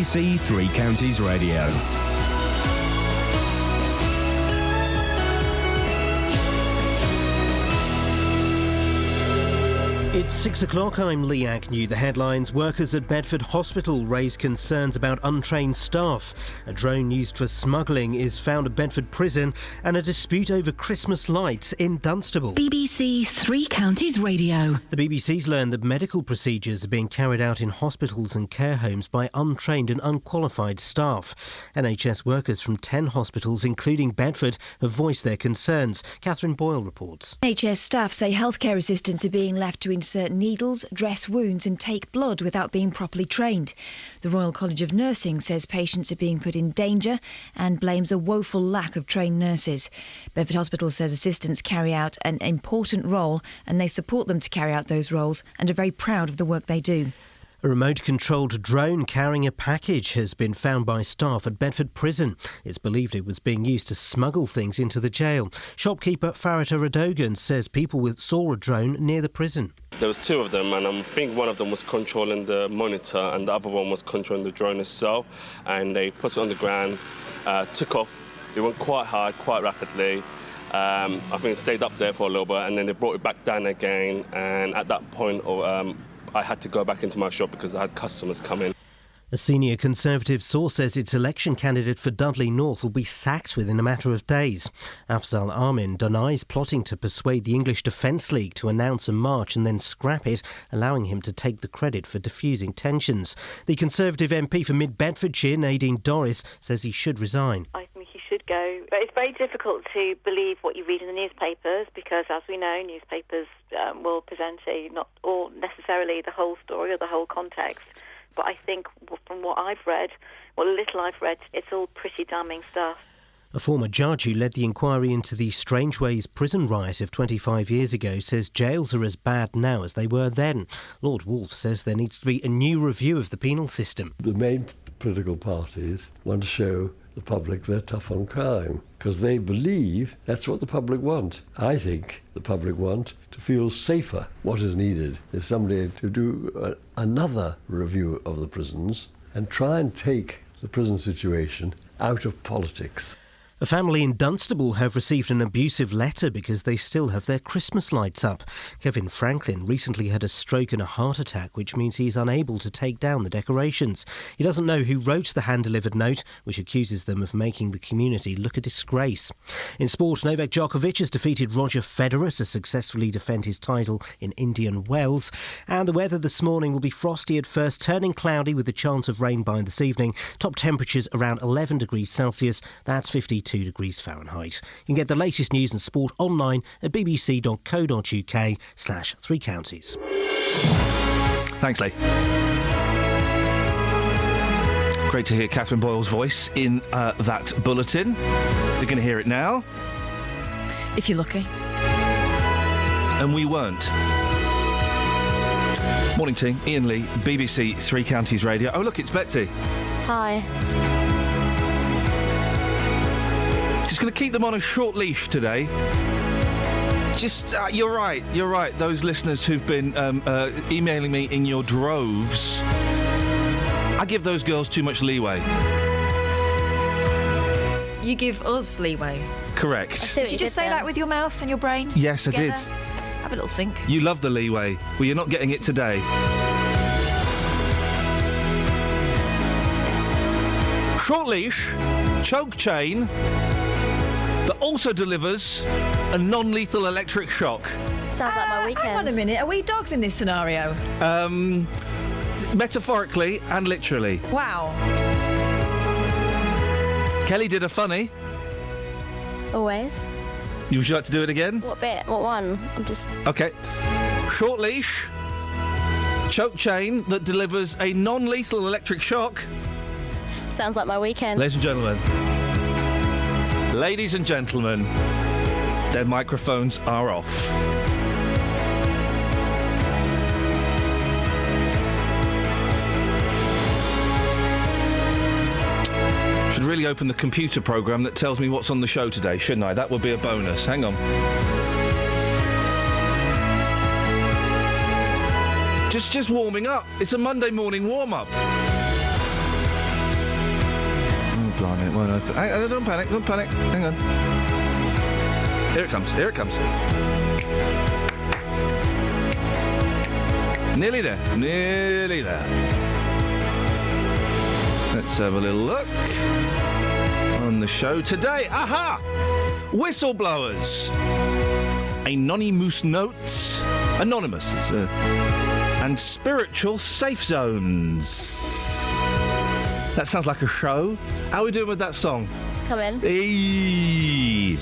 BBC Three Counties Radio. It's 6 o'clock. I'm Lee Agnew. The headlines: workers at Bedford Hospital raise concerns about untrained staff. A drone used for smuggling is found at Bedford Prison, and a dispute over Christmas lights in Dunstable. BBC Three Counties Radio. The BBC's learned that medical procedures are being carried out in hospitals and care homes by untrained and unqualified staff. NHS workers from 10 hospitals, including Bedford, have voiced their concerns. Catherine Boyle reports. NHS staff say healthcare assistants are being left to insert needles, dress wounds and take blood without being properly trained. The Royal College of Nursing says patients are being put in danger and blames a woeful lack of trained nurses. Bedford Hospital says assistants carry out an important role and they support them to carry out those roles and are very proud of the work they do. A remote-controlled drone carrying a package has been found by staff at Bedford Prison. It's believed it was being used to smuggle things into the jail. Shopkeeper Farita Radogan says people saw a drone near the prison. There was two of them, and I think one of them was controlling the monitor and the other one was controlling the drone itself. And they put it on the ground, took off. It went quite high, quite rapidly. I think it stayed up there for a little bit, and then they brought it back down again. And at that point, I had to go back into my shop because I had customers come in. A senior Conservative source says its election candidate for Dudley North will be sacked within a matter of days. Afzal Amin denies plotting to persuade the English Defence League to announce a march and then scrap it, allowing him to take the credit for diffusing tensions. The Conservative MP for Mid Bedfordshire, Nadine Dorris, says he should resign. I think he should go. But it's very difficult to believe what you read in the newspapers because, as we know, newspapers will present not all necessarily the whole story or the whole context. But I think from what I've read, what little I've read, it's all pretty damning stuff. A former judge who led the inquiry into the Strangeways prison riot of 25 years ago says jails are as bad now as they were then. Lord Wolfe says there needs to be a new review of the penal system. The main political parties want to show the public they're tough on crime because they believe that's what the public want. I think the public want to feel safer. What is needed is somebody to do another review of the prisons and try and take the prison situation out of politics. A family in Dunstable have received an abusive letter because they still have their Christmas lights up. Kevin Franklin recently had a stroke and a heart attack, which means he's unable to take down the decorations. He doesn't know who wrote the hand-delivered note, which accuses them of making the community look a disgrace. In sport, Novak Djokovic has defeated Roger Federer to successfully defend his title in Indian Wells. And the weather this morning will be frosty at first, turning cloudy with a chance of rain by this evening. Top temperatures around 11 degrees Celsius. That's 52 degrees Fahrenheit. You can get the latest news and sport online at bbc.co.uk/Three Counties. Thanks, Lee. Great to hear Catherine Boyle's voice in that bulletin. You're going to hear it now. If you're lucky. And we weren't. Morning team, Iain Lee, BBC Three Counties Radio. Oh look, it's Betsy. Hi. Just going to keep them on a short leash today. Just, you're right. Those listeners who've been emailing me in your droves, I give those girls too much leeway. You give us leeway. Correct. Did you just say that with your mouth and your brain? Yes, I did. Have a little think. You love the leeway. Well, you're not getting it today. Short leash, choke chain, that also delivers a non-lethal electric shock. Sounds like my weekend. Hang on a minute, are we dogs in this scenario? Metaphorically and literally. Wow. Kelly did a funny. Always. Would you like to do it again? What bit? What one? I'm just... Okay. Short leash, choke chain that delivers a non-lethal electric shock. Sounds like my weekend. Ladies and gentlemen, their microphones are off. Should really open the computer program that tells me what's on the show today, shouldn't I? That would be a bonus. Hang on. Just warming up. It's a Monday morning warm-up. blimey, it won't open. Hang on, don't panic. Hang on. Here it comes. Nearly there. Let's have a little look on the show today. Aha! Whistleblowers. Anonymous notes. Anonymous. And spiritual safe zones. That sounds like a show. How are we doing with that song? It's coming. Eee.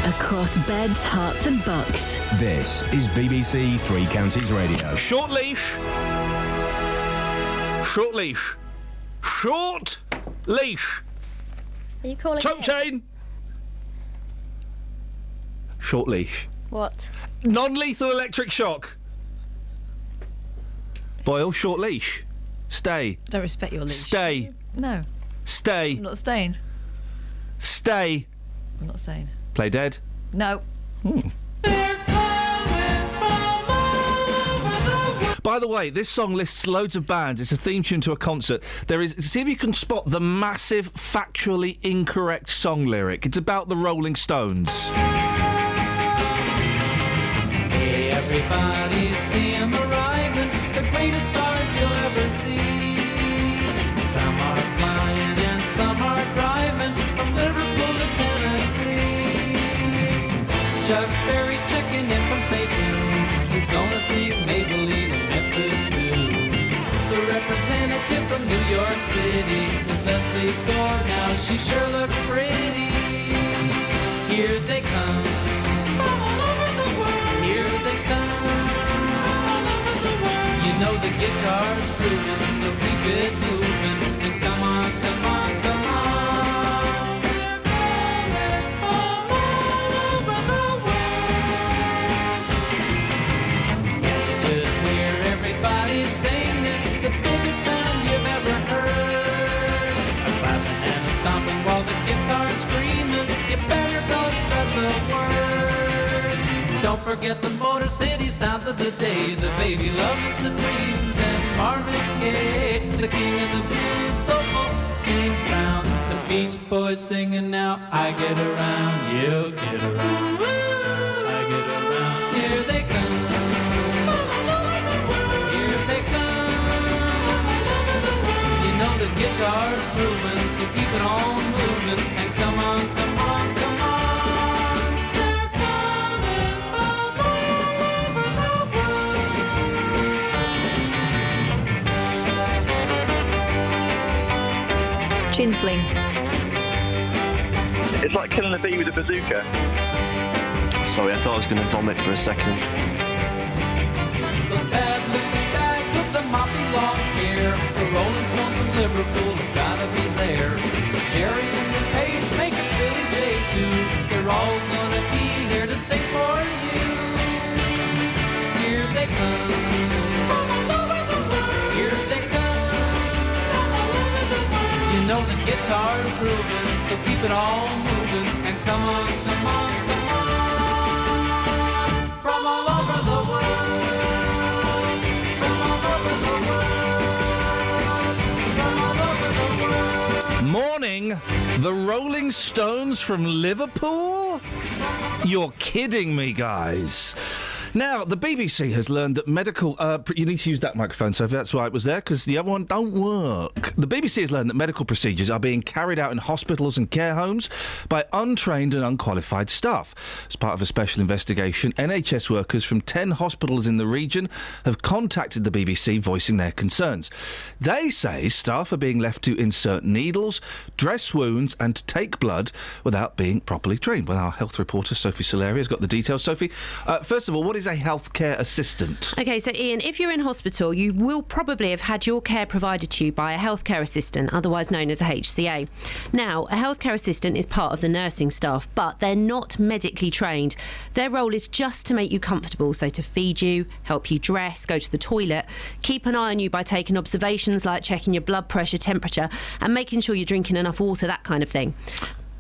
Across beds, hearts and bucks. This is BBC Three Counties Radio. Short leash. Are you calling Choke in? chain. Short leash. What? Non-lethal electric shock. Boyle, short leash. Stay. I don't respect your leash. Stay. No, Stay. I'm not staying. Stay. I'm not staying. Play dead. No. By the way, this song lists loads of bands. It's a theme tune to a concert. See if you can spot the massive, factually incorrect song lyric. It's about the Rolling Stones. Hey, everybody, see 'em arriving, the greatest stars you'll ever see. Some are flying and some are driving from Liverpool to Tennessee. Chuck Berry's checking in from St. Louis. He's gonna see Maybelline in Memphis too. The representative from New York City is Leslie Gore. Now she sure looks pretty. Here they come from all over the world. Here they come from all over the world. You know the guitar's grooving, so keep it moving. And come on, come on, come on. They're coming from all over the world. Can't you just hear everybody singing the biggest sound you've ever heard? A clapping and a stomping while the guitar's screaming. You better go spread the word. Don't forget the Motor City sounds of the day. The Baby Lovin' Supremes and Marvin Gaye. The King of the Blues, soulful James Brown. The Beach Boys singing now. I get around, you'll get around. I get around. Here they come from all over the world. Here they come from all over the world. You know the guitar's moving, so keep it on moving. And come on, come on, come on. They're coming from all over the world. Chinsling. It's like killing a bee with a bazooka. Sorry, I thought I was going to vomit for a second. Those bad-looking guys with the moppy long hair. The Rolling Stones from Liverpool have gotta be there. Jerry and the Pacemakers, Billy J too. They're all gonna be here to sing for you. Here they come from all over the world. Here they come from all over the world. You know the guitar's grooving, so keep it all moving. And come on, come on, come on. From all over the world. From all over the world. From all over the world. Morning, the Rolling Stones from Liverpool? You're kidding me, guys. Now, the BBC has learned that medical... you need to use that microphone, Sophie, that's why it was there, because the other one don't work. The BBC has learned that medical procedures are being carried out in hospitals and care homes by untrained and unqualified staff. As part of a special investigation, NHS workers from 10 hospitals in the region have contacted the BBC voicing their concerns. They say staff are being left to insert needles, dress wounds and take blood without being properly trained. Well, our health reporter, Sophie Soleri, has got the details. Sophie, first of all, what is a healthcare assistant? OK, so Ian, if you're in hospital, you will probably have had your care provided to you by a healthcare assistant, otherwise known as a HCA. Now, a healthcare assistant is part of the nursing staff, but they're not medically trained. Their role is just to make you comfortable, so to feed you, help you dress, go to the toilet, keep an eye on you by taking observations like checking your blood pressure, temperature, and making sure you're drinking enough water, that kind of thing.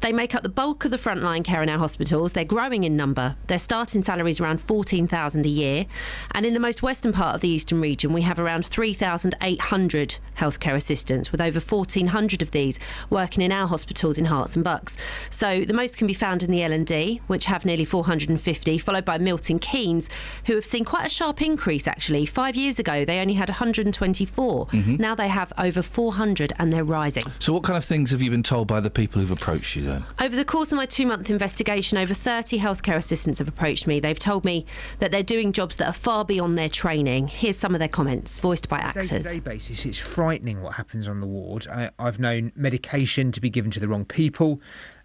They make up the bulk of the frontline care in our hospitals. They're growing in number. Their starting salary is around $14,000 a year. And in the most western part of the eastern region, we have around 3,800 healthcare assistants, with over 1,400 of these working in our hospitals in Herts and Bucks. So the most can be found in the L&D, which have nearly 450, followed by Milton Keynes, who have seen quite a sharp increase, actually. 5 years ago, they only had 124. Now they have over 400, and they're rising. So what kind of things have you been told by the people who've approached you then? Over the course of my 2-month investigation, over 30 healthcare assistants have approached me. They've told me that they're doing jobs that are far beyond their training. Here's some of their comments, voiced by actors. On a day-to-day basis, it's frightening what happens on the ward. I've known medication to be given to the wrong people.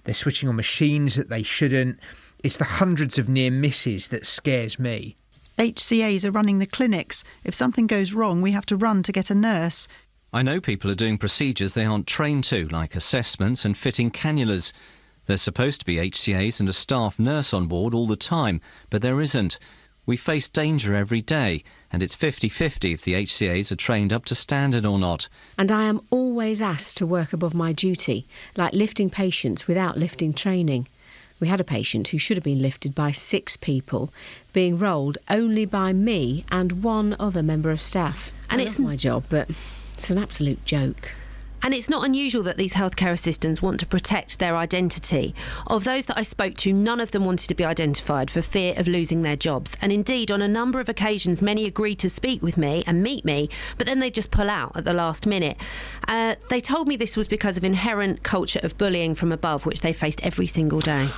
They're switching on machines that they shouldn't. It's the hundreds of near misses that scares me. HCAs are running the clinics. If something goes wrong, we have to run to get a nurse. I know people are doing procedures they aren't trained to, like assessments and fitting cannulas. There's supposed to be HCAs and a staff nurse on board all the time, but there isn't. We face danger every day, and it's 50-50 if the HCAs are trained up to standard or not. And I am always asked to work above my duty, like lifting patients without lifting training. We had a patient who should have been lifted by 6 people, being rolled only by me and one other member of staff. And it's my job, but it's an absolute joke. And it's not unusual that these healthcare assistants want to protect their identity. Of those that I spoke to, none of them wanted to be identified for fear of losing their jobs. And indeed, on a number of occasions, many agreed to speak with me and meet me, but then they just pull out at the last minute. They told me this was because of inherent culture of bullying from above, which they faced every single day.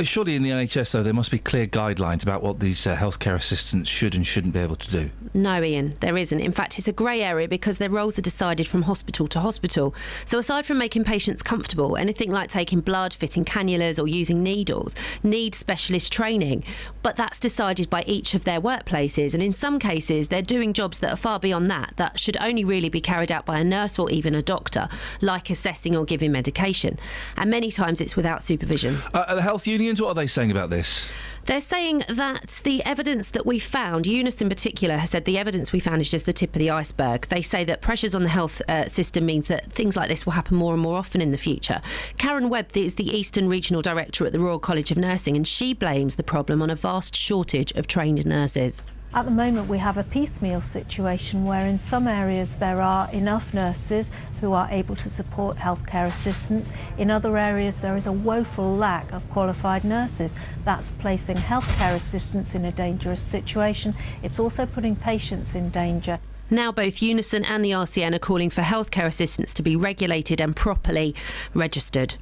Surely in the NHS, though, there must be clear guidelines about what these healthcare assistants should and shouldn't be able to do. No, Ian, there isn't. In fact, it's a grey area because their roles are decided from hospital to hospital. So aside from making patients comfortable, anything like taking blood, fitting cannulas or using needles need specialist training. But that's decided by each of their workplaces. And in some cases, they're doing jobs that are far beyond that should only really be carried out by a nurse or even a doctor, like assessing or giving medication. And many times it's without supervision. The health unions, what are they saying about this? They're saying that the evidence that we found, Eunice in particular has said the evidence we found is just the tip of the iceberg. They say that pressures on the health system means that things like this will happen more and more often in the future. Karen Webb is the Eastern Regional Director at the Royal College of Nursing, and she blames the problem on a vast shortage of trained nurses. At the moment we have a piecemeal situation where in some areas there are enough nurses who are able to support healthcare assistants. In other areas there is a woeful lack of qualified nurses. That's placing healthcare assistants in a dangerous situation. It's also putting patients in danger. Now both Unison and the RCN are calling for healthcare assistants to be regulated and properly registered.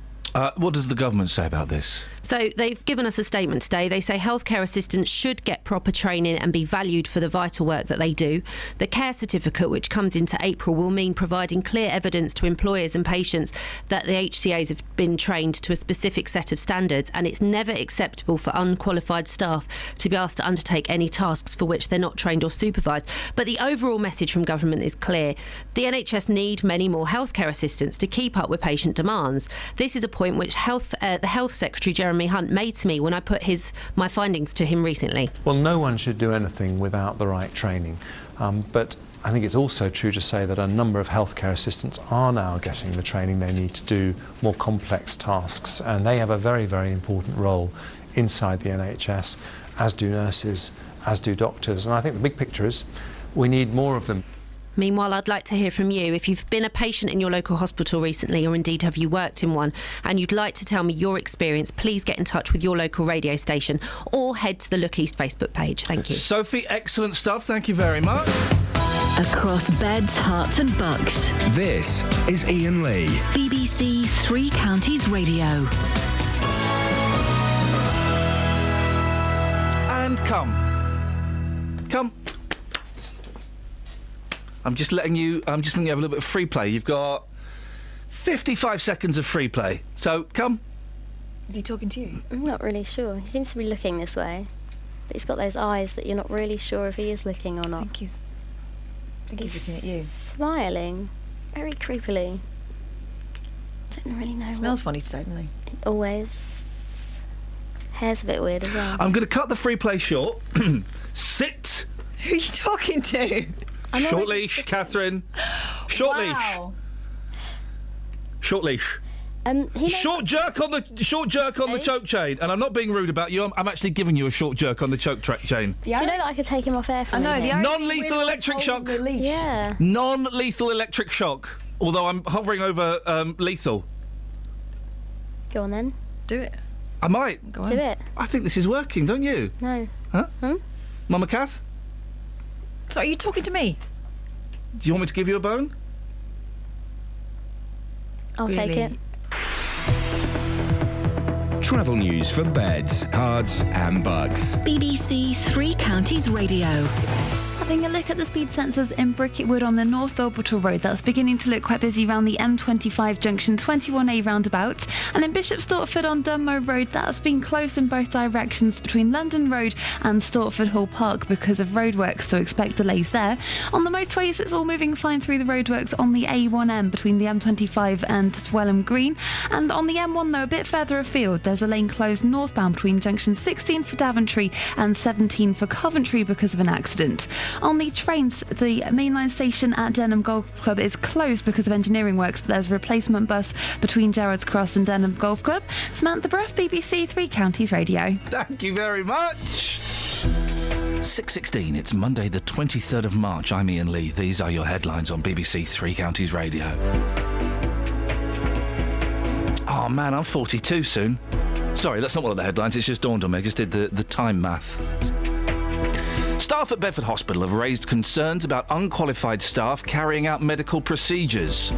What does the government say about this? So they've given us a statement today. They say healthcare assistants should get proper training and be valued for the vital work that they do. The care certificate, which comes into April, will mean providing clear evidence to employers and patients that the HCAs have been trained to a specific set of standards, and it's never acceptable for unqualified staff to be asked to undertake any tasks for which they're not trained or supervised. But the overall message from government is clear. The NHS need many more healthcare assistants to keep up with patient demands. This is a point which the Health Secretary Jeremy Hunt made to me when I put my findings to him recently. Well, no one should do anything without the right training, but I think it's also true to say that a number of healthcare assistants are now getting the training they need to do more complex tasks, and they have a very, very important role inside the NHS, as do nurses, as do doctors, and I think the big picture is we need more of them. Meanwhile, I'd like to hear from you. If you've been a patient in your local hospital recently, or indeed have you worked in one, and you'd like to tell me your experience, please get in touch with your local radio station or head to the Look East Facebook page. Thank you. Sophie, excellent stuff. Thank you very much. Across beds, hearts and bucks. This is Iain Lee. BBC Three Counties Radio. And come. I'm just letting you have a little bit of free play. You've got 55 seconds of free play. So, come. Is he talking to you? I'm not really sure. He seems to be looking this way. But he's got those eyes that you're not really sure if he is looking or not. I think he's looking at you. Smiling. Very creepily. Don't really know. It smells funny today, doesn't he? It always. Hair's a bit weird as well. I'm going to cut the free play short. Sit. Who are you talking to? Short leash, Catherine. Short leash. Short leash. Short jerk on the choke chain, and I'm not being rude about you. I'm actually giving you a short jerk on the choke chain. Do you know that I could take him off air for I know, a minute? the only Non-lethal electric shock. Yeah. Non-lethal electric shock. Although I'm hovering over lethal. Go on then. Do it. I might. Go on. Do it. I think this is working, don't you? No. Huh? Mama Kath? So are you talking to me? Do you want me to give you a bone? I'll take it. Travel news for beds, cards and bugs. BBC Three Counties Radio. Having a look at the speed sensors in Bricketwood on the North Orbital Road, that's beginning to look quite busy around the M25 junction 21A roundabout, and in Bishop Stortford on Dunmow Road, that's been closed in both directions between London Road and Stortford Hall Park because of roadworks, so expect delays there. On the motorways, it's all moving fine through the roadworks on the A1M between the M25 and Swellham Green, and on the M1 though, a bit further afield, there's a lane closed northbound between junction 16 for Daventry and 17 for Coventry because of an accident. On the trains, the mainline station at Denham Golf Club is closed because of engineering works, but there's a replacement bus between Gerrards Cross and Denham Golf Club. Samantha Bruff, BBC Three Counties Radio. Thank you very much. 6:16, it's Monday the 23rd of March. I'm Iain Lee. These are your headlines on BBC Three Counties Radio. Oh man, I'm 42 soon. Sorry, that's not one of the headlines, it's just dawned on me. I just did the time math. Staff at Bedford Hospital have raised concerns about unqualified staff carrying out medical procedures.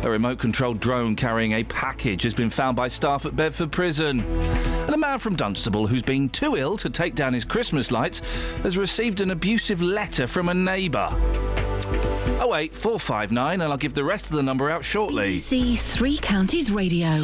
A remote-controlled drone carrying a package has been found by staff at Bedford Prison. And a man from Dunstable who's been too ill to take down his Christmas lights has received an abusive letter from a neighbour. 08459, and I'll give the rest of the number out shortly. BBC Three Counties Radio.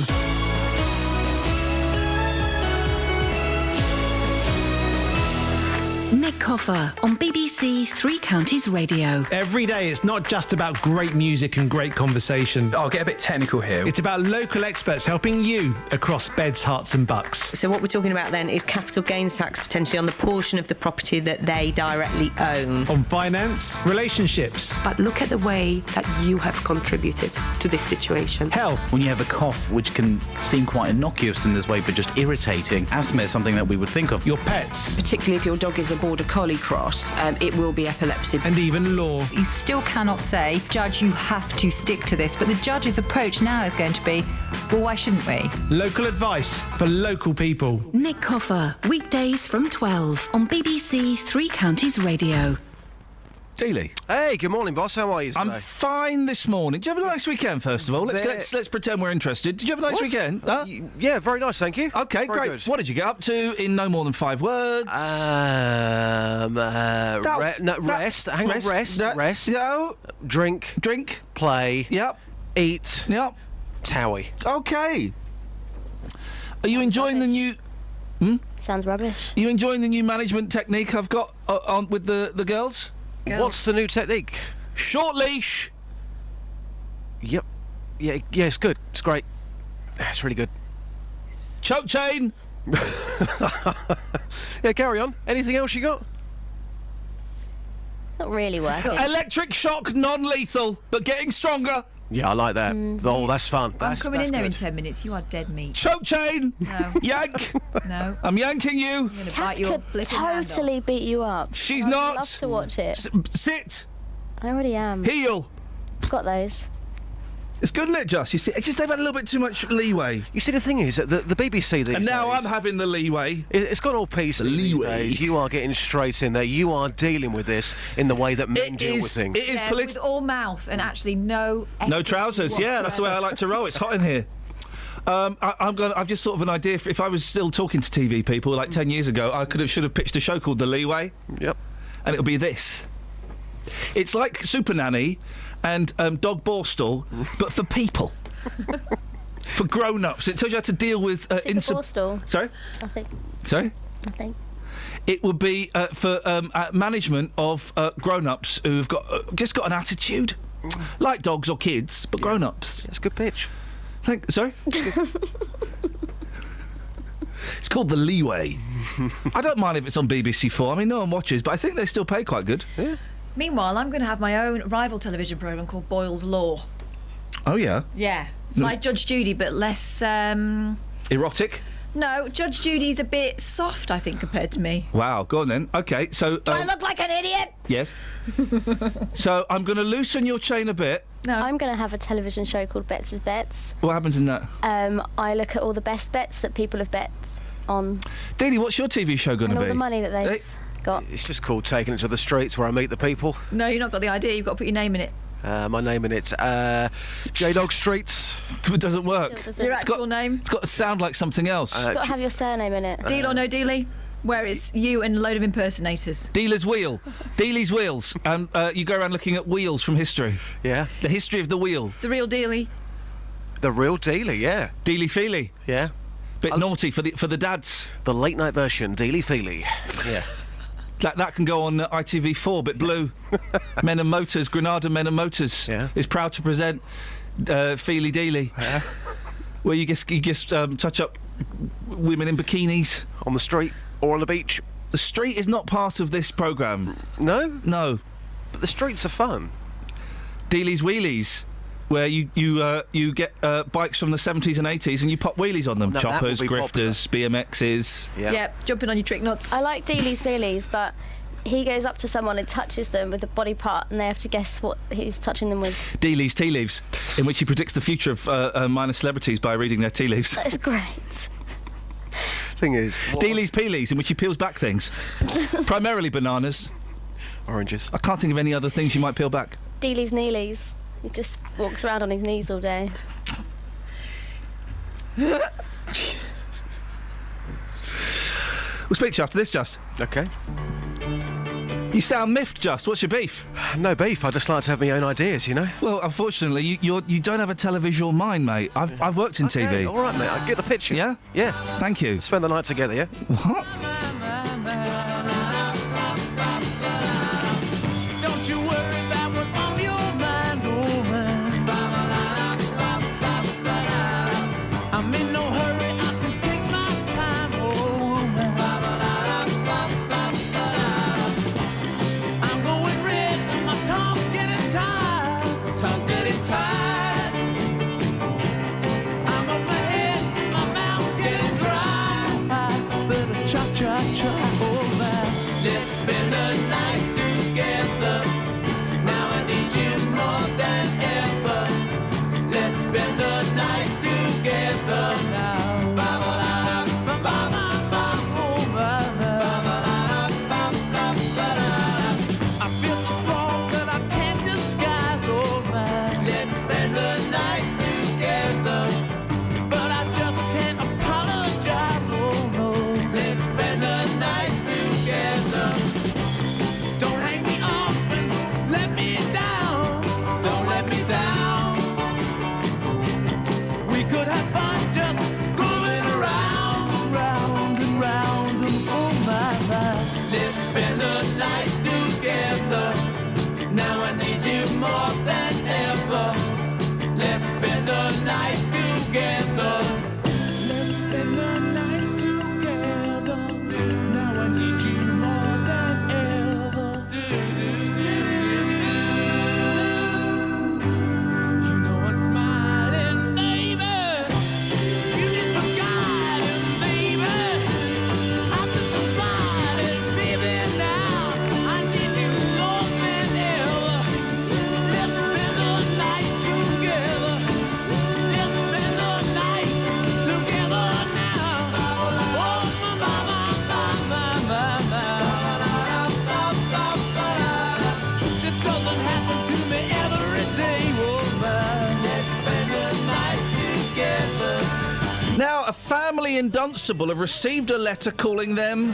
Nick Coffer on BBC Three Counties Radio. Every day it's not just about great music and great conversation. I'll get a bit technical here. It's about local experts helping you across beds, hearts and bucks. So what we're talking about then is capital gains tax potentially on the portion of the property that they directly own. On finance, relationships. But look at the way that you have contributed to this situation. Health. When you have a cough, which can seem quite innocuous in this way, but just irritating, asthma is something that we would think of. Your pets. Particularly if your dog is a border collie cross, it will be epilepsy. And even law. You still cannot say, Judge, you have to stick to this, but the judge's approach now is going to be, well, why shouldn't we? Local advice for local people. Nick Coffer, weekdays from 12 on BBC Three Counties Radio. Dealey. Hey, good morning, boss. How are you today? I'm fine this morning. Did you have a nice weekend, first of all? Let's pretend we're interested. Did you have a nice weekend? Huh? Yeah, very nice, thank you. Okay, very great. Good. What did you get up to in no more than 5 words? Rest. Hang on, rest. No. Drink. Play. Yep. Eat. Yep. Towie. Okay. Are you enjoying the new... Sounds rubbish. Are you enjoying the new management technique I've got on with the girls? What's the new technique? Short leash. Yep. Yeah, it's good. It's great. It's really good. Choke chain. Yeah, carry on. Anything else you got? Not really working. Electric shock, non-lethal, but getting stronger. Yeah, I like that. Oh, that's fun. I'm coming in there in good. 10 minutes. You are dead meat. Choke chain. No. Yank. No. I'm yanking you. I'm going to bite your flipping hand off. Totally beat you up. She's I'd not. love to watch it. Sit. I already am. Heel. Got those. It's good, isn't it, Josh? You see, it's just they've had a little bit too much leeway. You see, the thing is that the BBC these and now days, I'm having the leeway. It's gone all PC these days. You are getting straight in there. You are dealing with this in the way that men deal with things. It is with all mouth and actually no trousers. whatsoever. Yeah, that's the way I like to roll. It's hot in here. I've just thought of an idea. If I was still talking to TV people like 10 years ago, I should have pitched a show called The Leeway. Yep. And it'll be this. It's like Super Nanny and Dog Borstal, but for people. For grown-ups. It tells you how to deal with... Borstal. Sorry? Nothing. Sorry? Nothing. It would be for management of grown-ups who've just got an attitude. Like dogs or kids, but grown-ups. That's a good pitch. Sorry? It's called The Leeway. I don't mind if it's on BBC4. I mean, no one watches, but I think they still pay quite good. Yeah. Meanwhile, I'm going to have my own rival television programme called Boyle's Law. Oh, yeah? Yeah. It's like Judge Judy, but less... Erotic? No, Judge Judy's a bit soft, I think, compared to me. Wow, go on then. OK, so... Do I look like an idiot? Yes. So I'm going to loosen your chain a bit. No. I'm going to have a television show called Bets is Bets. What happens in that? I look at all the best bets that people have bet on. Dealey, what's your TV show going to and be? all the money that they've got. It's just called Taking It to the Streets, where I meet the people. No, you've not got the idea. You've got to put your name in it. My name in it, J-Dog Streets. It doesn't work. Your actual name? It's got to sound like something else. It's got to have your surname in it. Deal or no dealy? Where it's you and a load of impersonators. Dealer's Wheel. Dealey's Wheels. You go around looking at wheels from history. Yeah. The history of the wheel. The real dealy. The real Dealy, yeah. Dealy Feely. Yeah. Bit naughty for the dads. The late night version, Dealy Feely. Yeah. That can go on ITV4, bit blue. Men and Motors, Granada Men and Motors is proud to present Feely Dealy, where you just touch up women in bikinis on the street or on the beach. The street is not part of this programme. No? No. But the streets are fun. Dealy's Wheelies, where you get bikes from the 70s and 80s and you pop wheelies on them. No, Choppers, grifters, BMXs. Yeah, jumping on your trick nuts. I like Dealy's Feelies, but he goes up to someone and touches them with a body part and they have to guess what he's touching them with. Dealy's Tea Leaves, in which he predicts the future of minor celebrities by reading their tea leaves. That is great. Thing is... Dealy's Peelies, in which he peels back things. Primarily bananas. Oranges. I can't think of any other things you might peel back. Dealy's Kneelies. He just walks around on his knees all day. We'll speak to you after this, Just. OK. You sound miffed, Just. What's your beef? No beef. I just like to have my own ideas, you know? Well, unfortunately, you don't have a televisual mind, mate. I've worked in TV. All right, mate. I get the picture. Yeah? Yeah. Thank you. Spend the night together, yeah? What? Don't you worry about what's on your mind, oh man. I'm in no hurry, I can take my time, oh man. I'm going red and my tongue's getting tired. Tongue's getting tired. I'm on my head, my mouth's getting dry. Better cha-cha-cha, oh man. Let's spend the night together. Now I need you more than ever. Let's spend the night together now. I feel so strong that I can't disguise, oh man. Let's spend the night together, but I just can't apologize, oh no. Let's spend the night together. Don't hang me up and let me down. Don't let me down. We could have fun just going around and round and round and oh my mind. Let's spend the night together. Now I need you more than ever. Let's spend the night together. Let's spend the night together. Now I need you more than ever. You know I'm smiling, baby. You need some guidance, baby. I've just decided, baby, now I need you more than ever. Let's spend the night together. Let's spend the night together now. Oh, this doesn't happen to me every day, oh man. Let's spend the night together. Now, a family in Dunstable have received a letter calling them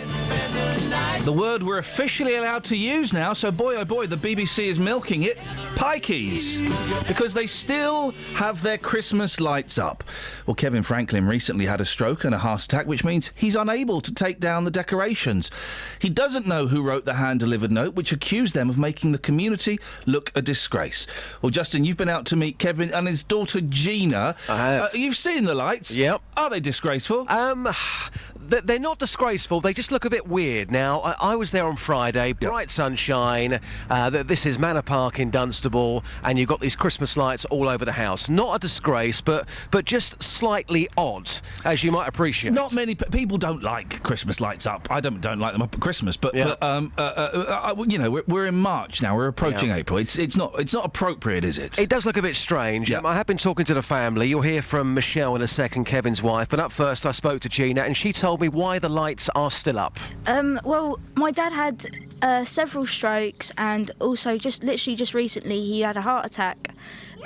the word we're officially allowed to use now, so boy oh boy, the BBC is milking it, pikeys, because they still have their Christmas lights up. Well, Kevin Franklin recently had a stroke and a heart attack, which means he's unable to take down the decorations. He doesn't know who wrote the hand-delivered note, which accused them of making the community look a disgrace. Well, Justin, you've been out to meet Kevin and his daughter Gina. I have. You've seen the lights? Yep. Are they disgraceful? they're not disgraceful. They just look a bit weird. Now, I was there on Friday, bright sunshine. This is Manor Park in Dunstable, and you've got these Christmas lights all over the house. Not a disgrace, but just slightly odd, as you might appreciate. Not many people don't like Christmas lights up. I don't like them up at Christmas, but you know, we're in March now. We're approaching April. It's not appropriate, is it? It does look a bit strange. I have been talking to the family. You'll hear from Michelle in a second, Kevin's wife. But up first, I spoke to Gina, and she told me why the lights are still up. Well, my dad had several strokes, and also just recently he had a heart attack.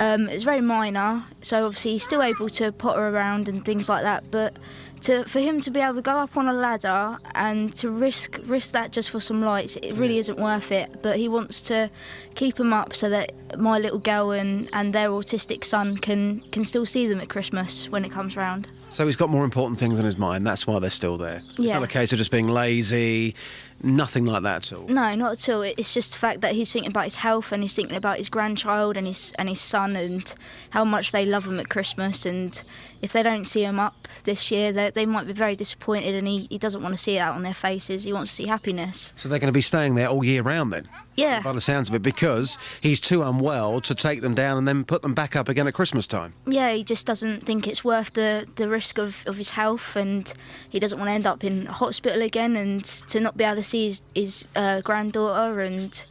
It's very minor, so obviously he's still able to potter around and things like that. But for him to be able to go up on a ladder and to risk that just for some lights, it really isn't worth it. But he wants to keep them up so that my little girl and their autistic son can still see them at Christmas when it comes round. So he's got more important things on his mind. That's why they're still there. It's Yeah. not a case of just being lazy. Nothing like that at all. No, not at all. It's just the fact that he's thinking about his health, and he's thinking about his grandchild and his son, and how much they love him at Christmas. And if they don't see him up this year, they might be very disappointed, and he doesn't want to see it out on their faces. He wants to see happiness. So they're going to be staying there all year round then? Yeah. By the sounds of it, because he's too unwell to take them down and then put them back up again at Christmas time. Yeah, he just doesn't think it's worth the risk of his health, and he doesn't want to end up in hospital again and to not be able to see his granddaughter. And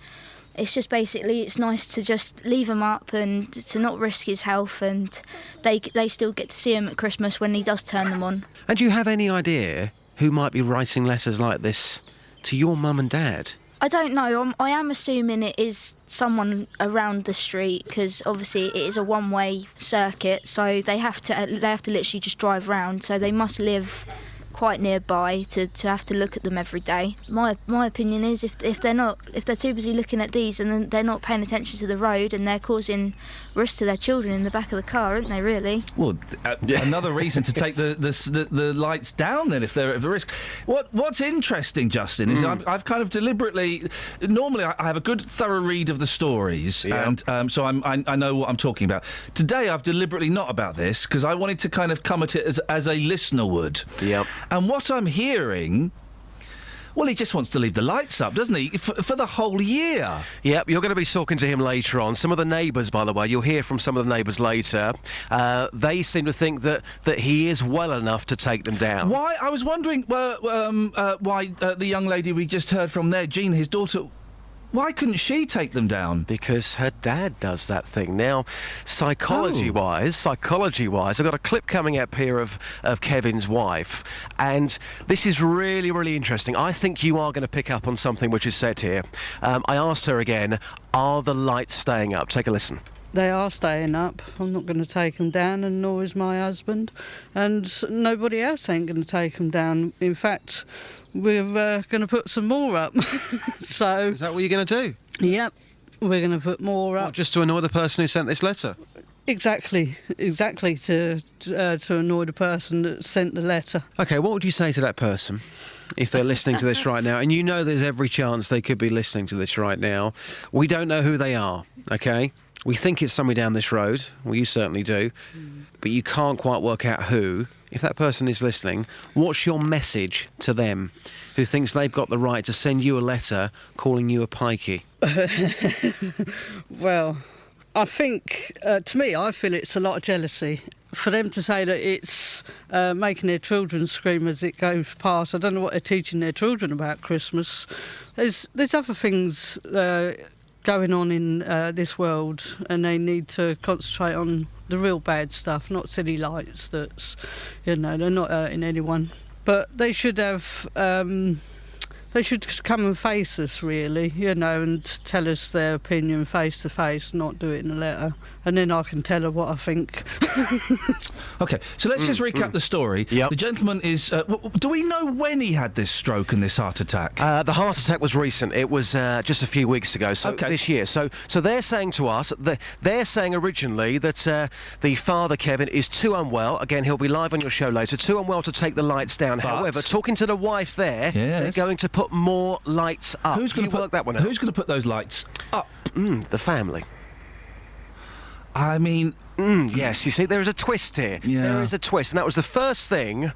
it's just basically, it's nice to just leave him up and to not risk his health, and they still get to see him at Christmas when he does turn them on. And do you have any idea who might be writing letters like this to your mum and dad? I don't know. I am assuming it is someone around the street, because obviously it is a one-way circuit, so they have to literally just drive round. So they must live quite nearby to have to look at them every day. My opinion is if they're too busy looking at these, and then they're not paying attention to the road, and they're causing risk to their children in the back of the car, aren't they? Really? Well, another reason to take the lights down then if they're at risk. What's interesting, Justin, is I've kind of deliberately. Normally, I have a good thorough read of the stories, and so I know what I'm talking about. Today, I've deliberately not about this because I wanted to kind of come at it as a listener would. Yep. And what I'm hearing. Well, he just wants to leave the lights up, doesn't he, for the whole year? Yep, you're going to be talking to him later on. Some of the neighbours, by the way, you'll hear from some of the neighbours later. They seem to think that he is well enough to take them down. Why? I was wondering why the young lady we just heard from there, Jean, his daughter... Why couldn't she take them down? Because her dad does that thing. Now, psychology-wise, I've got a clip coming up here of Kevin's wife, and this is really, really interesting. I think you are going to pick up on something which is said here. I asked her again, are the lights staying up? Take a listen. They are staying up. I'm not going to take them down, and nor is my husband. And nobody else ain't going to take them down. In fact, we're going to put some more up. So is that what you're going to do? Yep, we're going to put more up. What, just to annoy the person who sent this letter? Exactly, to annoy the person that sent the letter. OK, what would you say to that person if they're listening to this right now? And you know there's every chance they could be listening to this right now. We don't know who they are, OK? We think it's somebody down this road. Well, you certainly do. But you can't quite work out who. If that person is listening, what's your message to them who thinks they've got the right to send you a letter calling you a pikey? Well, I think, to me, I feel it's a lot of jealousy. For them to say that it's making their children scream as it goes past, I don't know what they're teaching their children about Christmas. There's other things going on in this world, and they need to concentrate on the real bad stuff, not silly lights that's, they're not hurting anyone. But they should have, they should come and face us, really, and tell us their opinion face to face, not do it in a letter. And then I can tell her what I think. OK, so let's just recap the story. Yep. The gentleman is... do we know when he had this stroke and this heart attack? The heart attack was recent. It was just a few weeks ago, so this year. So they're saying to us, they're saying originally that the father, Kevin, is too unwell. Again, he'll be live on your show later. Too unwell to take the lights down. But, however, talking to the wife there, they're going to put more lights up. Who's going to work that one out? Who's going to put those lights up? The family. I mean, Yes, you see, there is a twist here. Yeah. There is a twist, and that was the first thing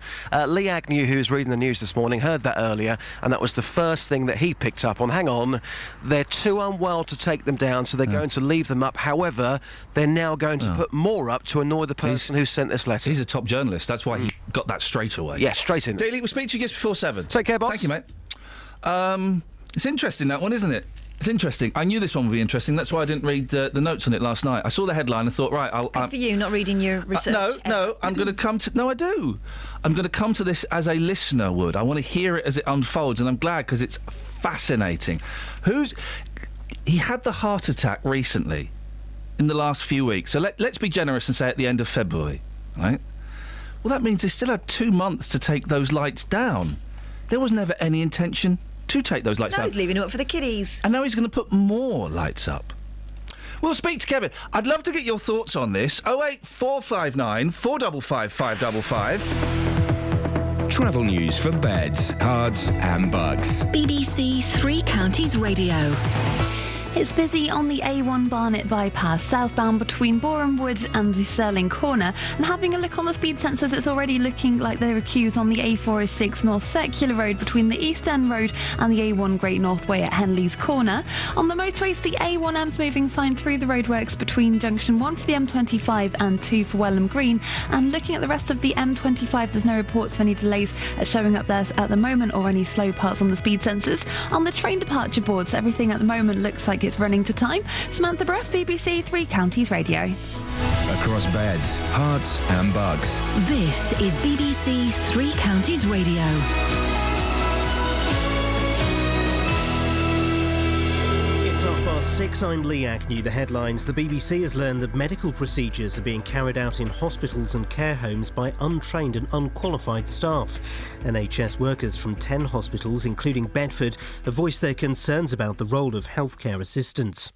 Lee Agnew, who was reading the news this morning, heard that earlier, and that was the first thing that he picked up on. Hang on, they're too unwell to take them down, so they're going to leave them up. However, they're now going to put more up to annoy the person who sent this letter. He's a top journalist. That's why he got that straight away. Yeah, straight in. Daily, we'll speak to you just before 7. Take care, boss. Thank you, mate. It's interesting, that one, isn't it? It's interesting. I knew this one would be interesting. That's why I didn't read the notes on it last night. I saw the headline and thought, right, Good for you, not reading your research. No, I'm going to come to... No, I do. I'm going to come to this as a listener would. I want to hear it as it unfolds, and I'm glad because it's fascinating. He had the heart attack recently, in the last few weeks. So let's be generous and say at the end of February, right? Well, that means they still had 2 months to take those lights down. There was never any intention to take those lights down. Now he's leaving it up for the kiddies. And now he's going to put more lights up. We'll speak to Kevin. I'd love to get your thoughts on this. 08459 455 555. Travel news for beds, cards and bugs. BBC Three Counties Radio. It's busy on the A1 Barnet bypass, southbound between Boreham Wood and the Stirling Corner. And having a look on the speed sensors, it's already looking like there are queues on the A406 North Circular Road between the East End Road and the A1 Great North Way at Henley's Corner. On the motorways, the A1M's moving fine through the roadworks between junction 1 for the M25 and 2 for Welham Green. And looking at the rest of the M25, there's no reports of any delays showing up there at the moment or any slow parts on the speed sensors. On the train departure boards, everything at the moment looks like it's running to time. Samantha Bruff, BBC Three Counties Radio. Across beds, hearts and bugs. This is BBC Three Counties Radio. It's 6:30. I'm Lee Agnew. The headlines. The BBC has learned that medical procedures are being carried out in hospitals and care homes by untrained and unqualified staff. NHS workers from 10 hospitals, including Bedford, have voiced their concerns about the role of healthcare assistants.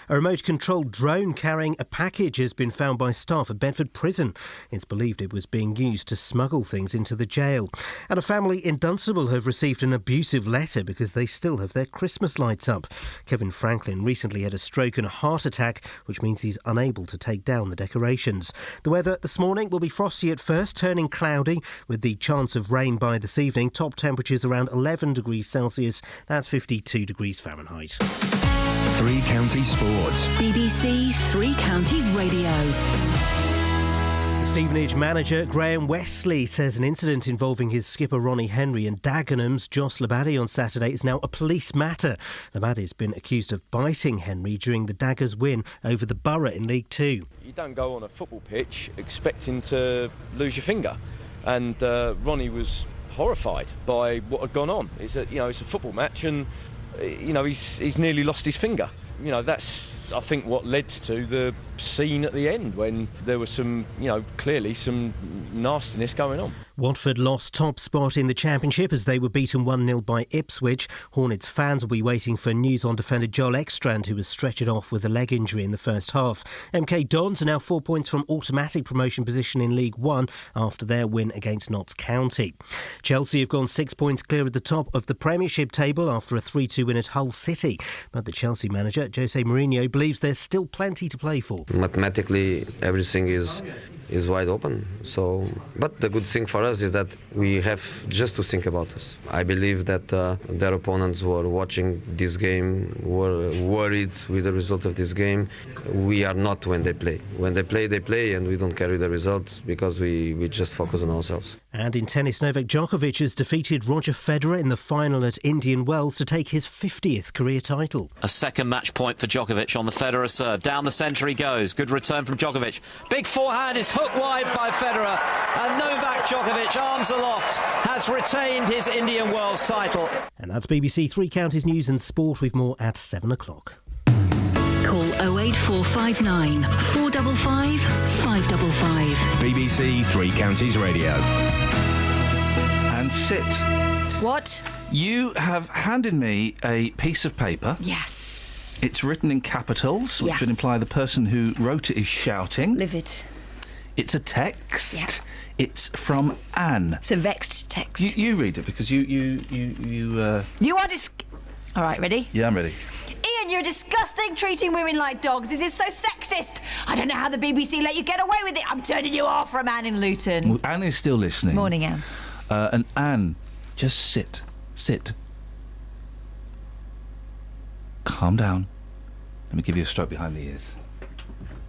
A remote-controlled drone carrying a package has been found by staff at Bedford Prison. It's believed it was being used to smuggle things into the jail. And a family in Dunstable have received an abusive letter because they still have their Christmas lights up. Kevin Franklin recently had a stroke and a heart attack, which means he's unable to take down the decorations. The weather this morning will be frosty at first, turning cloudy, with the chance of rain by this evening. Top temperatures around 11 degrees Celsius. That's 52 degrees Fahrenheit. Three Counties Sports. BBC Three Counties Radio. Stevenage manager Graham Wesley says an incident involving his skipper Ronnie Henry and Dagenham's Joss Labadie on Saturday is now a police matter. Labadie's been accused of biting Henry during the Daggers' win over the Borough in League Two. You don't go on a football pitch expecting to lose your finger, and Ronnie was horrified by what had gone on. It's a football match, and he's nearly lost his finger. That's, I think, what led to the scene at the end when there was clearly some nastiness going on. Watford lost top spot in the Championship as they were beaten 1-0 by Ipswich. Hornets fans will be waiting for news on defender Joel Ekstrand, who was stretchered off with a leg injury in the first half. MK Dons are now 4 points from automatic promotion position in League One after their win against Notts County. Chelsea have gone 6 points clear at the top of the Premiership table after a 3-2 win at Hull City. But the Chelsea manager, Jose Mourinho, believes there's still plenty to play for. Mathematically, everything is wide open. But the good thing for us is that we have just to think about us. I believe that their opponents were watching this game, were worried with the result of this game. We are not when they play. When they play, and we don't carry the result because we just focus on ourselves. And in tennis, Novak Djokovic has defeated Roger Federer in the final at Indian Wells to take his 50th career title. A second match point for Djokovic on the Federer serve. Down the centre he goes. Good return from Djokovic. Big forehand is hooked wide by Federer. And Novak Djokovic, arms aloft, has retained his Indian Wells title. And that's BBC Three Counties News and Sport with more at 7 o'clock. Call 08459 455 555. BBC Three Counties Radio. And sit. What? You have handed me a piece of paper. Yes. It's written in capitals, which Yes. would imply the person who wrote it is shouting. Livid. It's a text. Yep. It's from Anne. It's a vexed text. You read it because you You are All right, ready? Yeah, I'm ready. Iain, Iain, you're disgusting, treating women like dogs. This is so sexist. I don't know how the BBC let you get away with it. I'm turning you off from Anne in Luton. Well, Anne is still listening. Morning, Anne. And Anne, just sit. Sit. Calm down. Let me give you a stroke behind the ears.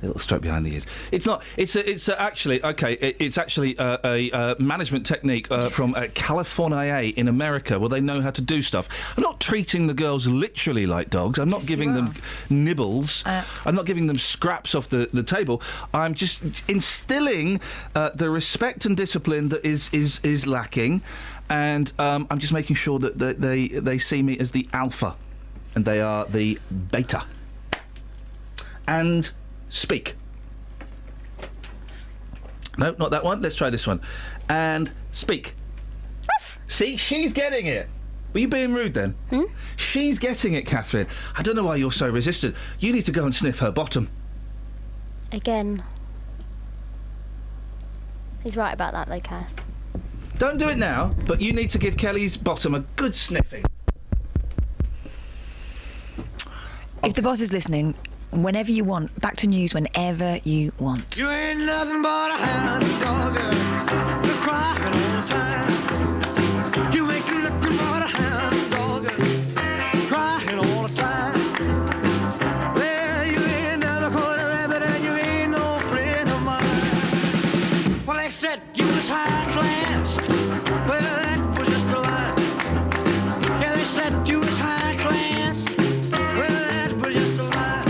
A little stroke behind the ears. It's not. It's actually okay. It's actually a management technique from California in America, where they know how to do stuff. I'm not treating the girls literally like dogs. I'm not giving them nibbles. I'm not giving them scraps off the table. I'm just instilling the respect and discipline that is lacking, and I'm just making sure that they see me as the alpha, and they are the beta. And speak. No, not that one. Let's try this one. And speak. See, she's getting it. Were you being rude then? She's getting it, Catherine. I don't know why you're so resistant. You need to go and sniff her bottom. Again. He's right about that, though, Kath. Don't do it now, but you need to give Kelly's bottom a good sniffing. If the boss is listening, whenever you want, back to news whenever you want. You ain't nothing but a hound dog, you're crying all the time. You ain't nothing but a hound dog, crying all the time. Well, you ain't never caught a rabbit and you ain't no friend of mine. Well, they said you was high class. Well, that was just a lie. Yeah, they said you was high class. Well, that was just a lie.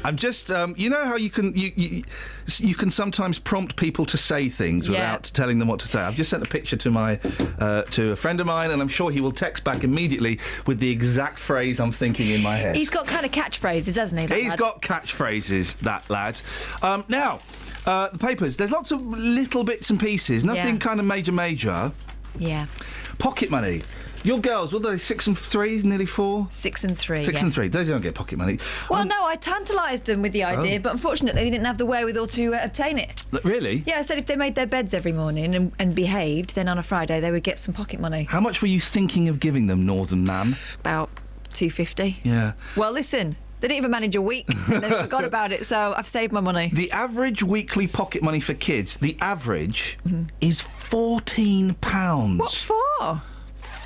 I'm just, you know how you can sometimes prompt people to say things without telling them what to say. I've just sent a picture to a friend of mine, and I'm sure he will text back immediately with the exact phrase I'm thinking in my head. He's got kind of catchphrases, hasn't he? He's got catchphrases, that lad. Now, the papers. There's lots of little bits and pieces. Nothing kind of major. Yeah. Pocket money. Your girls, what are they, 6 and 3, nearly 4? 6 and 3, 6 and 3. They don't get pocket money. Well, no, I tantalised them with the idea, but unfortunately they didn't have the wherewithal to obtain it. Really? Yeah, I said if they made their beds every morning and behaved, then on a Friday they would get some pocket money. How much were you thinking of giving them, Northern Man? About $2.50. Yeah. Well, listen, they didn't even manage a week and they forgot about it, so I've saved my money. The average weekly pocket money for kids, the average is £14. What for?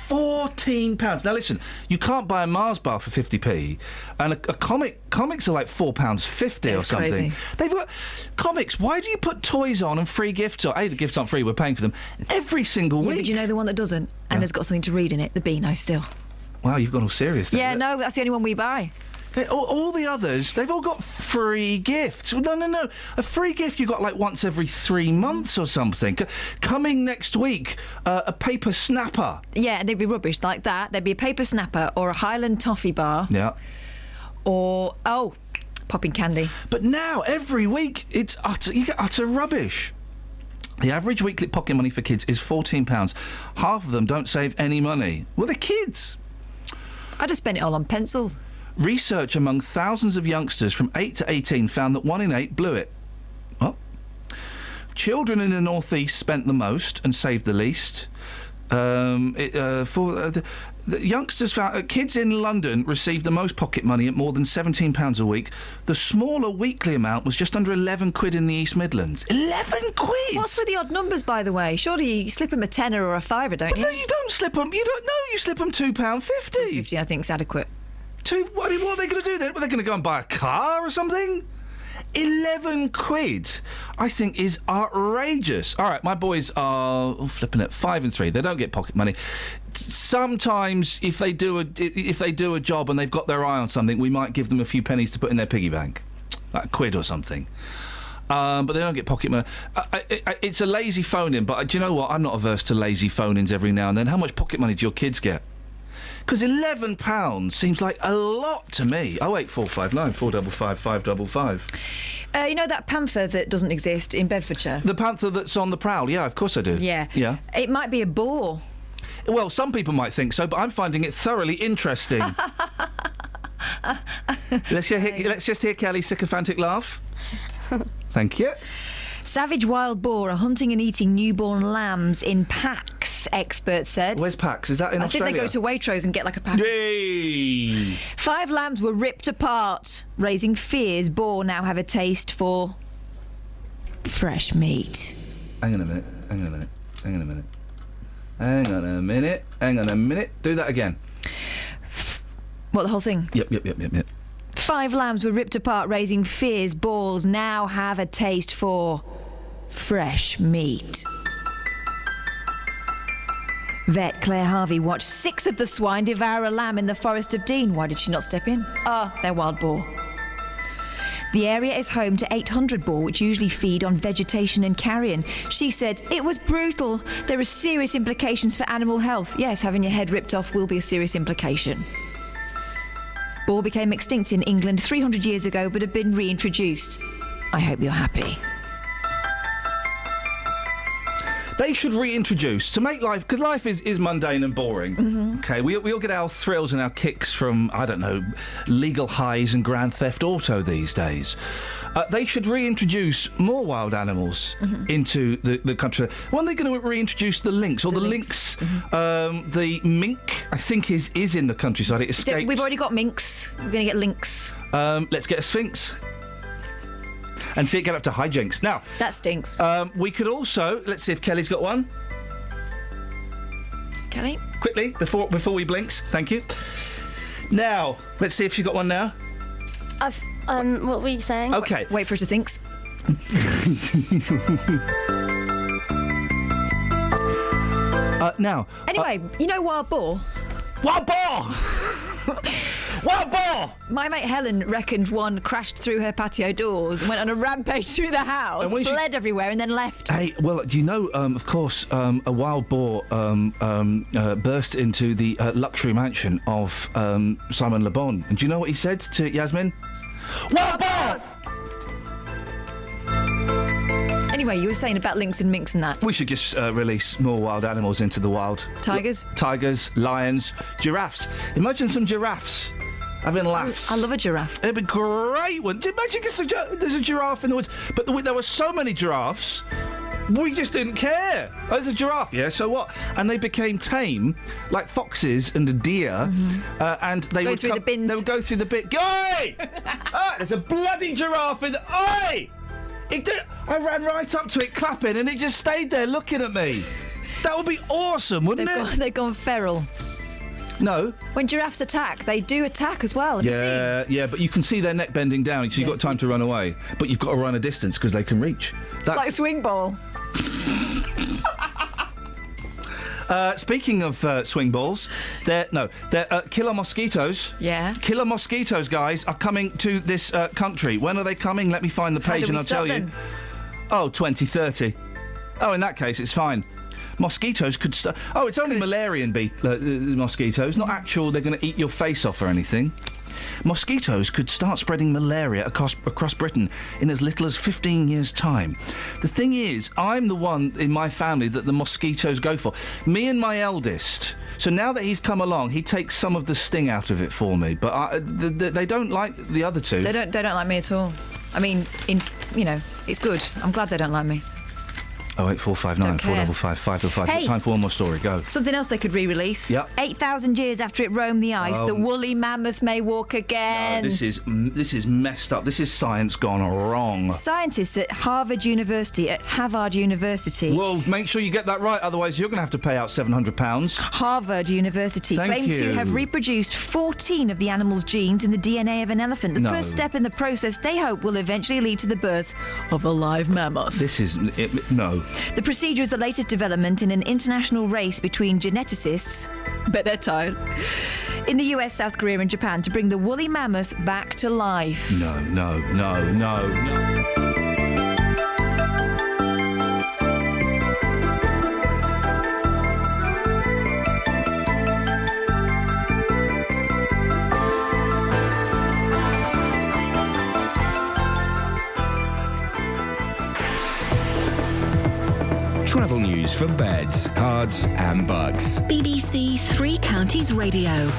£14. Now listen, you can't buy a Mars bar for 50p, and a comics are like £4.50 or something. Crazy. They've got comics. Why do you put toys on and free gifts on? A, the gifts aren't free, we're paying for them every single week. But you know the one that doesn't and has got something to read in it? The Beano still. Wow, you've gone all serious then. Yeah, no, that's the only one we buy. All the others, they've all got free gifts. No. A free gift you got like once every 3 months or something. Coming next week, a paper snapper. Yeah, they'd be rubbish like that. There'd be a paper snapper or a Highland toffee bar. Yeah. Or, popping candy. But now, every week, you get utter rubbish. The average weekly pocket money for kids is £14. Half of them don't save any money. Well, they're kids. I just spent it all on pencils. Research among thousands of youngsters from 8 to 18 found that 1 in 8 blew it. Well, children in the North East spent the most and saved the least. The youngsters found kids in London received the most pocket money at more than £17 a week. The smaller weekly amount was just under 11 quid in the East Midlands. 11 quid! What's with the odd numbers, by the way? Surely you slip them a tenner or a fiver, don't you? No, you don't slip them. You don't know. You slip them £2.50. £2.50, I think, is adequate. What are they going to do then? Are they going to go and buy a car or something? 11 quid, I think, is outrageous. All right, my boys are flipping it 5 and 3. They don't get pocket money. Sometimes, if they do a job and they've got their eye on something, we might give them a few pennies to put in their piggy bank, like a quid or something. But they don't get pocket money. It's a lazy phone-in, but do you know what? I'm not averse to lazy phone-ins every now and then. How much pocket money do your kids get? Because £11 seems like a lot to me. 08459 455 555. You know that panther that doesn't exist in Bedfordshire? The panther that's on the prowl, yeah, of course I do. Yeah. Yeah. It might be a boar. Well, some people might think so, but I'm finding it thoroughly interesting. Let's just hear Kelly's sycophantic laugh. Thank you. Savage wild boar are hunting and eating newborn lambs in packs, experts said. Where's packs? Is that in Australia? I think they go to Waitrose and get like a pack. Yay! 5 lambs were ripped apart, raising fears boar now have a taste for fresh meat. Hang on a minute. Do that again. What, the whole thing? Yep. 5 lambs were ripped apart, raising fears boars now have a taste for fresh meat. Vet Claire Harvey watched 6 of the swine devour a lamb in the Forest of Dean. Why did she not step in? They're wild boar. The area is home to 800 boar, which usually feed on vegetation and carrion. She said, "It was brutal. There are serious implications for animal health." Yes, having your head ripped off will be a serious implication. Boar became extinct in England 300 years ago, but have been reintroduced. I hope you're happy. They should reintroduce, to make life, because life is mundane and boring. Mm-hmm. Okay, we all get our thrills and our kicks from, I don't know, Legal Highs and Grand Theft Auto these days. They should reintroduce more wild animals into the country. When are they going to reintroduce the lynx? Or the lynx, the mink, I think, is in the countryside. It escaped. We've already got minks. We're going to get lynx. Let's get a sphinx. And see it get up to hijinks. Now... That stinks. We could also... Let's see if Kelly's got one. Kelly? Quickly, before we blinks. Thank you. Now, let's see if she's got one now. What were you saying? OK. Wait for her to think. Now... Anyway, you know wild boar? Wild boar! Wild boar! My mate Helen reckoned one crashed through her patio doors and went on a rampage through the house, bled everywhere and then left. Hey, well, do you know, of course, a wild boar burst into the luxury mansion of Simon Le Bon. And do you know what he said to Yasmin? Wild boar! Anyway, you were saying about lynx and minks and that. We should just release more wild animals into the wild. Tigers? Tigers, lions, giraffes. Imagine some giraffes having laughs. I love a giraffe. It'd be great one. Imagine there's a giraffe in the woods. But there were so many giraffes, we just didn't care. Oh, there's a giraffe, yeah, so what? And they became tame, like foxes and a deer, and they would the bins. They would go through the bit. Oi! There's a bloody giraffe in the... Oi! I ran right up to it, clapping, and it just stayed there looking at me. That would be awesome, wouldn't it? They've gone feral. No. When giraffes attack, they do attack as well. Have you seen? Yeah, but you can see their neck bending down, so you've got time to run away. But you've got to run a distance because they can reach. It's like a swing ball. Speaking of swing balls, they're killer mosquitoes. Yeah. Killer mosquitoes, guys, are coming to this country. When are they coming? Let me find the page and I'll tell you. Oh, 2030. Oh, in that case, it's fine. Mosquitoes could it's only Malarian mosquitoes, not actual, they're going to eat your face off or anything. Mosquitoes could start spreading malaria across Britain in as little as 15 years' time. The thing is, I'm the one in my family that the mosquitoes go for. Me and my eldest. So now that he's come along, he takes some of the sting out of it for me. But they don't like the other two. They don't like me at all. I mean, it's good. I'm glad they don't like me. 08459 455 555. Hey. Time for one more story. Go. Something else they could re-release. Yep. 8,000 years after it roamed the ice, the woolly mammoth may walk again. No, this is messed up. This is science gone wrong. Scientists at Harvard University, Well, make sure you get that right, otherwise you're going to have to pay out £700. Harvard University claim to have reproduced 14 of the animal's genes in the DNA of an elephant. The first step in the process they hope will eventually lead to the birth of a live mammoth. No. The procedure is the latest development in an international race between geneticists, bet they're tired, in the US, South Korea and Japan to bring the woolly mammoth back to life. No. Travel news for beds, cards and bugs. BBC Three Counties Radio.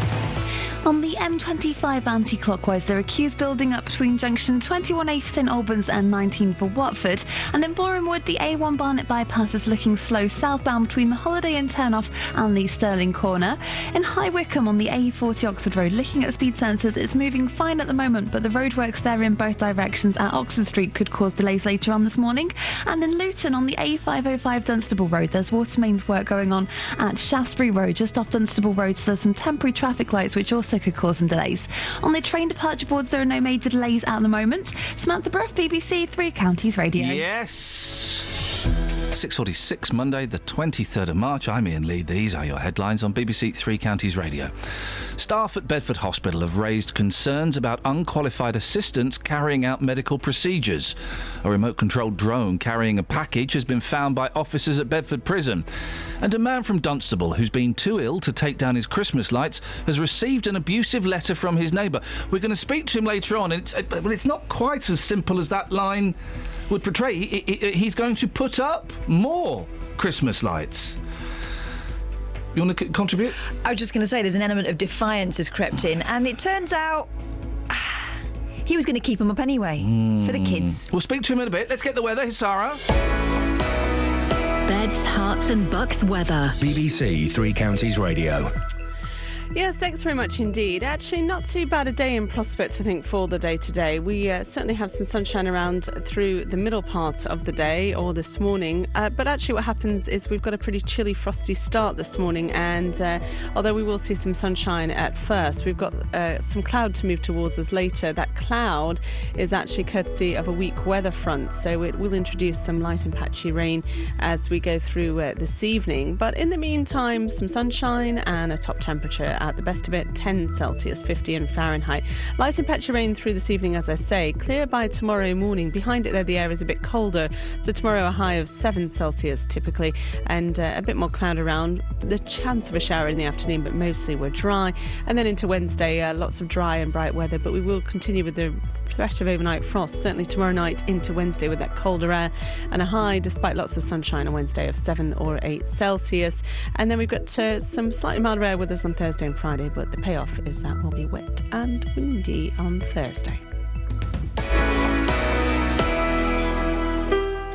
On the M25 anti-clockwise, there are queues building up between junction 21A for St Albans and 19 for Watford. And in Boreham Wood, the A1 Barnet bypass is looking slow southbound between the Holiday Inn turnoff and the Stirling corner. In High Wycombe on the A40 Oxford Road, looking at speed sensors, it's moving fine at the moment, but the roadworks there in both directions at Oxford Street could cause delays later on this morning. And in Luton on the A505 Dunstable Road, there's water mains work going on at Shaftesbury Road, just off Dunstable Road, so there's some temporary traffic lights which also could cause some delays. On the train departure boards, there are no major delays at the moment. Samantha Bruff, BBC Three Counties Radio. Yes! 6:46, Monday, the 23rd of March. I'm Iain Lee. These are your headlines on BBC Three Counties Radio. Staff at Bedford Hospital have raised concerns about unqualified assistants carrying out medical procedures. A remote-controlled drone carrying a package has been found by officers at Bedford Prison. And a man from Dunstable who's been too ill to take down his Christmas lights has received an abusive letter from his neighbour. We're going to speak to him later on, and it's not quite as simple as that line would portray. He's going to put up more Christmas lights. You want to contribute? I was just going to say there's an element of defiance has crept in, and it turns out he was going to keep them up anyway for the kids. We'll speak to him in a bit. Let's get the weather. Here's Sarah. Beds, Herts and Bucks weather. BBC Three Counties Radio. Yes, thanks very much indeed. Actually, not too bad a day in prospect, I think, for the day today. We certainly have some sunshine around through the middle part of the day or this morning. But actually what happens is we've got a pretty chilly, frosty start this morning. And although we will see some sunshine at first, we've got some cloud to move towards us later. That cloud is actually courtesy of a weak weather front. So it will introduce some light and patchy rain as we go through this evening. But in the meantime, some sunshine and a top temperature at the best of it, 10 Celsius, 50 in Fahrenheit. Light and patchy rain through this evening, as I say. Clear by tomorrow morning. Behind it, though, the air is a bit colder. So tomorrow, a high of 7 Celsius, typically, and a bit more cloud around. The chance of a shower in the afternoon, but mostly we're dry. And then into Wednesday, lots of dry and bright weather, but we will continue with the threat of overnight frost, certainly tomorrow night into Wednesday with that colder air, and a high, despite lots of sunshine on Wednesday, of 7 or 8 Celsius. And then we've got some slightly milder air with us on Thursday and Friday, but the payoff is that will be wet and windy on Thursday.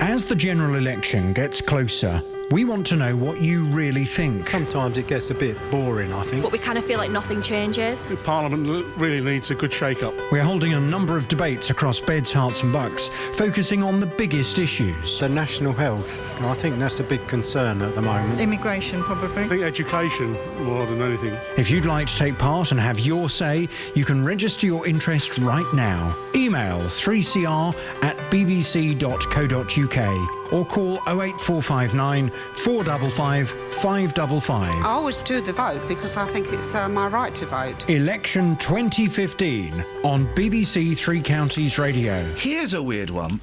As the general election gets closer, we want to know what you really think. Sometimes it gets a bit boring, I think. But we kind of feel like nothing changes. Parliament really needs a good shake-up. We're holding a number of debates across Beds, Herts and Bucks, focusing on the biggest issues. The national health, I think that's a big concern at the moment. Immigration, probably. I think education more than anything. If you'd like to take part and have your say, you can register your interest right now. Email 3cr@bbc.co.uk or call 08459 455 555. I always do the vote because I think it's my right to vote. Election 2015 on BBC Three Counties Radio. Here's a weird one.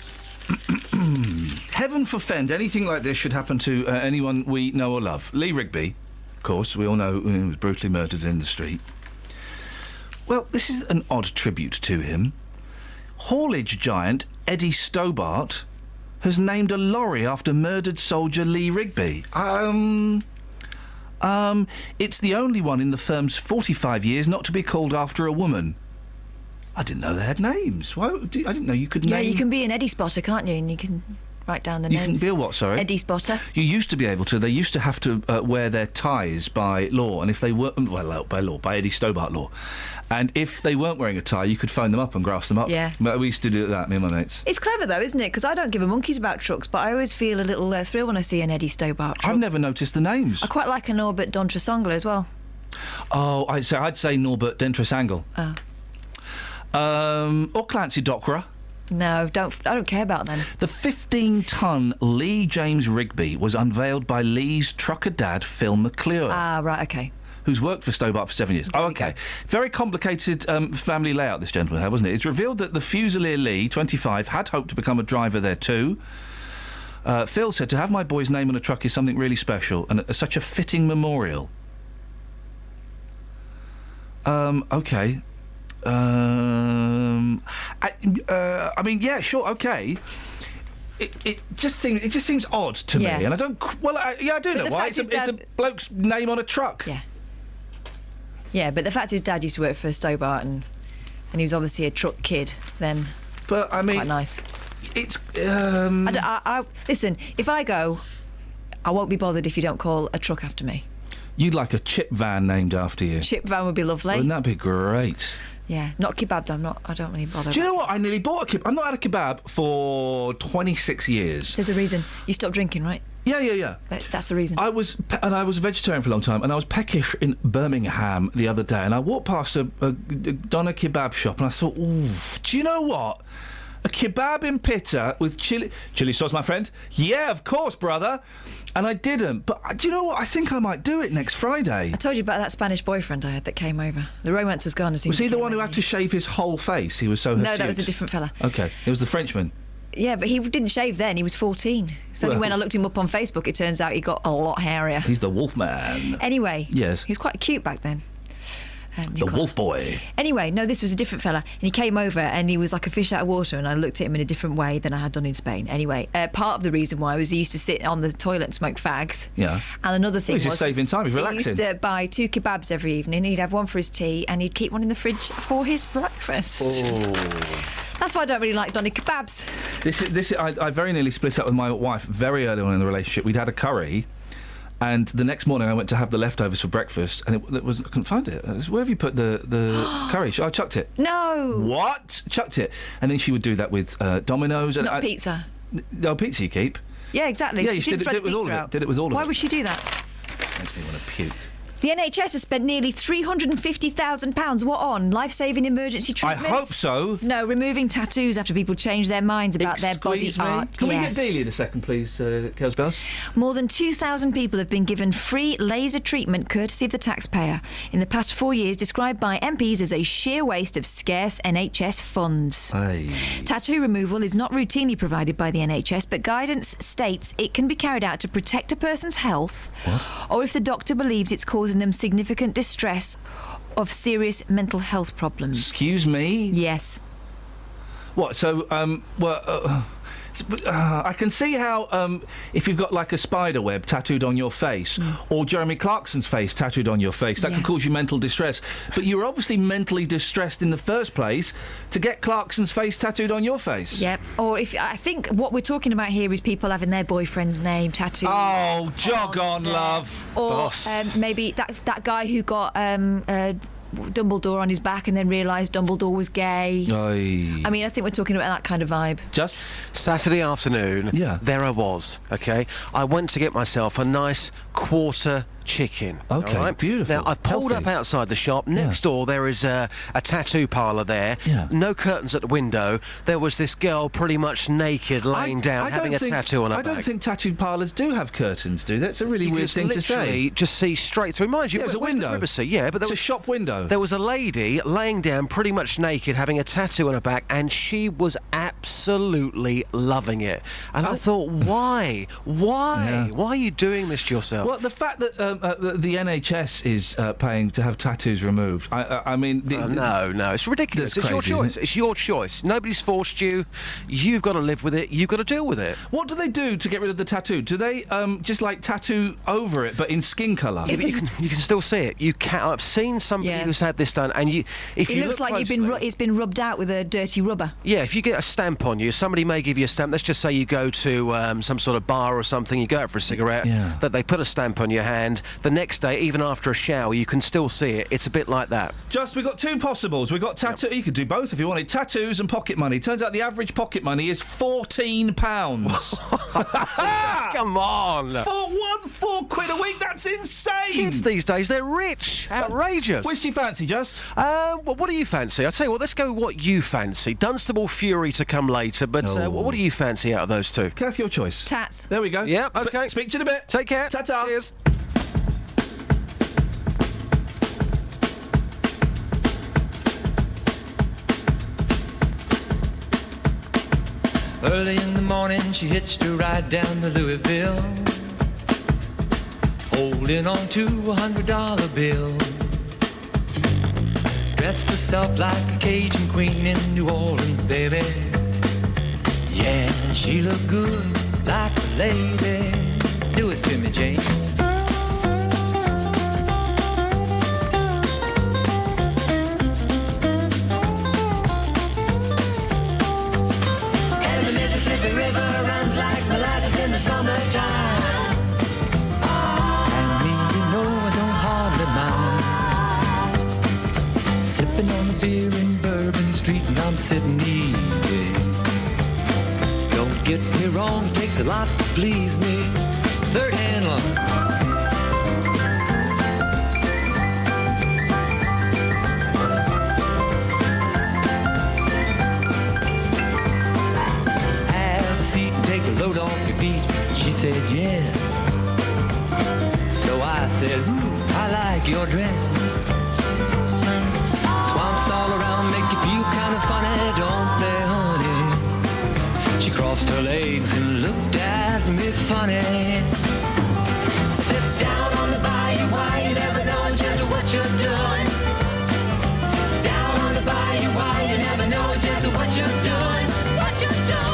Heaven forfend anything like this should happen to anyone we know or love. Lee Rigby, of course, we all know, was brutally murdered in the street. Well, this is an odd tribute to him. Haulage giant Eddie Stobart has named a lorry after murdered soldier Lee Rigby. It's the only one in the firm's 45 years not to be called after a woman. I didn't know they had names. I didn't know you could name... Yeah, you can be an Eddie spotter, can't you? And you can write down the names. You can be a what, sorry? Eddie spotter. You used to be able to. They used to have to wear their ties by law, and if they weren't... Well, by Eddie Stobart law. And if they weren't wearing a tie, you could phone them up and grass them up. Yeah. We used to do that, me and my mates. It's clever, though, isn't it? Because I don't give a monkeys about trucks, but I always feel a little thrill when I see an Eddie Stobart truck. I've never noticed the names. I quite like a Norbert Dontrasangler as well. Oh, I'd say Norbert Dentrasangle. Oh. Or Clancy Dockwra. No, I don't care about them. The 15-ton Lee James Rigby was unveiled by Lee's trucker dad, Phil McClure. Ah, right, OK. Who's worked for Stobart for 7 years. Oh, OK. Very complicated family layout this gentleman had, wasn't it? It's revealed that the Fusilier Lee, 25, had hoped to become a driver there too. Phil said, to have my boy's name on a truck is something really special and such a fitting memorial. OK. I mean, yeah, sure, OK. It just seems odd to me, and I don't. Well, I do know why. It's a bloke's name on a truck. Yeah. Yeah, but the fact his dad used to work for Stobart and he was obviously a truck kid. Then, but I mean, quite nice. It's. Listen, if I go, I won't be bothered if you don't call a truck after me. You'd like a chip van named after you. Chip van would be lovely. Wouldn't that be great? Yeah, not kebab though. I don't really bother. Do you know what? I nearly bought a kebab. I've not had a kebab for 26 years. There's a reason. You stopped drinking, right? Yeah. But that's the reason. I was a vegetarian for a long time, and I was peckish in Birmingham the other day, and I walked past a doner kebab shop, and I thought, ooh, do you know what? A kebab in Pitta with chili sauce, my friend? Yeah, of course, brother. And I didn't. But do you know what? I think I might do it next Friday. I told you about that Spanish boyfriend I had that came over. The romance was gone as soon as he the one who had to shave his whole face? He was so No, that was a different fella. OK. It was the Frenchman. Yeah, but he didn't shave then. He was 14. So when I looked him up on Facebook, it turns out he got a lot hairier. He's the Wolfman. Anyway. Yes. He was quite cute back then. The Wolf Boy. Anyway, no, this was a different fella. And he came over and he was like a fish out of water, and I looked at him in a different way than I had done in Spain. Anyway, part of the reason why was he used to sit on the toilet and smoke fags. Yeah. And another thing he's just saving time, he's relaxing. He used to buy 2 kebabs every evening. He'd have one for his tea and he'd keep one in the fridge for his breakfast. Oh. That's why I don't really like doner kebabs. I very nearly split up with my wife very early on in the relationship. We'd had a curry. And the next morning I went to have the leftovers for breakfast, and I couldn't find it. Where have you put the curry? I chucked it. No. What? Chucked it. And then she would do that with Domino's. Not pizza. No, pizza you keep. Yeah, exactly. Yeah, she did it with all of it. Did it with all of it. Why would she do that? Makes me want to puke. The NHS has spent nearly £350,000. What on? Life-saving emergency treatments? I hope so. No, removing tattoos after people change their minds about their body art. Can we get Dealey in a second, please, Kelsbells? More than 2,000 people have been given free laser treatment courtesy of the taxpayer in the past 4 years, described by MPs as a sheer waste of scarce NHS funds. Aye. Tattoo removal is not routinely provided by the NHS, but guidance states it can be carried out to protect a person's health, or if the doctor believes it's causing them significant distress of serious mental health problems. Excuse me? Yes. What, so, I can see how if you've got like a spider web tattooed on your face, or Jeremy Clarkson's face tattooed on your face, that can cause you mental distress. But you were obviously mentally distressed in the first place to get Clarkson's face tattooed on your face. Yep. Or I think what we're talking about here is people having their boyfriend's name tattooed. Oh, jog on, love. Or maybe that guy who got Dumbledore on his back and then realised Dumbledore was gay. Aye. I mean, I think we're talking about that kind of vibe. Just Saturday afternoon, there I was, OK? I went to get myself a nice quarter chicken. OK, right? beautiful. Now, I've pulled up outside the shop. Next door, there is a tattoo parlour there. Yeah. No curtains at the window. There was this girl pretty much naked, laying down, having a tattoo on her back. I don't think tattoo parlours do have curtains, do they? That's a really weird thing to say. Just see straight through. Mind you, there's a window. Privacy? Yeah, but it's a shop window. There was a lady laying down, pretty much naked, having a tattoo on her back, and she was absolutely absolutely loving it. And I thought, why? Why? Yeah. Why are you doing this to yourself? Well, the fact that the NHS is paying to have tattoos removed, I mean... No, it's ridiculous. That's It's your crazy, choice. isn't it? It's your choice. Nobody's forced you. You've got to live with it. You've got to deal with it. What do they do to get rid of the tattoo? Do they just like tattoo over it, but in skin colour? Yeah, but you can still see it. You can. I've seen somebody who's had this done, and if It you looks look like closely, it's been rubbed out with a dirty rubber. Yeah, if you get a stamp on you, somebody may give you a stamp. Let's just say you go to some sort of bar or something, you go out for a cigarette, that they put a stamp on your hand. The next day, even after a shower, you can still see it. It's a bit like that. We've got two possibles. We've got tattoo. You could do both if you wanted. Tattoos and pocket money. Turns out the average pocket money is £14. Come on! £4 a week? That's insane! Kids these days, they're rich. Outrageous. Which do you fancy, Just? Well, what do you fancy? I'll tell you what, let's go with what you fancy. Dunstable Fury to come later, but what do you fancy out of those two? Kath, your choice. Tats. There we go. Yeah, okay. Speak to you in a bit. Take care. Ta-ta. Cheers. Early in the morning, she hitched a ride down to Louisville, holding on to $100 bill. Dressed herself like a Cajun queen in New Orleans, baby. Yeah, she looked good like a lady. Do it to me, James. Mississippi River runs like molasses in the summertime. And me, you know I don't hardly mind. Sipping on the beer in Bourbon Street and I'm sitting easy. Don't get me wrong, it takes a lot to please me. Third hand lover. Load off your feet. She said, yeah. So I said, I like your dress. Swamps all around make you feel kind of funny, don't they, honey? She crossed her legs and looked at me funny. Sit down on the bayou, why you never know just what you're doing. Down on the bayou, why you never know just what you're doing. What you're doing.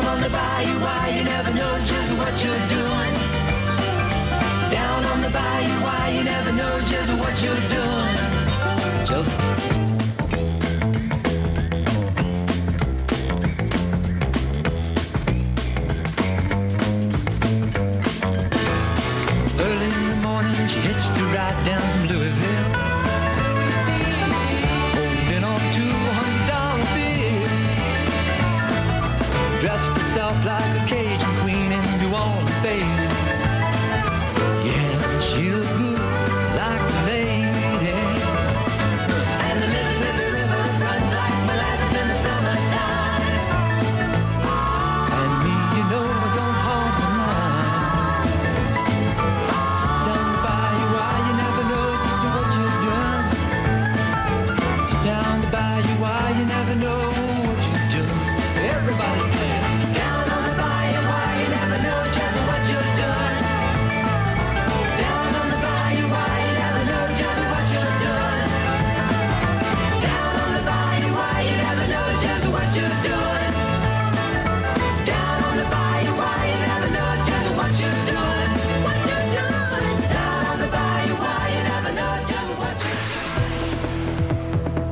On the bayou, why you never know just what you're doing. Down on the bayou, why you never know just what you're doing. Just early in the morning, she hitched a ride down from Louisville, holding on to $100 bill. Dressed herself like a Cajun queen in New Orleans, baby. Yeah, she looked good like a lady. And the Mississippi River runs like molasses in the summertime. And me, you know I don't hardly mind. Down the bayou, why you never know just what you've done. Down the bayou, why you never know what you're doing. Everybody's playing. Down on the bayou, why you never know just what you're doing. Down on the bayou, why you never know just what you're doing. Down on the bayou, why you never know just what you're doing. Down on the bayou, why you never know just what you're doing. What you're doing. Down on the bayou, why you never know just what you're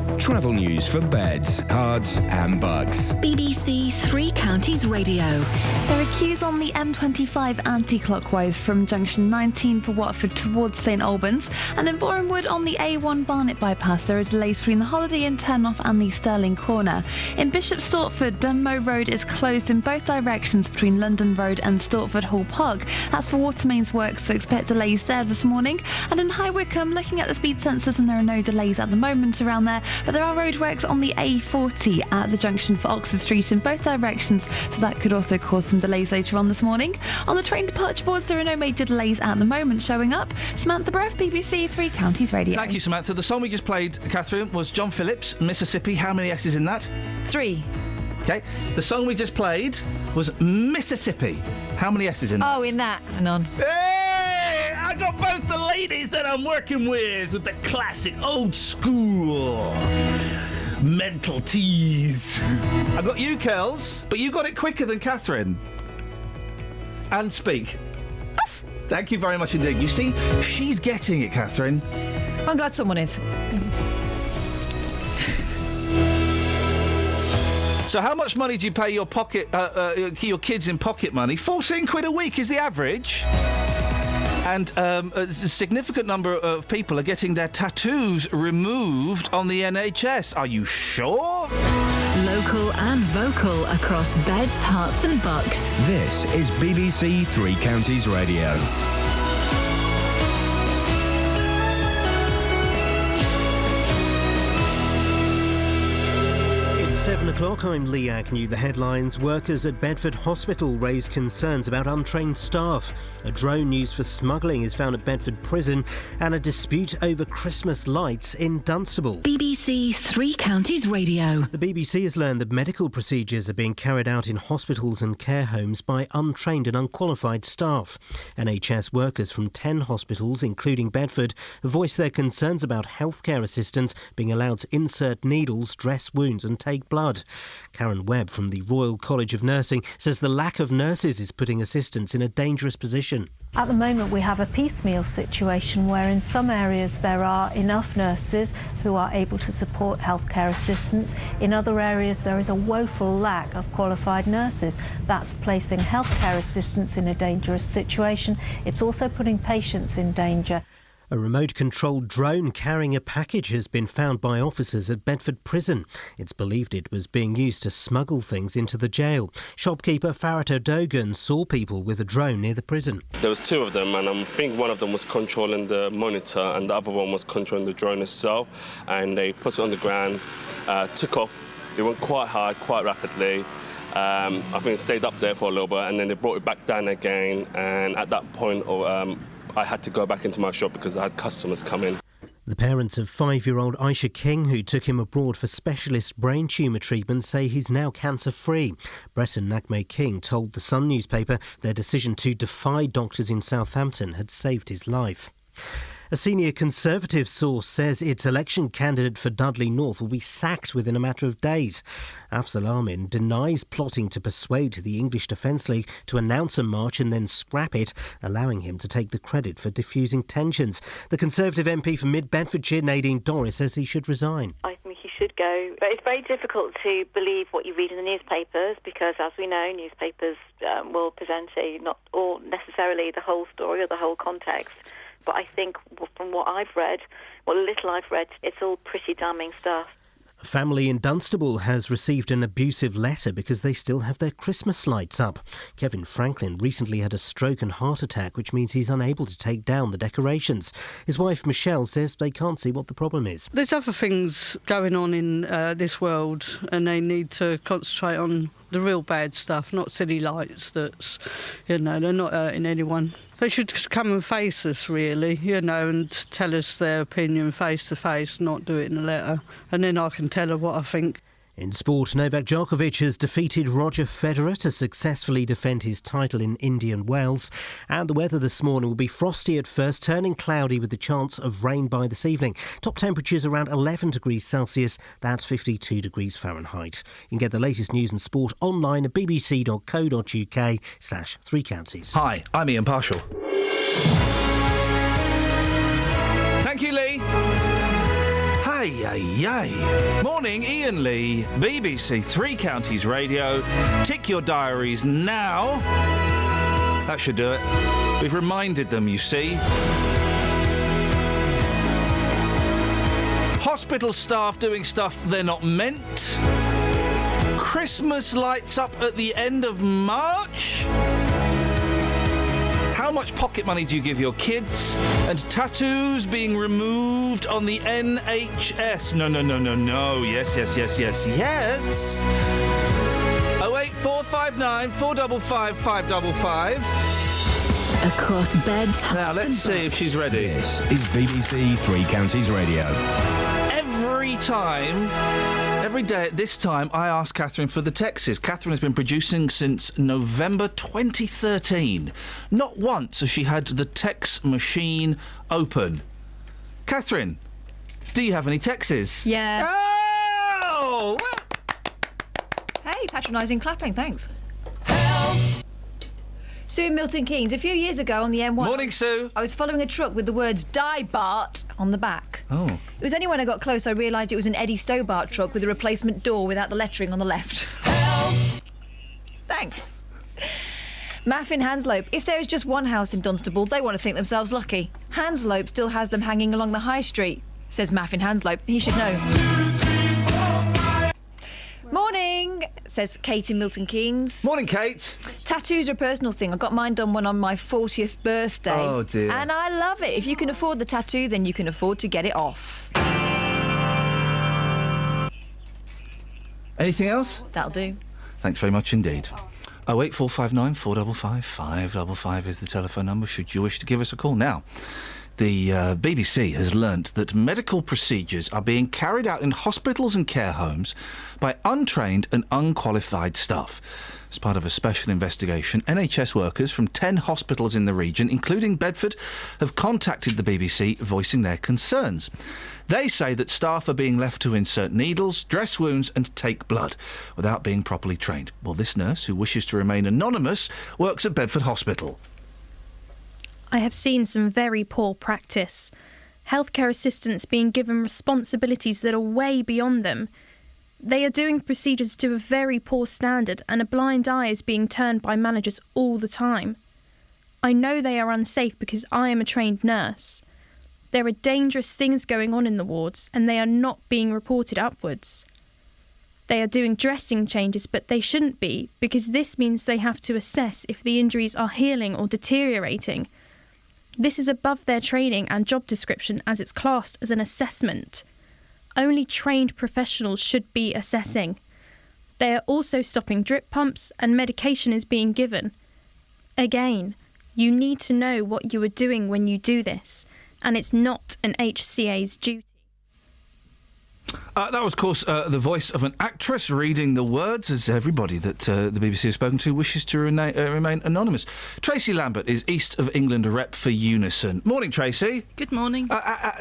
doing. Travel news for beds, cards and bugs. BBC Three Counties Radio. There are queues on the M25 anti-clockwise from junction 19 for Watford towards St Albans, and in Borehamwood on the A1 Barnet bypass there are delays between the Holiday Inn turn-off and the Stirling corner. In Bishop Stortford, Dunmow Road is closed in both directions between London Road and Stortford Hall Park. That's for water mains works, so expect delays there this morning. And in High Wycombe, looking at the speed sensors, and there are no delays at the moment around there, but there are roadworks on the A40 at the junction for Oxford Street in both directions, so that could also cause some delays later on this morning. On the train departure boards, there are no major delays at the moment showing up. Samantha Bruff, BBC Three Counties Radio. Thank you, Samantha. The song we just played, Catherine, was John Phillips, Mississippi. How many S's in that? 3. OK? The song we just played was Mississippi. How many S's in that? Oh, in that. Hang on. Hey! I got both the ladies that I'm working with the classic old school mental tease. I got you, Kels, but you got it quicker than Catherine. And speak. Thank you very much indeed. You see, she's getting it, Catherine. I'm glad someone is. So how much money do you pay your your kids in pocket money? 14 quid a week is the average. And a significant number of people are getting their tattoos removed on the NHS. Are you sure? Local and vocal across beds, hearts and bucks. This is BBC Three Counties Radio. It's 7 o'clock. I'm Lee Agnew. The headlines: workers at Bedford Hospital raise concerns about untrained staff. A drone used for smuggling is found at Bedford Prison, and a dispute over Christmas lights in Dunstable. BBC Three Counties Radio. The BBC has learned that medical procedures are being carried out in hospitals and care homes by untrained and unqualified staff. NHS workers from 10 hospitals, including Bedford, have voiced their concerns about healthcare assistants being allowed to insert needles, dress wounds and take blood. Karen Webb from the Royal College of Nursing says the lack of nurses is putting assistants in a dangerous position. At the moment we have a piecemeal situation where in some areas there are enough nurses who are able to support healthcare assistants. In other areas there is a woeful lack of qualified nurses. That's placing healthcare assistants in a dangerous situation. It's also putting patients in danger. A remote-controlled drone carrying a package has been found by officers at Bedford Prison. It's believed it was being used to smuggle things into the jail. Shopkeeper Farhat Erdogan saw people with a drone near the prison. There was two of them, and I think one of them was controlling the monitor and the other one was controlling the drone itself. And they put it on the ground, took off. It went quite high, quite rapidly. I think it stayed up there for a little bit, and then they brought it back down again. And at that point, I had to go back into my shop because I had customers come in. The parents of 5-year-old Aisha King, who took him abroad for specialist brain tumour treatment, say he's now cancer-free. Brett and Nagme King told the Sun newspaper their decision to defy doctors in Southampton had saved his life. A senior Conservative source says its election candidate for Dudley North will be sacked within a matter of days. Afzal Amin denies plotting to persuade the English Defence League to announce a march and then scrap it, allowing him to take the credit for diffusing tensions. The Conservative MP for Mid-Bedfordshire, Nadine Dorris, says he should resign. I think he should go. But it's very difficult to believe what you read in the newspapers because, as we know, newspapers will present not all necessarily the whole story or the whole context. But I think from what I've read, what little I've read, it's all pretty damning stuff. A family in Dunstable has received an abusive letter because they still have their Christmas lights up. Kevin Franklin recently had a stroke and heart attack, which means he's unable to take down the decorations. His wife Michelle says they can't see what the problem is. There's other things going on in this world, and they need to concentrate on the real bad stuff, not silly lights that's, they're not hurting anyone. They should come and face us, really, and tell us their opinion face to face, not do it in a letter. And then I can tell her what I think. In sport, Novak Djokovic has defeated Roger Federer to successfully defend his title in Indian Wells. And the weather this morning will be frosty at first, turning cloudy with the chance of rain by this evening. Top temperatures around 11 degrees Celsius, that's 52 degrees Fahrenheit. You can get the latest news and sport online at bbc.co.uk/Three Counties. Hi, I'm Ian Marshall. Thank you, Lee. Morning, Ian Lee, BBC Three Counties Radio. Tick your diaries now. That should do it. We've reminded them, you see. Hospital staff doing stuff they're not meant. Christmas lights up at the end of March. How much pocket money do you give your kids? And tattoos being removed on the NHS. No. Yes. 08459 455 555. Across beds. Now, let's see if she's ready. This is BBC Three Counties Radio. Every time Every day at this time, I ask Catherine for the texts. Catherine has been producing since November 2013. Not once has she had the text machine open. Catherine, do you have any texts? Yeah. Oh! Hey, patronising clapping, thanks. Sue in Milton Keynes. A few years ago on the M1... Morning, Sue. I was following a truck with the words "Die Bart" on the back. Oh. It was only when I got close I realised it was an Eddie Stobart truck with a replacement door without the lettering on the left. Thanks. Maff in Hanslope. If there is just one house in Dunstable, they want to think themselves lucky. Hanslope still has them hanging along the high street, says Maff in Hanslope. He should know. Morning, says Kate in Milton Keynes. Morning, Kate. Tattoos are a personal thing. I got mine done one on my 40th birthday. Oh, dear. And I love it. If you can afford the tattoo, then you can afford to get it off. Anything else? That'll do. Thanks very much indeed. 08459 455 555 is the telephone number should you wish to give us a call. Now, the BBC has learnt that medical procedures are being carried out in hospitals and care homes by untrained and unqualified staff. As part of a special investigation, NHS workers from 10 hospitals in the region, including Bedford, have contacted the BBC voicing their concerns. They say that staff are being left to insert needles, dress wounds and take blood without being properly trained. Well, this nurse, who wishes to remain anonymous, works at Bedford Hospital. I have seen some very poor practice. Healthcare assistants being given responsibilities that are way beyond them. They are doing procedures to a very poor standard and a blind eye is being turned by managers all the time. I know they are unsafe because I am a trained nurse. There are dangerous things going on in the wards and they are not being reported upwards. They are doing dressing changes, but they shouldn't be because this means they have to assess if the injuries are healing or deteriorating. This is above their training and job description as it's classed as an assessment. Only trained professionals should be assessing. They are also stopping drip pumps and medication is being given. Again, you need to know what you are doing when you do this, and it's not an HCA's duty. That was, of course, the voice of an actress reading the words, as everybody that the BBC has spoken to wishes to remain anonymous. Tracy Lambert is East of England rep for Unison. Morning, Tracy. Good morning.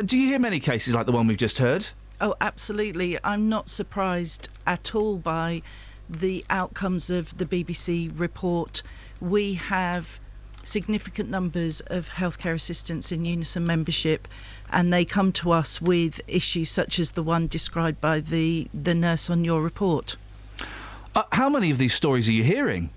Do you hear many cases like the one we've just heard? Oh, absolutely. I'm not surprised at all by the outcomes of the BBC report. We have significant numbers of healthcare assistants in Unison membership, and they come to us with issues such as the one described by the nurse on your report. How many of these stories are you hearing?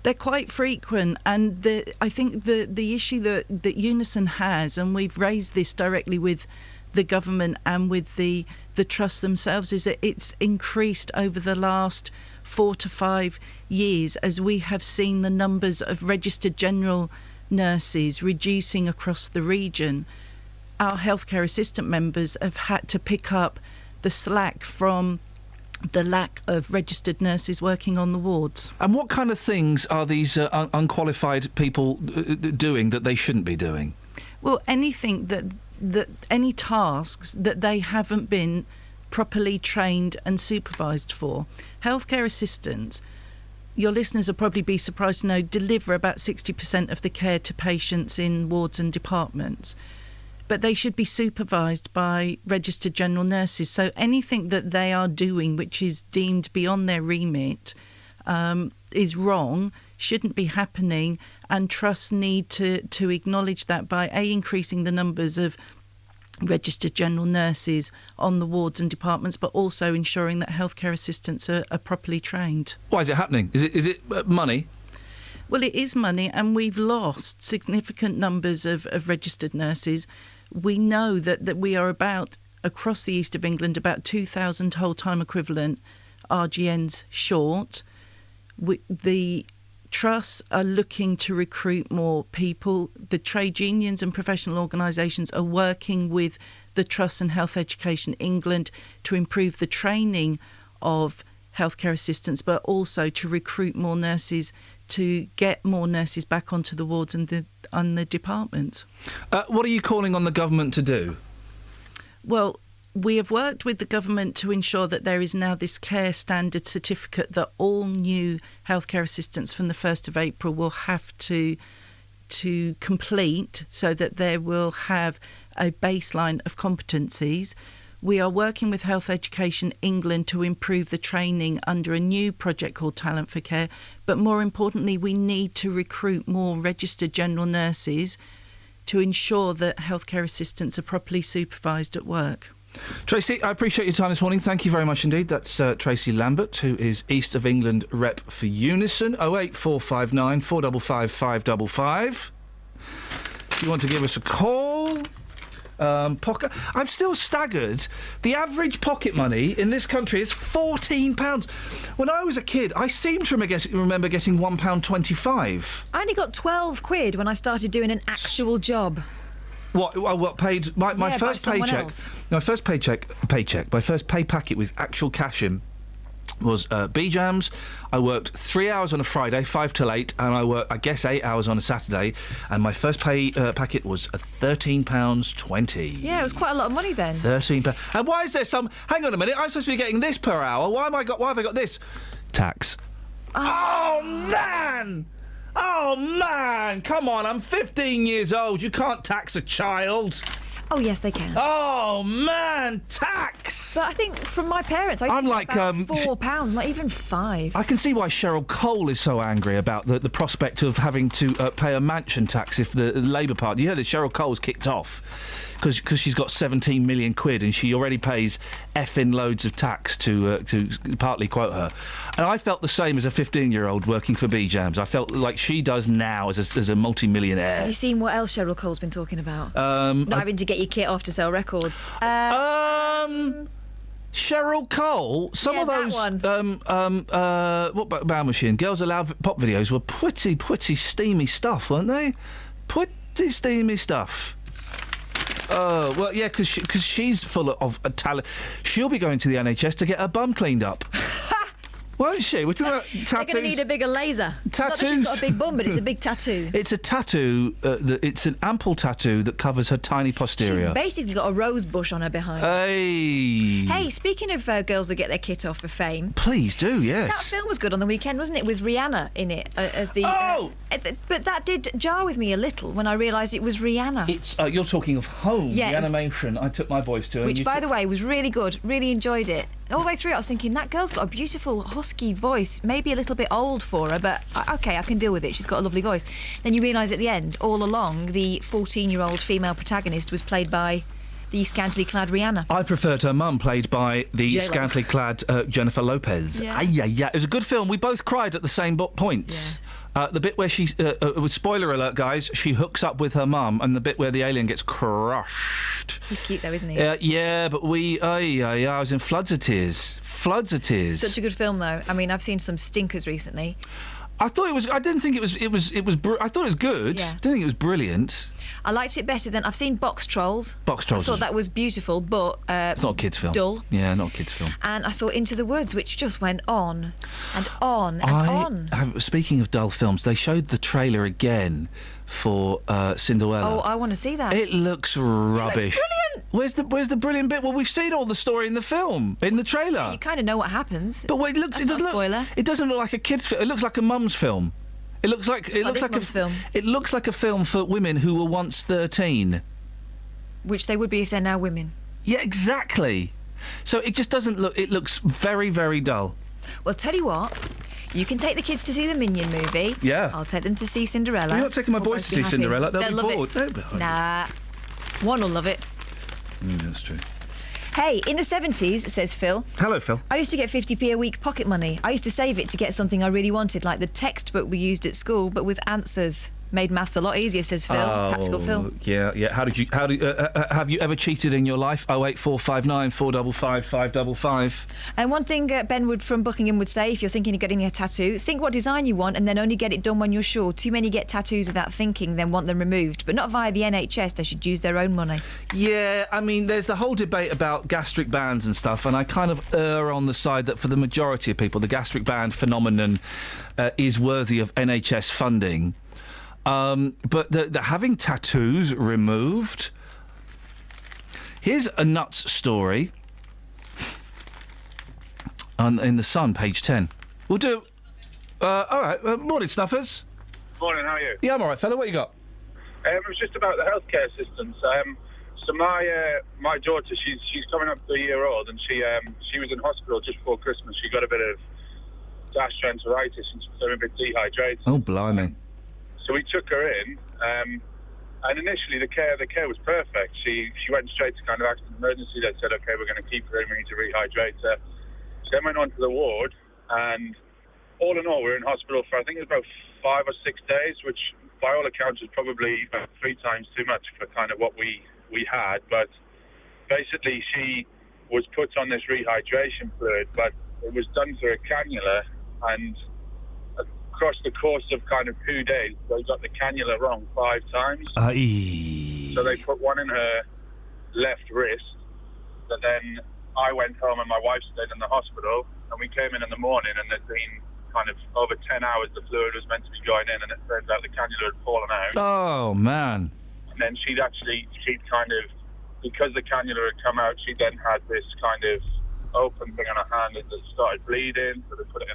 They're quite frequent, and I think the issue that Unison has, and we've raised this directly with the government and with the trusts themselves, is that it's increased over the last 4 to 5 years as we have seen the numbers of registered general nurses reducing across the region. Our healthcare assistant members have had to pick up the slack from the lack of registered nurses working on the wards. And what kind of things are these unqualified people doing that they shouldn't be doing? Well, anything that any tasks that they haven't been properly trained and supervised for. Healthcare assistants, your listeners will probably be surprised to know, deliver about 60% of the care to patients in wards and departments. But they should be supervised by registered general nurses. So anything that they are doing which is deemed beyond their remit is wrong, shouldn't be happening, and trusts need to acknowledge that by increasing the numbers of registered general nurses on the wards and departments, but also ensuring that healthcare assistants are properly trained. Why is it happening? Is it money? Well, it is money, and we've lost significant numbers of registered nurses. We know that we are about, across the east of England, about 2,000 whole-time equivalent RGNs short. The trusts are looking to recruit more people. The trade unions and professional organisations are working with the Trust and Health Education England to improve the training of healthcare assistants, but also to recruit more nurses, to get more nurses back onto the wards and the departments. What are you calling on the government to do? Well, we have worked with the government to ensure that there is now this care standard certificate that all new healthcare assistants from the 1st of April will have to complete, so that they will have a baseline of competencies. We are working with Health Education England to improve the training under a new project called Talent for Care. But more importantly, we need to recruit more registered general nurses to ensure that healthcare assistants are properly supervised at work. Tracy, I appreciate your time this morning. Thank you very much indeed. That's Tracy Lambert, who is East of England rep for Unison. 08459 455 555. If you want to give us a call. Pocket. I'm still staggered. The average pocket money in this country is £14. When I was a kid, I seem to remember getting £1.25. I only got 12 quid when I started doing an actual job. What paid my first paycheck? Else. My first paycheck. My first pay packet with actual cash in was B-Jams. I worked 3 hours on a Friday, 5 till 8, and I worked, I guess, 8 hours on a Saturday, and my first pay packet was £13.20. Yeah, it was quite a lot of money then. £13. And why is there some... Hang on a minute, I'm supposed to be getting this per hour. Why have I got this? Tax. Oh, man! Oh, man! Come on, I'm 15 years old. You can't tax a child. Oh, yes, they can. Oh, man, tax! But I think from my parents, I used to get about £4, not even £5. I can see why Cheryl Cole is so angry about the prospect of having to pay a mansion tax if the Labour Party... You heard that Cheryl Cole's kicked off because she's got 17 million quid and she already pays effing loads of tax to partly quote her. And I felt the same as a 15-year-old working for B-Jams. I felt like she does now as a multi-millionaire. Have you seen what else Cheryl Cole's been talking about? Not having to get your kit off to sell records. Cheryl Cole, some of those what band was she in? Girls Aloud pop videos were pretty steamy stuff, weren't they? Pretty steamy stuff. Oh, well, yeah, because she's full of talent. She'll be going to the NHS to get her bum cleaned up. Won't she? We're talking about tattoos. They're going to need a bigger laser. Tattoos. Not that she's got a big bum, but it's a big tattoo. It's a tattoo. It's an ample tattoo that covers her tiny posterior. She's basically got a rose bush on her behind. Hey, speaking of girls that get their kit off for fame... Please do, yes. That film was good on the weekend, wasn't it? With Rihanna in it as the... but that did jar with me a little when I realised it was Rihanna. It's you're talking of Home, the animation I took my boys to. Which, by the way, was really good. Really enjoyed it. All the way through, I was thinking, that girl's got a beautiful, husky voice. Maybe a little bit old for her, but OK, I can deal with it. She's got a lovely voice. Then you realise at the end, all along, the 14-year-old female protagonist was played by the scantily clad Rihanna. I preferred her mum, played by the J-Lo. scantily clad Jennifer Lopez. Yeah. It was a good film. We both cried at the same points. Yeah. The bit where she, with spoiler alert, guys, she hooks up with her mum, and the bit where the alien gets crushed. He's cute, though, isn't he? Yeah, but I was in floods of tears. Floods of tears. Such a good film, though. I mean, I've seen some stinkers recently. I thought it was. I didn't think it was. I thought it was good. Yeah. I didn't think it was brilliant. I liked it better than... I've seen Box Trolls. Box Trolls. I thought that was beautiful, but... it's not a kids' film. Dull. Yeah, not a kids' film. And I saw Into the Woods, which just went on and on and on. Speaking of dull films, they showed the trailer again for Cinderella. Oh, I want to see that. It looks rubbish. It looks brilliant. Where's the brilliant bit? Well, we've seen all the story in the film, in the trailer. Yeah, you kind of know what happens. But it That's not a spoiler. It doesn't look like a kids' film. It looks like a mum's film. It looks like film. It looks like a film for women who were once 13. Which they would be if they're now women. Yeah, exactly. So it just doesn't look... It looks very, very dull. Well, tell you what, you can take the kids to see the Minion movie. Yeah. I'll take them to see Cinderella. You're not taking my boys to see Cinderella. They'll be love bored. It. Nah. One will love it. That's true. Hey, in the 70s, says Phil. Hello, Phil. I used to get 50p a week pocket money. I used to save it to get something I really wanted, like the textbook we used at school, but with answers. Made maths a lot easier, says Phil. Practical Phil. Yeah. Have you ever cheated in your life? 08459 455 555. And one thing Ben from Buckingham would say, if you're thinking of getting a tattoo, think what design you want and then only get it done when you're sure. Too many get tattoos without thinking, then want them removed. But not via the NHS, they should use their own money. Yeah, I mean, there's the whole debate about gastric bands and stuff, and I kind of err on the side that for the majority of people, the gastric band phenomenon is worthy of NHS funding. But having tattoos removed... Here's a nuts story. In the Sun, page 10. We'll do... all right. Morning, Snuffers. Morning, how are you? Yeah, I'm all right, fella. What you got? It was just about the healthcare assistants. So my daughter, she's coming up to a year old, and she was in hospital just before Christmas. She got a bit of gastroenteritis and she became a bit dehydrated. Oh, blimey. So we took her in, and initially the care was perfect. She went straight to kind of accident emergency. They said, okay, we're going to keep her in, we need to rehydrate her. She then went on to the ward, and all in all, we were in hospital for, I think it was about 5 or 6 days, which by all accounts was probably about 3 times too much for kind of what we had. But basically she was put on this rehydration fluid, but it was done through a cannula, and across the course of kind of 2 days, they got the cannula wrong 5 times. So they put one in her left wrist, but then I went home and my wife stayed in the hospital, and we came in the morning, and there'd been kind of over 10 hours the fluid was meant to be going in, and it turns out the cannula had fallen out. Oh, man. And then she'd kind of, because the cannula had come out, she then had this kind of open thing on her hand that started bleeding, so they put it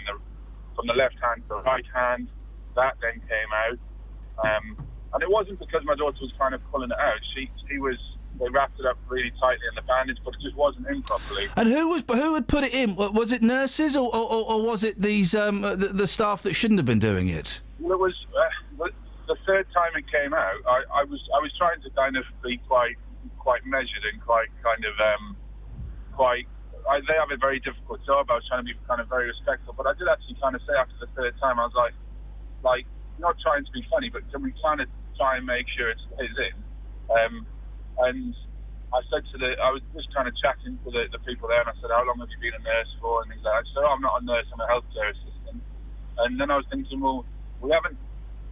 from the left hand to the right hand. That then came out. And it wasn't because my daughter was kind of pulling it out. They wrapped it up really tightly in the bandage, but it just wasn't in properly. And who had put it in? Was it nurses or was it these the staff that shouldn't have been doing it? Well, it was the third time it came out. I was trying to kind of be quite measured and they have a very difficult job. I was trying to be kind of very respectful, but I did actually kind of say after the third time, I was like not trying to be funny, but can we kind of try and make sure it stays in? And I said I was just kind of chatting to the people there, and I said, how long have you been a nurse for? And things like that. She said, I'm not a nurse, I'm a healthcare assistant. And then I was thinking, well, we haven't,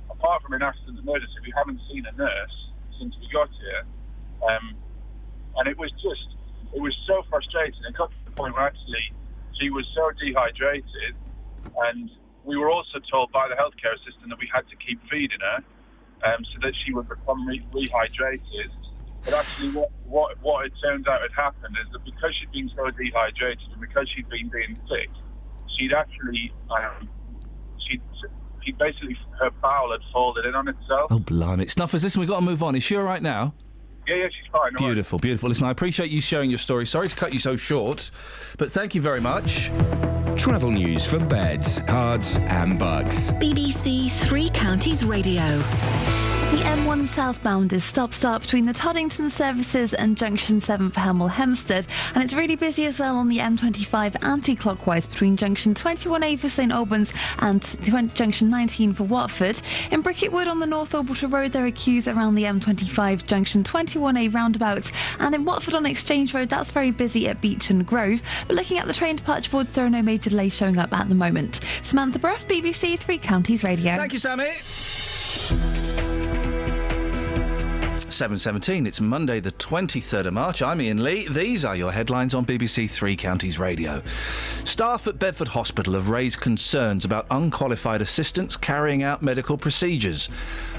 apart from an accident emergency, we haven't seen a nurse since we got here. And it was so frustrating. It got to the point where actually she was so dehydrated, and we were also told by the healthcare assistant that we had to keep feeding her so that she would become rehydrated. But actually what it turns out had happened is that because she'd been so dehydrated and because she'd been being sick, she'd actually, she basically, her bowel had folded in on itself. Oh, blimey. Snuffers, listen, we've got to move on. Is she all right now? Yeah, she's fine. Beautiful, beautiful. Listen, I appreciate you sharing your story. Sorry to cut you so short, but thank you very much. Travel news for beds, cards and bugs. BBC Three Counties Radio. The M1 southbound is stop-start between the Toddington services and Junction 7 for Hemel Hempstead, and it's really busy as well on the M25 anti-clockwise between Junction 21A for St Albans and Junction 19 for Watford. In Bricket Wood on the North Orbital Road there are queues around the M25 Junction 21A roundabout, and in Watford on Exchange Road that's very busy at Beach and Grove, but looking at the train departure boards there are no major delays showing up at the moment. Samantha Bruff, BBC Three Counties Radio. Thank you, Sammy. 7:17. It's Monday the 23rd of March. I'm Iain Lee. These are your headlines on BBC Three Counties Radio. Staff at Bedford Hospital have raised concerns about unqualified assistants carrying out medical procedures.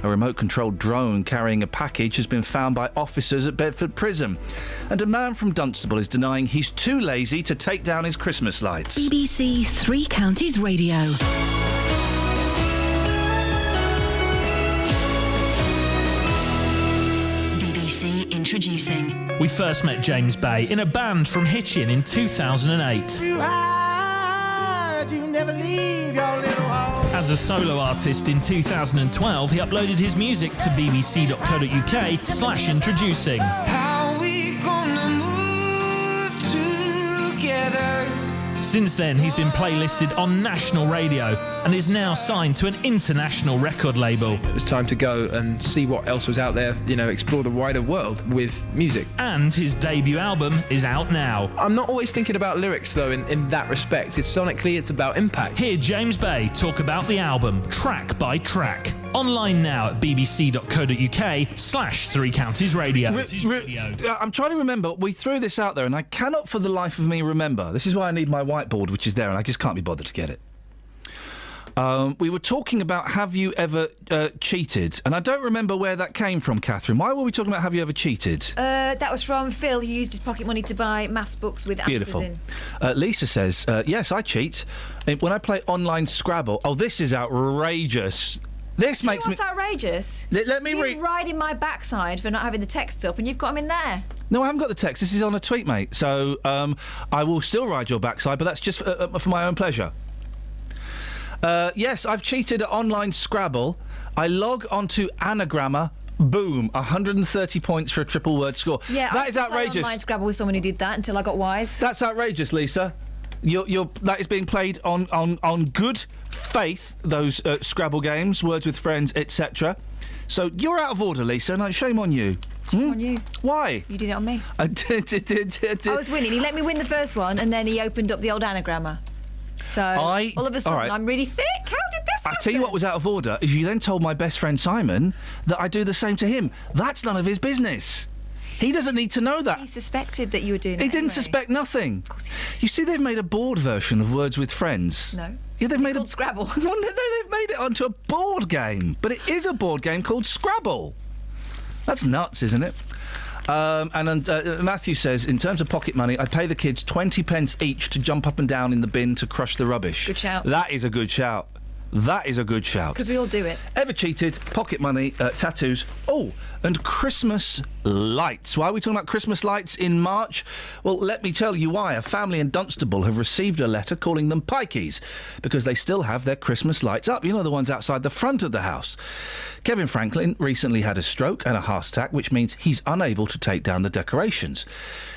A remote-controlled drone carrying a package has been found by officers at Bedford Prison. And a man from Dunstable is denying he's too lazy to take down his Christmas lights. BBC Three Counties Radio. Introducing. We first met James Bay in a band from Hitchin in 2008. As a solo artist in 2012, he uploaded his music to bbc.co.uk/introducing. How we gonna move together? Since then, he's been playlisted on national radio and is now signed to an international record label. It was time to go and see what else was out there, explore the wider world with music. And his debut album is out now. I'm not always thinking about lyrics, though, in that respect. Sonically, it's about impact. Hear James Bay talk about the album, track by track. Online now at bbc.co.uk/Three Counties Radio. I'm trying to remember. We threw this out there, and I cannot for the life of me remember. This is why I need my whiteboard, which is there, and I just can't be bothered to get it. We were talking about have you ever cheated? And I don't remember where that came from, Catherine. Why were we talking about have you ever cheated? That was from Phil, who used his pocket money to buy maths books with Beautiful. answers in. Lisa says, yes, I cheat. When I play online Scrabble... Oh, this is outrageous. This makes me... What's outrageous? Let me read... You're riding my backside for not having the text up, and you've got them in there. No, I haven't got the text. This is on a tweet, mate. So I will still ride your backside, but that's just for my own pleasure. Yes, I've cheated at online Scrabble. I log onto Anagrammer. Boom, 130 points for a triple word score. Yeah, that is outrageous. Online Scrabble with someone who did that until I got wise. That's outrageous, Lisa. That is being played on good faith. Those Scrabble games, words with friends, etc. So you're out of order, Lisa. No, shame on you. Shame on you. Why? You did it on me. I did. I was winning. He let me win the first one, and then he opened up the old Anagrammer. So all of a sudden, I'm really thick. How did this happen? I tell you what was out of order is you then told my best friend Simon that I do the same to him. That's none of his business. He doesn't need to know that. He suspected that you were doing it. He didn't suspect nothing. Of course he did. You see, they've made a board version of Words with Friends. No. Yeah, they've made called Scrabble. Well, no, they've made it onto a board game, but it is a board game called Scrabble. That's nuts, isn't it? And Matthew says, in terms of pocket money, I pay the kids 20 pence each to jump up and down in the bin to crush the rubbish. Good shout. That is a good shout. That is a good shout. Because we all do it. Ever cheated, pocket money, tattoos. Oh, and Christmas lights. Why are we talking about Christmas lights in March? Well, let me tell you why. A family in Dunstable have received a letter calling them pikeys because they still have their Christmas lights up. You know, the ones outside the front of the house. Kevin Franklin recently had a stroke and a heart attack, which means he's unable to take down the decorations.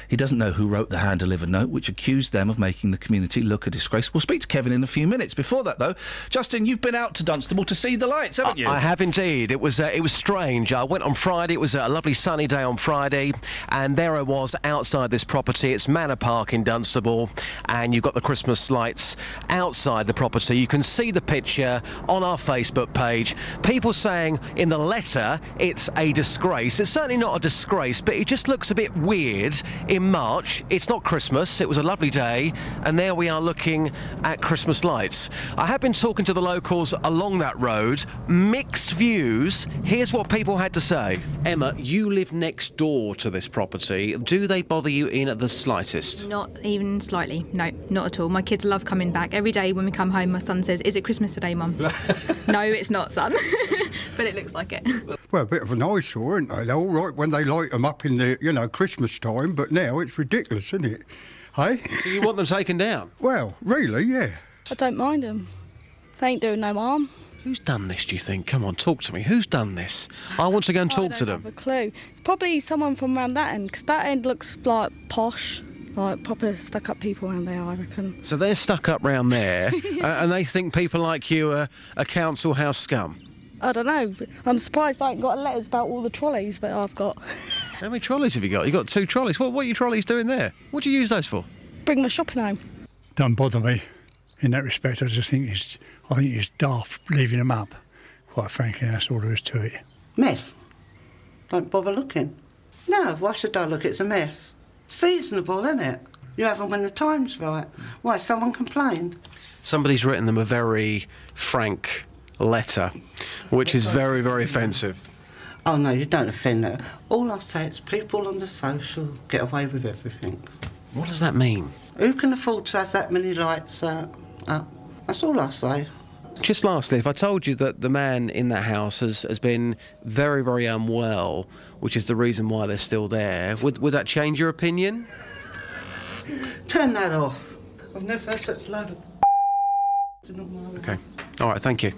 He doesn't know who wrote the hand-delivered note, which accused them of making the community look a disgrace. We'll speak to Kevin in a few minutes. Before that, though, Justin, you've been out to Dunstable to see the lights, haven't you? I have indeed. It was strange. I went on Friday. It was a lovely sunny day on Friday, and there I was outside this property. It's Manor Park in Dunstable, and you've got the Christmas lights outside the property. You can see the picture on our Facebook page. People saying in the letter it's a disgrace. It's certainly not a disgrace, but it just looks a bit weird. In March, it's not Christmas, it was a lovely day, and there we are looking at Christmas lights. I have been talking to the locals along that road, mixed views. Here's what people had to say. Emma, you live next door to this property. Do they bother you in the slightest? Not even slightly, no, not at all. My kids love coming back. Every day when we come home, my son says, "Is it Christmas today, Mum?" No, it's not, son. But it looks like it. Well, a bit of an eyesore, aren't they? They're all right when they light them up in the, Christmas time, but now it's ridiculous, isn't it? Hey? So you want them taken down? Well, really, yeah. I don't mind them. They ain't doing no harm. Who's done this, do you think? Come on, talk to me. Who's done this? I want to go and talk to them. I don't have a clue. It's probably someone from around that end, because that end looks like posh. Like proper stuck-up people around there, I reckon. So they're stuck up round there, and they think people like you are a council house scum? I don't know. I'm surprised I ain't got letters about all the trolleys that I've got. How many trolleys have you got? You've got 2 trolleys. What are your trolleys doing there? What do you use those for? Bring my shopping home. Don't bother me in that respect. I just think it's daft leaving them up. Quite frankly, that's all there is to it. Mess. Don't bother looking. No, why should I look? It's a mess. Seasonable, isn't it? You have them when the time's right. Why, someone complained? Somebody's written them a very frank letter, which is very, very offensive. Oh, no, you don't offend them. All I say is people on the social get away with everything. What does that mean? Who can afford to have that many lights up? That's all I say. Just lastly, if I told you that the man in that house has been very, very unwell, which is the reason why they're still there, would that change your opinion? Turn that off. I've never heard such a load of in all my life. Okay. All right, thank you.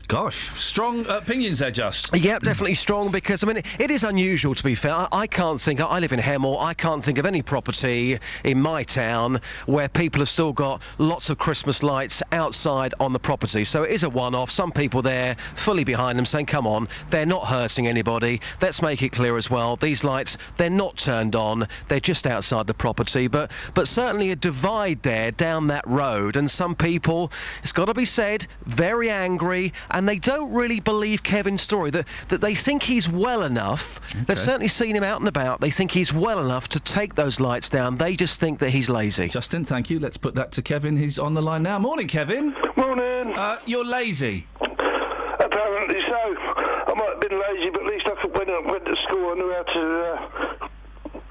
Gosh, strong opinions there, Just. Yep, definitely strong, because, I mean, it is unusual, to be fair. I can't think... I live in Hemel. I can't think of any property in my town where people have still got lots of Christmas lights outside on the property. So it is a one-off. Some people there fully behind them saying, come on, they're not hurting anybody. Let's make it clear as well. These lights, they're not turned on. They're just outside the property. But certainly a divide there down that road. And some people, it's got to be said, very angry and they don't really believe Kevin's story, that they think he's well enough. Okay. They've certainly seen him out and about. They think he's well enough to take those lights down. They just think that he's lazy. Justin, thank you. Let's put that to Kevin. He's on the line now. Morning, Kevin. Morning. You're lazy. Apparently so. I might have been lazy, but at least when I went to school I knew how to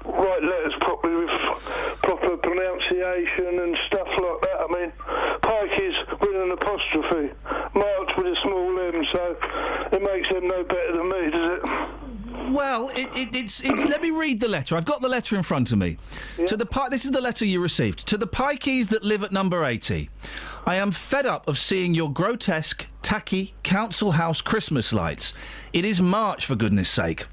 write letters properly with proper pronunciation and stuff like that. I mean, Pike is with an apostrophe, March with a small M, so it makes them no better than me, does it? Well, it's. Let me read the letter. I've got the letter in front of me. Yeah. This is the letter you received. To the Pikeys that live at number 80, I am fed up of seeing your grotesque, tacky council house Christmas lights. It is March, for goodness sake.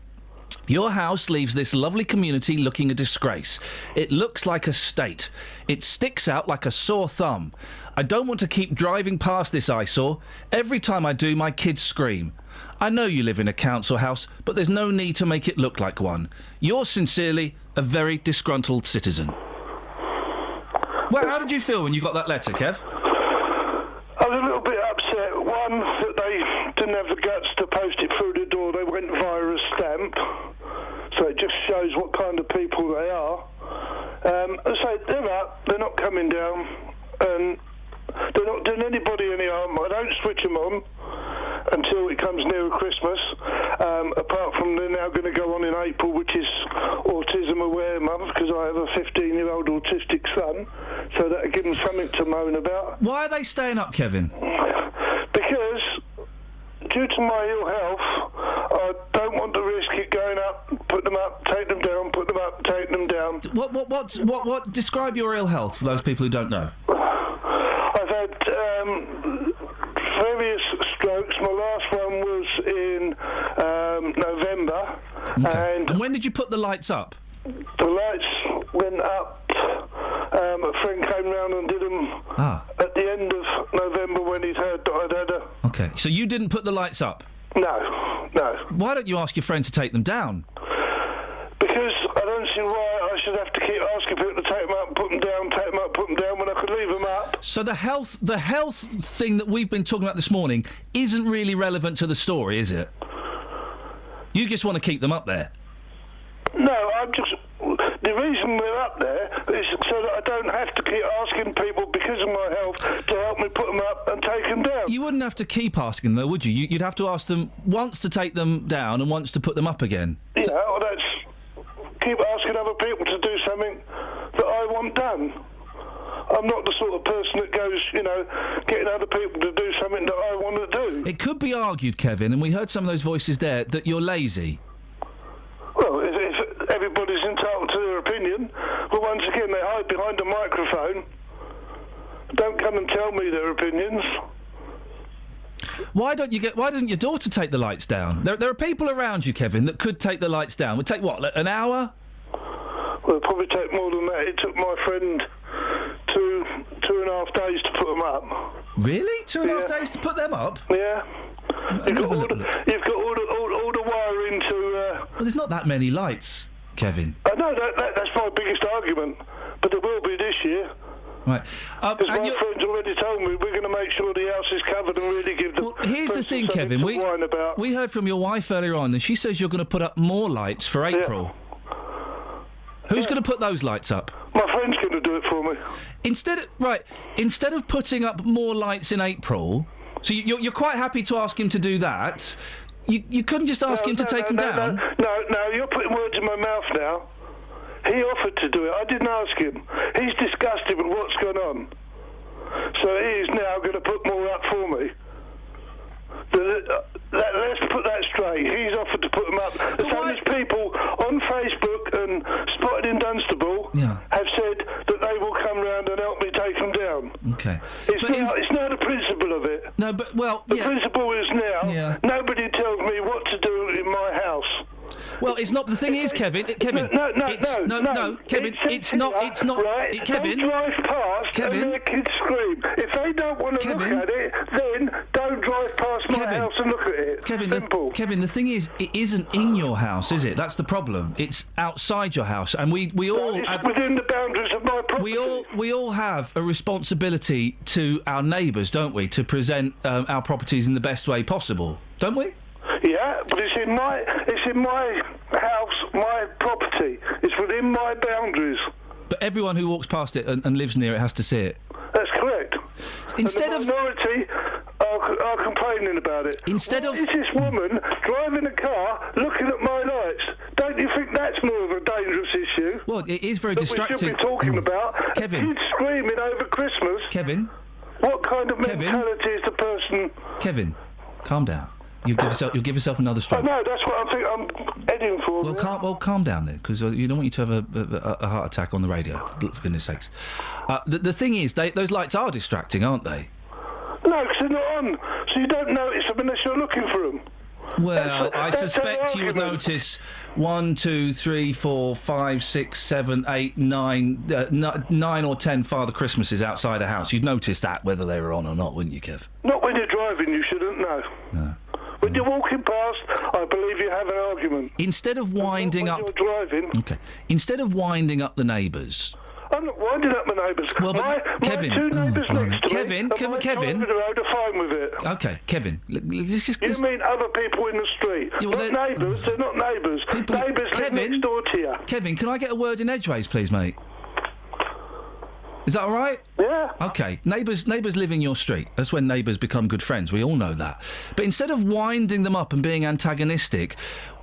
Your house leaves this lovely community looking a disgrace. It looks like a state. It sticks out like a sore thumb. I don't want to keep driving past this eyesore. Every time I do, my kids scream. I know you live in a council house, but there's no need to make it look like one. Yours sincerely, a very disgruntled citizen. Well, how did you feel when you got that letter, Kev? I was a little bit upset. One, that they didn't have the guts to post it through the door. They went via a stamp. So it just shows what kind of people they are. So they're up, they're not coming down, and they're not doing anybody any harm. I don't switch them on until it comes nearer Christmas, apart from they're now going to go on in April, which is Autism Aware Month, because I have a 15-year-old autistic son, so that'll give them something to moan about. Why are they staying up, Kevin? Because, due to my ill health, I don't want to risk it going up, put them up, take them down, put them up, take them down. What? Describe your ill health for those people who don't know. I've had various strokes. My last one was in November. Okay. And when did you put the lights up? The lights went up. A friend came round and did them at the end of November when he'd heard that I'd had a... Okay, so you didn't put the lights up? No. Why don't you ask your friend to take them down? Because I don't see why I should have to keep asking people to take them up, put them down, take them up, put them down, when I could leave them up. So the health thing that we've been talking about this morning isn't really relevant to the story, is it? You just want to keep them up there? No, I'm just... The reason we're up there is so that I don't have to keep asking people, because of my health, to help me put them up and take them down. You wouldn't have to keep asking, though, would you? You'd have to ask them once to take them down and once to put them up again. Yeah, well, that's... Keep asking other people to do something that I want done. I'm not the sort of person that goes, getting other people to do something that I want to do. It could be argued, Kevin, and we heard some of those voices there, that you're lazy. Well, if everybody's entitled to their opinion, but once again, they hide behind a microphone. Don't come and tell me their opinions. Why doesn't your daughter take the lights down? There are people around you, Kevin, that could take the lights down. Would take what, an hour? Well, it'd probably take more than that. It took my friend two and a half days to put them up. Really? 2.5 days to put them up? Yeah. You've got all the wiring to... Well, there's not that many lights, Kevin. I know, that's my biggest argument, but there will be this year. Right. Because my friends already told me we're going to make sure the house is covered and really give the... Well, here's the thing, Kevin. We heard from your wife earlier on, and she says you're going to put up more lights for April. Yeah. Who's going to put those lights up? My friend's going to do it for me. Instead of putting up more lights in April, so you're quite happy to ask him to do that. You couldn't just ask him to take them down. No, you're putting words in my mouth now. He offered to do it. I didn't ask him. He's disgusted with what's gone on. So he is now going to put more up for me. Let's put that straight. He's offered to put them up. The same as people on Facebook and Spotted in Dunstable have said that they will come round and help me take them down. Okay. It's now the principle of it. No, but, well... The principle is now nobody tells me what to do in my house. Well, it's not. The thing is, Kevin. Kevin. No, Kevin. It's not. Right, Kevin. Don't drive past Kevin. and their kids scream. If they don't want to look at it, then don't drive past my house and look at it. Simple. Kevin, the thing is, it isn't in your house, is it? That's the problem. It's outside your house, and we all it's have, within the boundaries of my property. we all have a responsibility to our neighbours, don't we? To present our properties in the best way possible, don't we? Yeah, but it's in my house, my property. It's within my boundaries. But everyone who walks past it and lives near it has to see it. That's correct. Instead and the minority are complaining about it. Is this woman driving a car looking at my lights? Don't you think that's more of a dangerous issue? Well, it is very distracting. We should be talking about. Kevin. Kids screaming over Christmas. Kevin. What kind of mentality is the person? Kevin, calm down. You'll give yourself another stroke. No, that's what I think I'm heading for. Well, calm down then, because you don't want you to have a heart attack on the radio. For goodness sakes. The thing is, those lights are distracting, aren't they? No, because they're not on, so you don't notice them unless you're looking for them. Well, I that's suspect you would notice 1, 2, 3, 4, 5, 6, 7, 8, 9, 9 or 10 Father Christmases outside a house. You'd notice that whether they were on or not, wouldn't you, Kev? Not when you're driving, you shouldn't, no. When you're walking past, I believe you have an argument. Instead of winding up... When you're driving... Okay. Instead of winding up the neighbours... I'm not winding up my neighbours. Well, but Kevin... My two neighbours next to Kevin, me, my Kevin... the road are fine with it. Okay, Kevin... You mean other people in the street. Yeah, well, not neighbours, they're not neighbours. Neighbours live next door to you. Kevin, can I get a word in edgeways, please, mate? Is that all right? Yeah. Okay. Neighbours live in your street. That's when neighbours become good friends. We all know that. But instead of winding them up and being antagonistic,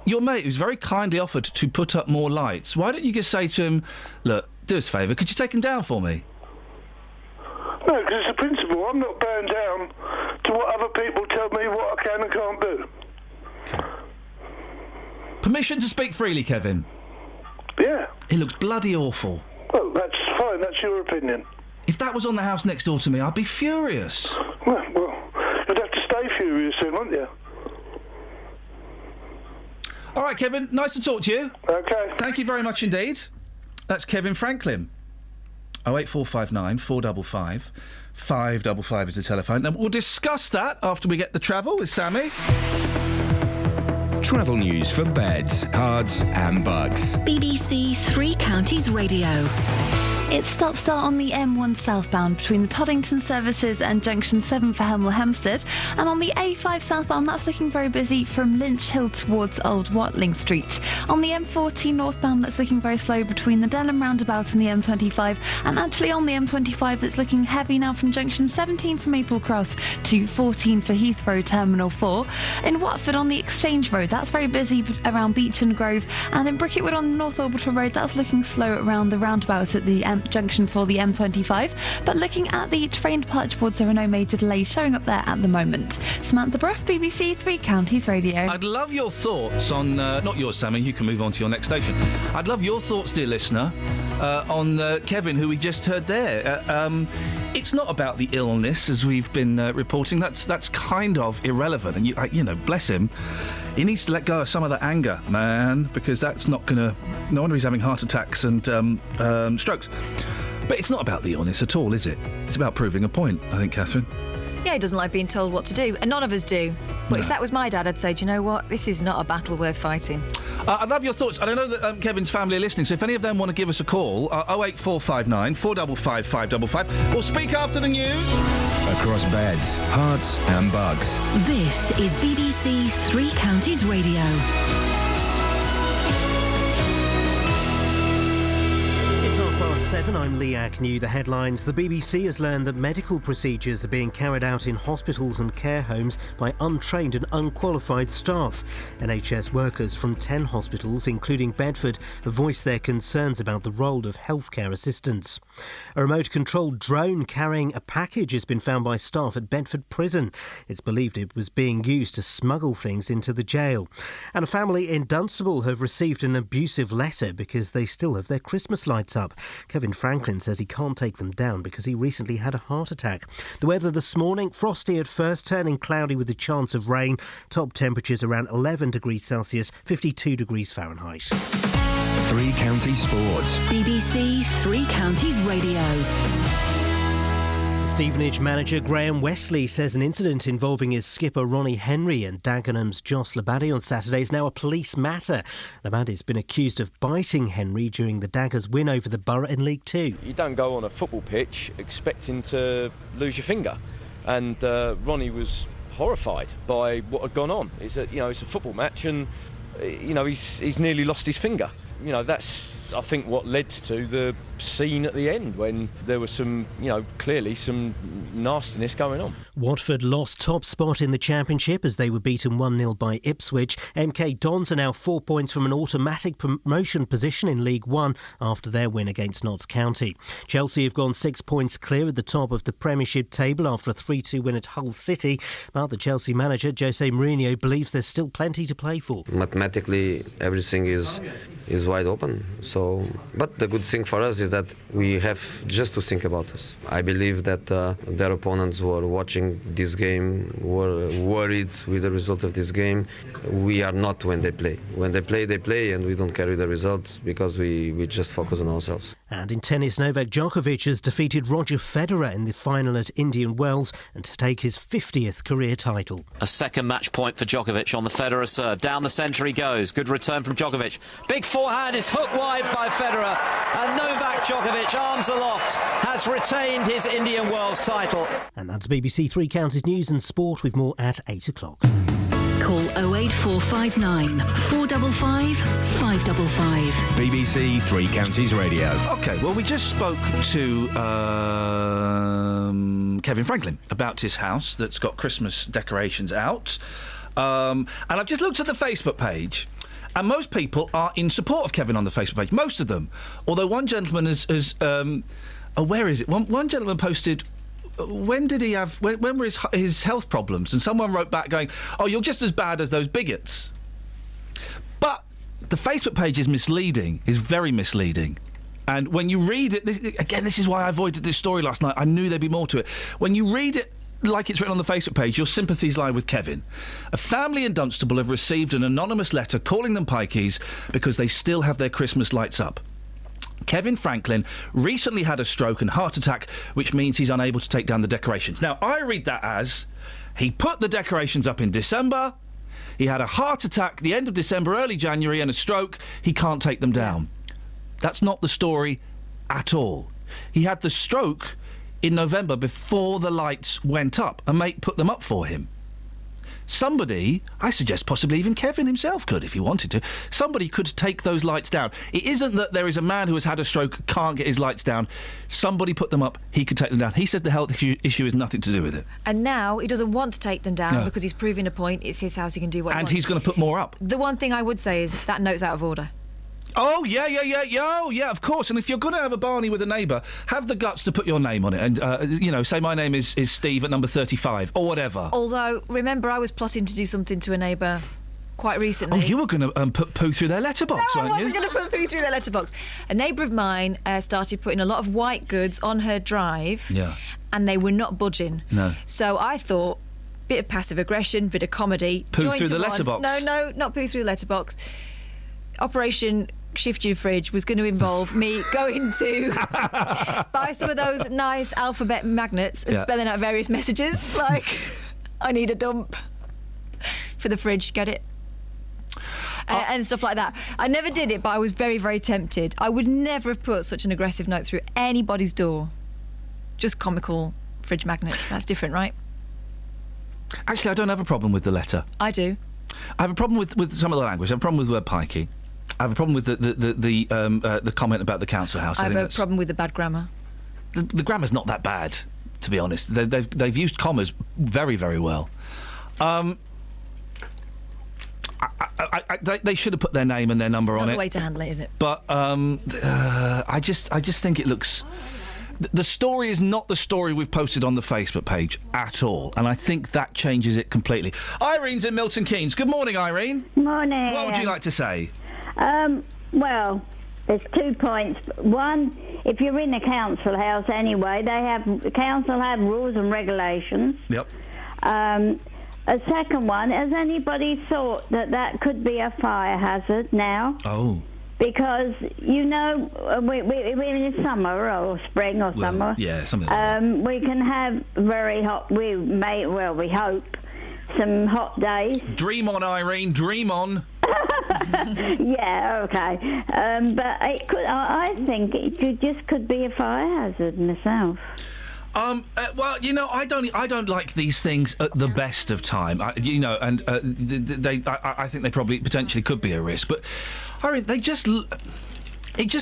your mate, who's very kindly offered to put up more lights, why don't you just say to him, look, do us a favour, could you take them down for me? No, because it's a principle. I'm not bound down to what other people tell me what I can and can't do. Okay. Permission to speak freely, Kevin? Yeah. It looks bloody awful. Well, that's fine. That's your opinion. If that was on the house next door to me, I'd be furious. Well, you'd have to stay furious then, wouldn't you? All right, Kevin, nice to talk to you. OK. Thank you very much indeed. That's Kevin Franklin. 08459 455 555 is the telephone. Now, we'll discuss that after we get the travel with Sammy. Travel news for beds, cards and bugs. BBC Three Counties Radio. It's stop-start on the M1 southbound between the Toddington services and Junction 7 for Hemel Hempstead. And on the A5 southbound, that's looking very busy from Lynch Hill towards Old Watling Street. On the M40 northbound, that's looking very slow between the Denham roundabout and the M25. And actually on the M25, it's looking heavy now from Junction 17 for Maple Cross to 14 for Heathrow Terminal 4. In Watford on the Exchange Road, that's very busy around Beach and Grove. And in Bricketwood on North Orbital Road, that's looking slow around the roundabout at the junction for the M25, but looking at the train departure boards, there are no major delays showing up there at the moment. Samantha Bruff, BBC Three Counties Radio. I'd love your thoughts on, not yours, Sammy, you can move on to your next station. I'd love your thoughts, dear listener, on Kevin, who we just heard there. It's not about the illness, as we've been reporting. That's kind of irrelevant, and you know, bless him. He needs to let go of some of that anger, man, because that's not going to... No wonder he's having heart attacks and strokes. But it's not about the illness at all, is it? It's about proving a point, I think, Catherine. Yeah, he doesn't like being told what to do, and none of us do. But if that was my dad, I'd say, do you know what? This is not a battle worth fighting. I'd love your thoughts. And I know that Kevin's family are listening, so if any of them want to give us a call, 08459 455 555, or speak after the news. Across beds, hearts and bugs. This is BBC Three Counties Radio. It's 7:30. I'm Lee Agnew. The headlines. The BBC has learned that medical procedures are being carried out in hospitals and care homes by untrained and unqualified staff. NHS workers from 10 hospitals, including Bedford, have voiced their concerns about the role of healthcare assistants. A remote-controlled drone carrying a package has been found by staff at Bedford Prison. It's believed it was being used to smuggle things into the jail. And a family in Dunstable have received an abusive letter because they still have their Christmas lights up. Kevin Kevin Franklin says he can't take them down because he recently had a heart attack. The weather this morning, frosty at first, turning cloudy with a chance of rain. Top temperatures around 11 degrees Celsius, 52 degrees Fahrenheit. Three Counties Sports. BBC Three Counties Radio. Stevenage manager Graham Wesley says an incident involving his skipper Ronnie Henry and Dagenham's Joss Labadie on Saturday is now a police matter. Labadie's been accused of biting Henry during the Daggers' win over the Borough in League Two. You don't go on a football pitch expecting to lose your finger, and Ronnie was horrified by what had gone on. It's a football match, and he's nearly lost his finger. That's, I think, what led to the scene at the end when there was some, clearly some nastiness going on. Watford lost top spot in the Championship as they were beaten 1-0 by Ipswich. MK Dons are now 4 points from an automatic promotion position in League One after their win against Notts County. Chelsea have gone 6 points clear at the top of the Premiership table after a 3-2 win at Hull City, but the Chelsea manager Jose Mourinho believes there's still plenty to play for. Mathematically, everything is wide open. But the good thing for us is that we have just to think about us. I believe that their opponents were watching this game, were worried with the result of this game. We are not when they play. When they play, and we don't carry the results because we just focus on ourselves. And in tennis, Novak Djokovic has defeated Roger Federer in the final at Indian Wells and to take his 50th career title. A second match point for Djokovic on the Federer serve. Down the centre he goes. Good return from Djokovic. Big forehand is hooked wide by Federer. And Novak Djokovic, arms aloft, has retained his Indian Wells title. And that's BBC Three Counties News and Sport with more at 8 o'clock. Call 08459 455 555. BBC Three Counties Radio. OK, well, we just spoke to Kevin Franklin about his house that's got Christmas decorations out. And I've just looked at the Facebook page, and most people are in support of Kevin on the Facebook page. Most of them. Although one gentleman where is it? One gentleman posted... When were his health problems? And someone wrote back going, "Oh, you're just as bad as those bigots." But the Facebook page is misleading, is very misleading. And when you read it, this is why I avoided this story last night. I knew there'd be more to it. When you read it like it's written on the Facebook page, your sympathies lie with Kevin. A family in Dunstable have received an anonymous letter calling them pikeys because they still have their Christmas lights up. Kevin Franklin recently had a stroke and heart attack, which means he's unable to take down the decorations. Now, I read that as he put the decorations up in December, he had a heart attack the end of December, early January, and a stroke. He can't take them down. That's not the story at all. He had the stroke in November before the lights went up. A mate put them up for him. Somebody, I suggest possibly even Kevin himself could, if he wanted to, somebody could take those lights down. It isn't that there is a man who has had a stroke, can't get his lights down. Somebody put them up, he could take them down. He says the health issue has nothing to do with it. And now he doesn't want to take them down because he's proving a point. It's his house, he can do what he wants. And he's going to put more up. The one thing I would say is that note's out of order. Oh, yeah, of course. And if you're going to have a Barney with a neighbour, have the guts to put your name on it and, say my name is Steve at number 35 or whatever. Although, remember, I was plotting to do something to a neighbour quite recently. Oh, you were going to put poo through their letterbox, weren't you? No, I wasn't going to put poo through their letterbox. A neighbour of mine started putting a lot of white goods on her drive, and they were not budging. No. So I thought, bit of passive aggression, bit of comedy. Poo through the letterbox? No, not poo through the letterbox. Operation Shift Your Fridge was going to involve me going to buy some of those nice alphabet magnets and spelling out various messages, like, I need a dump for the fridge, get it? And stuff like that. I never did it, but I was very, very tempted. I would never have put such an aggressive note through anybody's door. Just comical fridge magnets. That's different, right? Actually, I don't have a problem with the letter. I do. I have a problem with some of the language. I have a problem with the word pikey. I have a problem with the comment about the council house. I have a problem with the bad grammar. The grammar's not that bad, to be honest. They've used commas very, very well. They should have put their name and their number on it. Not the way to handle it, is it? But I just think it looks... The story is not the story we've posted on the Facebook page at all, and I think that changes it completely. Irene's in Milton Keynes. Good morning, Irene. Morning. What would you like to say? Well, There's 2 points. One, if you're in a council house anyway, the council have rules and regulations. Yep. A second one, has anybody thought that could be a fire hazard now? Oh. Because, you know, we're in summer or spring or summer. Yeah, something like that. We can have very hot, we hope, some hot days. Dream on, Irene, dream on. Yeah, okay. But it could, I think it just could be a fire hazard myself. Well, you know, I don't like these things at the best of time. I think they probably potentially could be a risk, but Irene, it just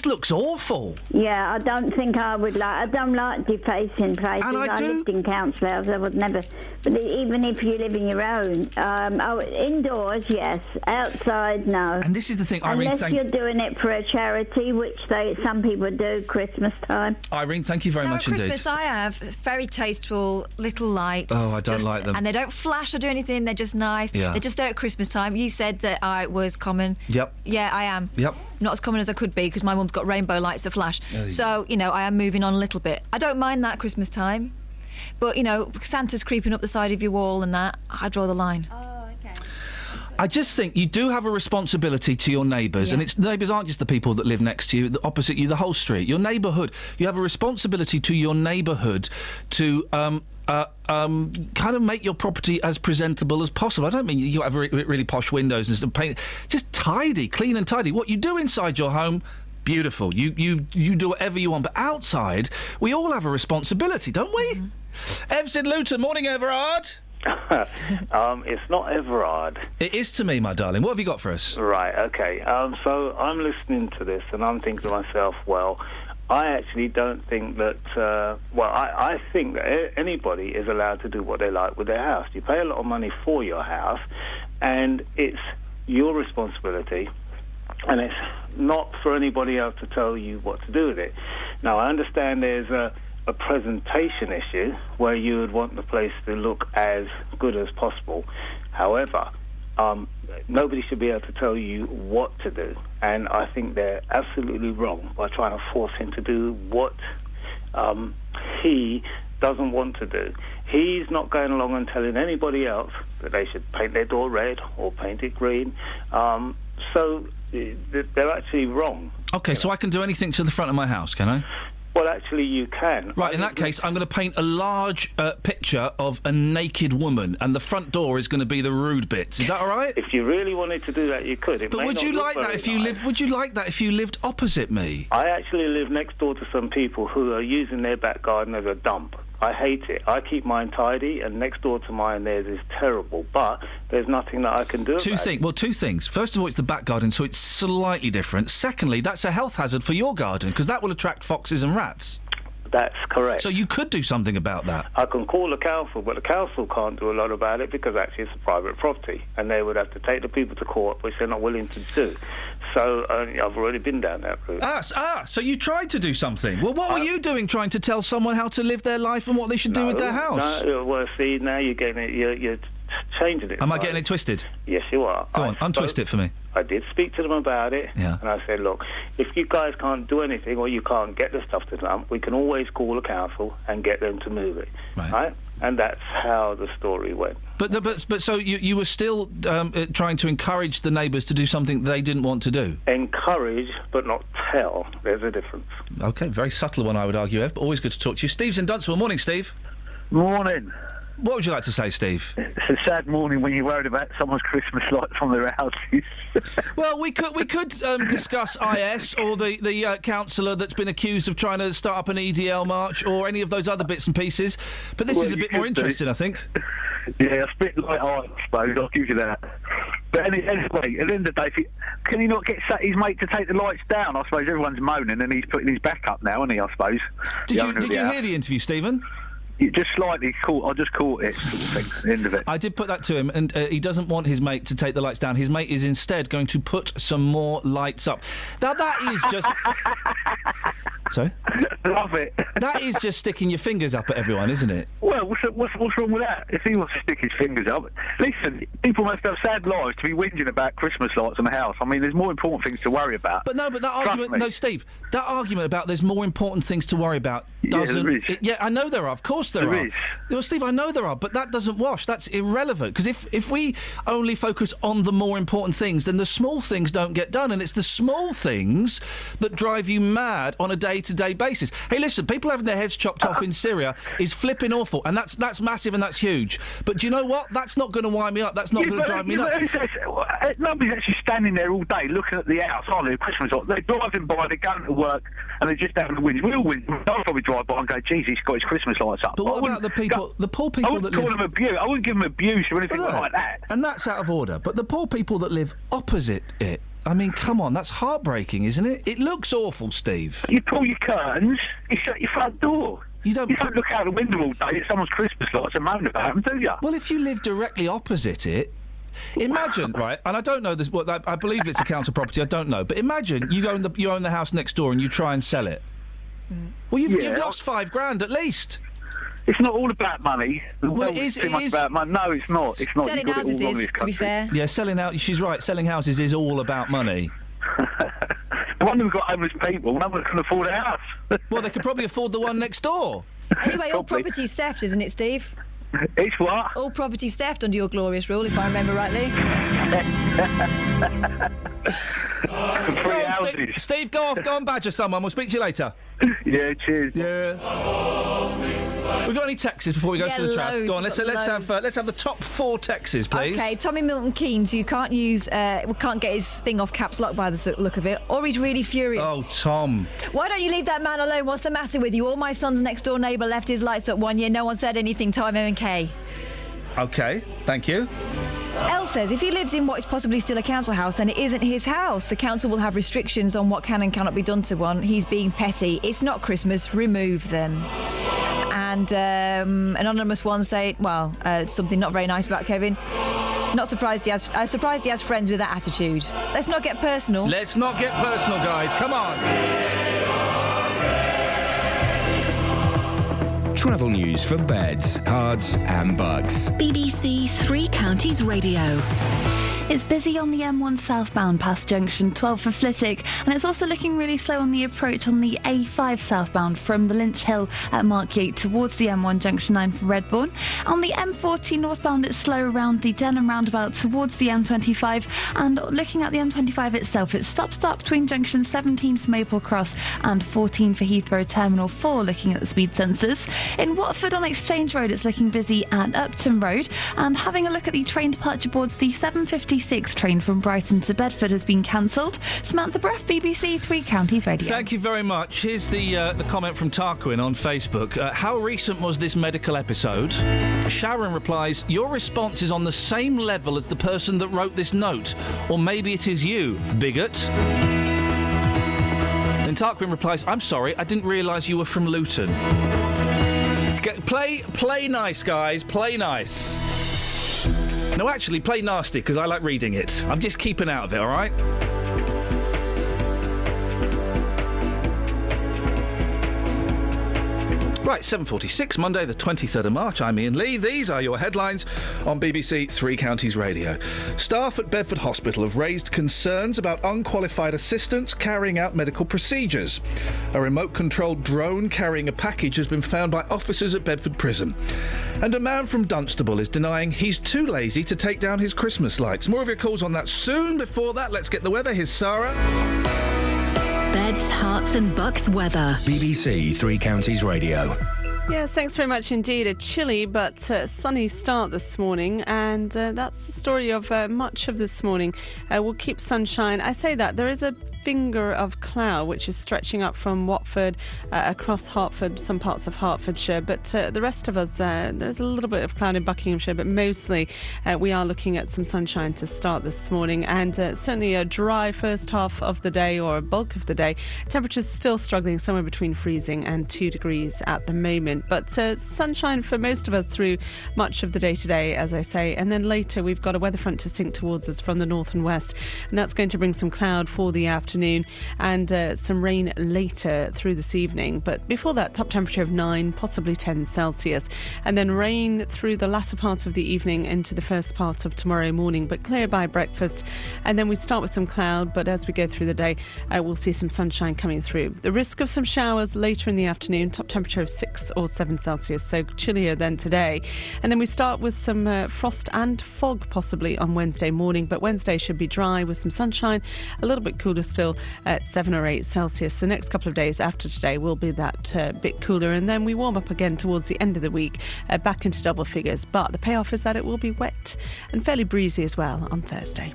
looks awful. Yeah, I don't think I would like. I don't like defacing places. And I do. Lived in council houses. I would never. But even if you live in your own, indoors, yes. Outside, no. And this is the thing, Irene. Unless you're doing it for a charity, which some people do, Christmas time. Irene, thank you very much Christmas, indeed. Christmas, I have very tasteful little lights. Oh, I don't like them. And they don't flash or do anything. They're just nice. Yeah. They're just there at Christmas time. You said that I was common. Yep. Yeah, I am. Yep. Not as common as I could be because my mum's got rainbow lights that flash. Oh, yeah. So, you know, I am moving on a little bit. I don't mind that Christmas time. But, you know, Santa's creeping up the side of your wall and that, I draw the line. Oh, okay. I just think you do have a responsibility to your neighbours, and neighbours aren't just the people that live next to you, opposite you, the whole street. Your neighbourhood. You have a responsibility to your neighbourhood to kind of make your property as presentable as possible. I don't mean you have really posh windows and stuff. Paint, just tidy, clean and tidy. What you do inside your home, beautiful. You do whatever you want, but outside, we all have a responsibility, don't we? Mm-hmm. Ev's in Luton. Morning, Everard. It's not Everard. It is to me, my darling. What have you got for us? Right, okay. So I'm listening to this and I'm thinking to myself, well, I actually don't think that... I think that anybody is allowed to do what they like with their house. You pay a lot of money for your house and it's your responsibility and it's not for anybody else to tell you what to do with it. Now, I understand there's a presentation issue where you would want the place to look as good as possible. However, nobody should be able to tell you what to do, and I think they're absolutely wrong by trying to force him to do what he doesn't want to do. He's not going along and telling anybody else that they should paint their door red or paint it green. So they're actually wrong. Okay, so I can do anything to the front of my house, can I? Well, actually, you can. Right, in that case, I'm going to paint a large picture of a naked woman, and the front door is going to be the rude bits. Is that all right? If you really wanted to do that, you could. But would you like that if you lived? Would you like that if you lived opposite me? I actually live next door to some people who are using their back garden as a dump. I hate it. I keep mine tidy, and next door to mine theirs is terrible. But there's nothing that I can do about it. Well, two things. First of all, it's the back garden, so it's slightly different. Secondly, that's a health hazard for your garden, because that will attract foxes and rats. That's correct. So you could do something about that. I can call the council, but the council can't do a lot about it because actually it's a private property, and they would have to take the people to court, which they're not willing to do. So I've already been down that route. So you tried to do something. Well, what were you doing trying to tell someone how to live their life and what they should do with their house? No, well, see, now you're getting it, you're changing it. Am I getting it twisted? Yes, you are. Go on, untwist it for me. I did speak to them about it, yeah. And I said, look, if you guys can't do anything or you can't get the stuff to them, we can always call the council and get them to move it, right? And that's how the story went. But so you were still trying to encourage the neighbours to do something they didn't want to do? Encourage, but not tell. There's a difference. OK, very subtle one, I would argue, Ev, but always good to talk to you. Steve's in Dunstable. Morning, Steve. Morning. What would you like to say, Steve? It's a sad morning when you're worried about someone's Christmas lights on their houses. Well, we could discuss IS or the councillor that's been accused of trying to start up an EDL march or any of those other bits and pieces. But this is a bit more interesting, I think. Yeah, it's a bit like I suppose. I'll give you that. But anyway, at the end of the day, can he not get his mate to take the lights down? I suppose everyone's moaning and he's putting his back up now, isn't he? I suppose. Did you hear the interview, Stephen? Just slightly caught. I just caught it, sort of thing, at the end of it. I did put that to him, and he doesn't want his mate to take the lights down. His mate is instead going to put some more lights up. Now, that is just... Sorry? Love it. That is just sticking your fingers up at everyone, isn't it? Well, what's wrong with that? If he wants to stick his fingers up, listen. People must have sad lives to be whinging about Christmas lights on the house. I mean, there's more important things to worry about. But that argument, no, Steve. That argument about there's more important things to worry about doesn't. Yeah, there is. Yeah, I know there are. Of course there are. There is. Well, Steve, I know there are, but that doesn't wash. That's irrelevant. Because if we only focus on the more important things, then the small things don't get done, and it's the small things that drive you mad on a day-to-day basis. Hey, listen, people having their heads chopped off in Syria is flipping awful, and that's massive and that's huge. But do you know what? That's not going to wind me up. That's not going to drive me nuts. Nobody's actually standing there all day looking at the house, are they? Christmas lights. They're driving by, they're going to work, and they're just having a whinge. We all whinge. I'll probably drive by and go, geez, he's got his Christmas lights up. But what about the people, the poor people that live... I wouldn't call them abuse. I wouldn't give them abuse or anything like that. And that's out of order. But the poor people that live opposite it, I mean, come on, that's heartbreaking, isn't it? It looks awful, Steve. You pull your curtains, you shut your front door. You don't look out the window all day at someone's Christmas lights and moan about them, do you? Well, if you live directly opposite it, imagine, right, and I don't know this, I believe it's a council property, I don't know, but imagine you own the house next door and you try and sell it. Well, you've lost $5,000 at least. It's not all about money. Well, it is. About money. No, it's not. It's not. Selling houses is, to be fair. Yeah, she's right. Selling houses is all about money. No wonder we've got homeless people. No one can afford a house. Well, they could probably afford the one next door. Anyway, all property's theft, isn't it, Steve? It's what? All property's theft under your glorious rule, if I remember rightly. Go on, Steve, go off. Go and badger someone. We'll speak to you later. Yeah, cheers. Yeah. We got any texts before we go to the traffic? Go on, let's have the top 4 texts, please. Okay, Tommy Milton Keynes, who can't get his thing off caps lock by the look of it, or he's really furious. Oh, Tom. Why don't you leave that man alone? What's the matter with you? All my son's next door neighbour left his lights up 1 year. No one said anything. Time M&K. Okay, thank you. Elle says if he lives in what is possibly still a council house, then it isn't his house. The council will have restrictions on what can and cannot be done to one. He's being petty. It's not Christmas. Remove them. And anonymous one say, something not very nice about Kevin. Not surprised he has friends with that attitude. Let's not get personal. Let's not get personal, guys. Come on. Travel news for beds, cards and bugs. BBC Three Counties Radio. It's busy on the M1 southbound past junction 12 for Flitwick, and it's also looking really slow on the approach on the A5 southbound from the Lynch Hill at Markyate towards the M1 junction 9 for Redbourne. On the M40 northbound, it's slow around the Denham roundabout towards the M25, and looking at the M25 itself, it's stop between junction 17 for Maple Cross and 14 for Heathrow Terminal 4, looking at the speed sensors. In Watford on Exchange Road, it's looking busy at Upton Road, and having a look at the train departure boards, the 7:56 train from Brighton to Bedford has been cancelled. Samantha Breff, BBC Three Counties Radio. Thank you very much. Here's the comment from Tarquin on Facebook. How recent was this medical episode? Sharon replies, your response is on the same level as the person that wrote this note. Or maybe it is you, bigot. And Tarquin replies, I'm sorry, I didn't realise you were from Luton. Play nice, guys. Play nice. No, actually, play nasty, because I like reading it. I'm just keeping out of it, all right? Right, 7:46, Monday the 23rd of March. I'm Iain Lee. These are your headlines on BBC Three Counties Radio. Staff at Bedford Hospital have raised concerns about unqualified assistants carrying out medical procedures. A remote-controlled drone carrying a package has been found by officers at Bedford Prison. And a man from Dunstable is denying he's too lazy to take down his Christmas lights. More of your calls on that soon. Before that, let's get the weather. Here's Sarah. Beds, Herts and Bucks weather. BBC Three Counties Radio. Yes, thanks very much indeed. A chilly but sunny start this morning, and that's the story of much of this morning. We'll keep sunshine. I say that there is a finger of cloud which is stretching up from Watford across Hertford, some parts of Hertfordshire, but the rest of us, there's a little bit of cloud in Buckinghamshire, but mostly we are looking at some sunshine to start this morning, and certainly a dry first half of the day, or a bulk of the day. Temperatures still struggling somewhere between freezing and 2 degrees at the moment, but sunshine for most of us through much of the day today, as I say, and then later we've got a weather front to sink towards us from the north and west, and that's going to bring some cloud for the afternoon. afternoon and some rain later through this evening. But before that, top temperature of 9, possibly 10 Celsius. And then rain through the latter part of the evening into the first part of tomorrow morning, but clear by breakfast. And then we start with some cloud, but as we go through the day, we'll see some sunshine coming through. The risk of some showers later in the afternoon, top temperature of 6 or 7 Celsius, so chillier than today. And then we start with some frost and fog possibly on Wednesday morning, but Wednesday should be dry with some sunshine, a little bit cooler still at 7 or 8 Celsius. The next couple of days after today will be that bit cooler, and then we warm up again towards the end of the week, back into double figures. But the payoff is that it will be wet and fairly breezy as well on Thursday.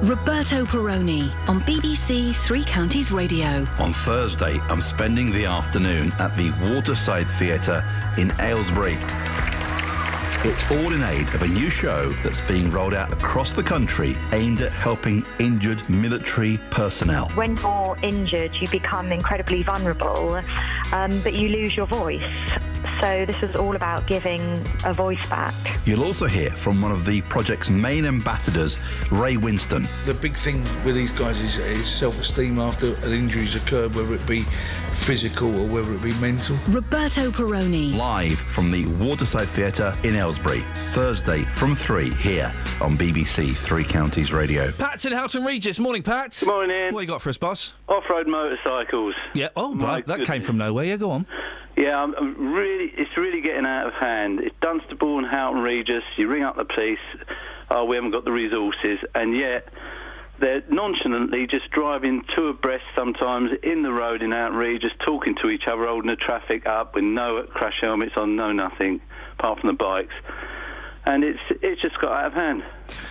Roberto Perroni on BBC Three Counties Radio. On Thursday, I'm spending the afternoon at the Waterside Theatre in Aylesbury. It's all in aid of a new show that's being rolled out across the country aimed at helping injured military personnel. When you're injured, you become incredibly vulnerable, but you lose your voice. So this is all about giving a voice back. You'll also hear from one of the project's main ambassadors, Ray Winston. The big thing with these guys is self-esteem after an injury's occurred, whether it be physical or whether it be mental. Roberto Perroni. Live from the Waterside Theatre in Aylesbury, Thursday from 3 here on BBC Three Counties Radio. Pat's in Houghton Regis. Morning, Pat. Good morning. What you got for us, boss? Off-road motorcycles. Yeah. Oh, right. That came from nowhere. Yeah, go on. Yeah, it's really getting out of hand. It's Dunstable and Houghton Regis. You ring up the police. Oh, we haven't got the resources, and yet they're nonchalantly just driving two abreast sometimes in the road in Houghton Regis, talking to each other, holding the traffic up with no crash helmets on, no nothing, apart from the bikes. And it's just got out of hand.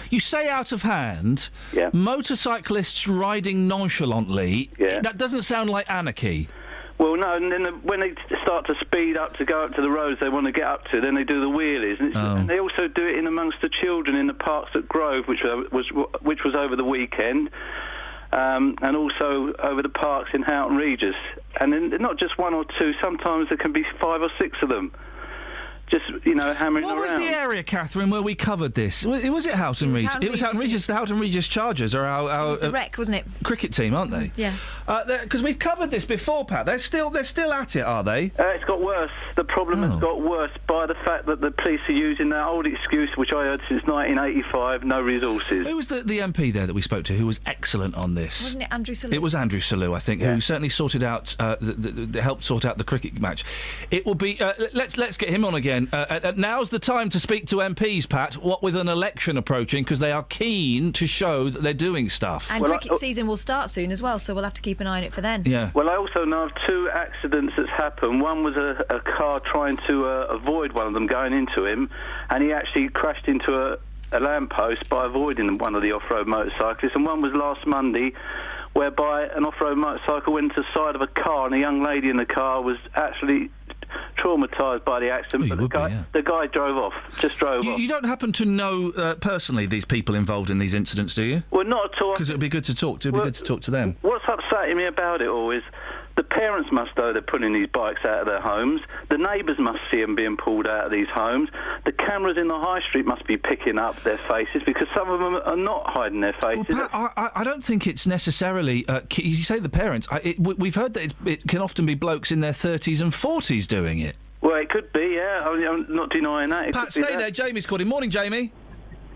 You say out of hand. Yeah. Motorcyclists riding nonchalantly. Yeah. That doesn't sound like anarchy. Well, no, and then when they start to speed up to go up to the roads they want to get up to, then they do the wheelies. And they also do it in amongst the children in the parks at Grove, which was over the weekend, and also over the parks in Houghton Regis. And then not just one or two, sometimes there can be 5 or 6 of them. Just, hammering around. What was the area, Catherine, where we covered this? Was it Houghton Regis? It was Houghton Regis. The Houghton Regis Chargers are our it was the Rec, wasn't it? Cricket team, aren't they? Yeah. Because we've covered this before, Pat. They're still at it, are they? It's got worse. The problem has got worse by the fact that the police are using that old excuse, which I heard since 1985, no resources. Who was the MP there that we spoke to who was excellent on this? Wasn't it Andrew Sellew? It was Andrew Sellew, I think, who certainly sorted out, helped sort out the cricket match. It will be. Let's get him on again. Now's the time to speak to MPs, Pat, what with an election approaching, because they are keen to show that they're doing stuff. And cricket season will start soon as well, so we'll have to keep an eye on it for then. Yeah. Well, I also know of 2 accidents that's happened. One was a car trying to avoid one of them going into him, and he actually crashed into a lamppost by avoiding one of the off-road motorcyclists. And one was last Monday, whereby an off-road motorcycle went to the side of a car, and a young lady in the car was actually traumatised by the accident, but the guy drove off. You don't happen to know personally these people involved in these incidents, do you? Well, not at all. Because it would be good to talk to. Good to talk to them. What's upsetting me about it all is the parents must know they're pulling these bikes out of their homes. The neighbours must see them being pulled out of these homes. The cameras in the high street must be picking up their faces, because some of them are not hiding their faces. Well, Pat, I don't think it's necessarily. You say the parents. We've heard that it can often be blokes in their 30s and 40s doing it. Well, it could be, yeah. I'm not denying that. Pat, stay there. Jamie's called in. Morning, Jamie.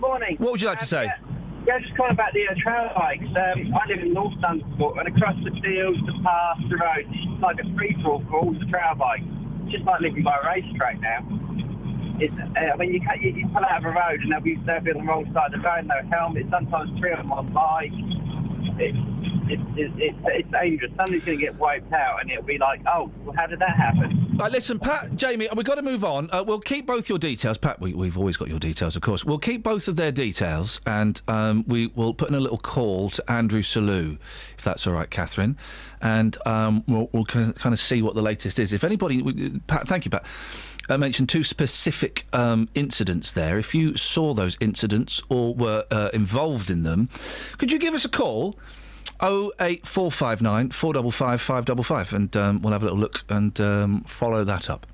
Morning. What would you like to say? Yeah, just calling about the trail bikes. I live in North Dunstable, and across the fields, the paths, the roads, it's like a free-for-all for all the trail bikes. It's just like living by a racetrack now. It's, you pull out of a road, and they'll be on the wrong side of the road, no helmet, sometimes 3 of them on bike. It's dangerous. Somebody's going to get wiped out, and it'll be like, oh, well, how did that happen? Right, listen, Pat, Jamie, we've got to move on. We'll keep both your details. Pat, we've always got your details, of course. We'll keep both of their details, and we will put in a little call to Andrew Sellew, if that's all right, Catherine, and we'll kind of see what the latest is. If anybody... Pat, thank you, Pat. I mentioned 2 specific incidents there. If you saw those incidents or were involved in them, could you give us a call? 08459 455 555, and we'll have a little look and follow that up.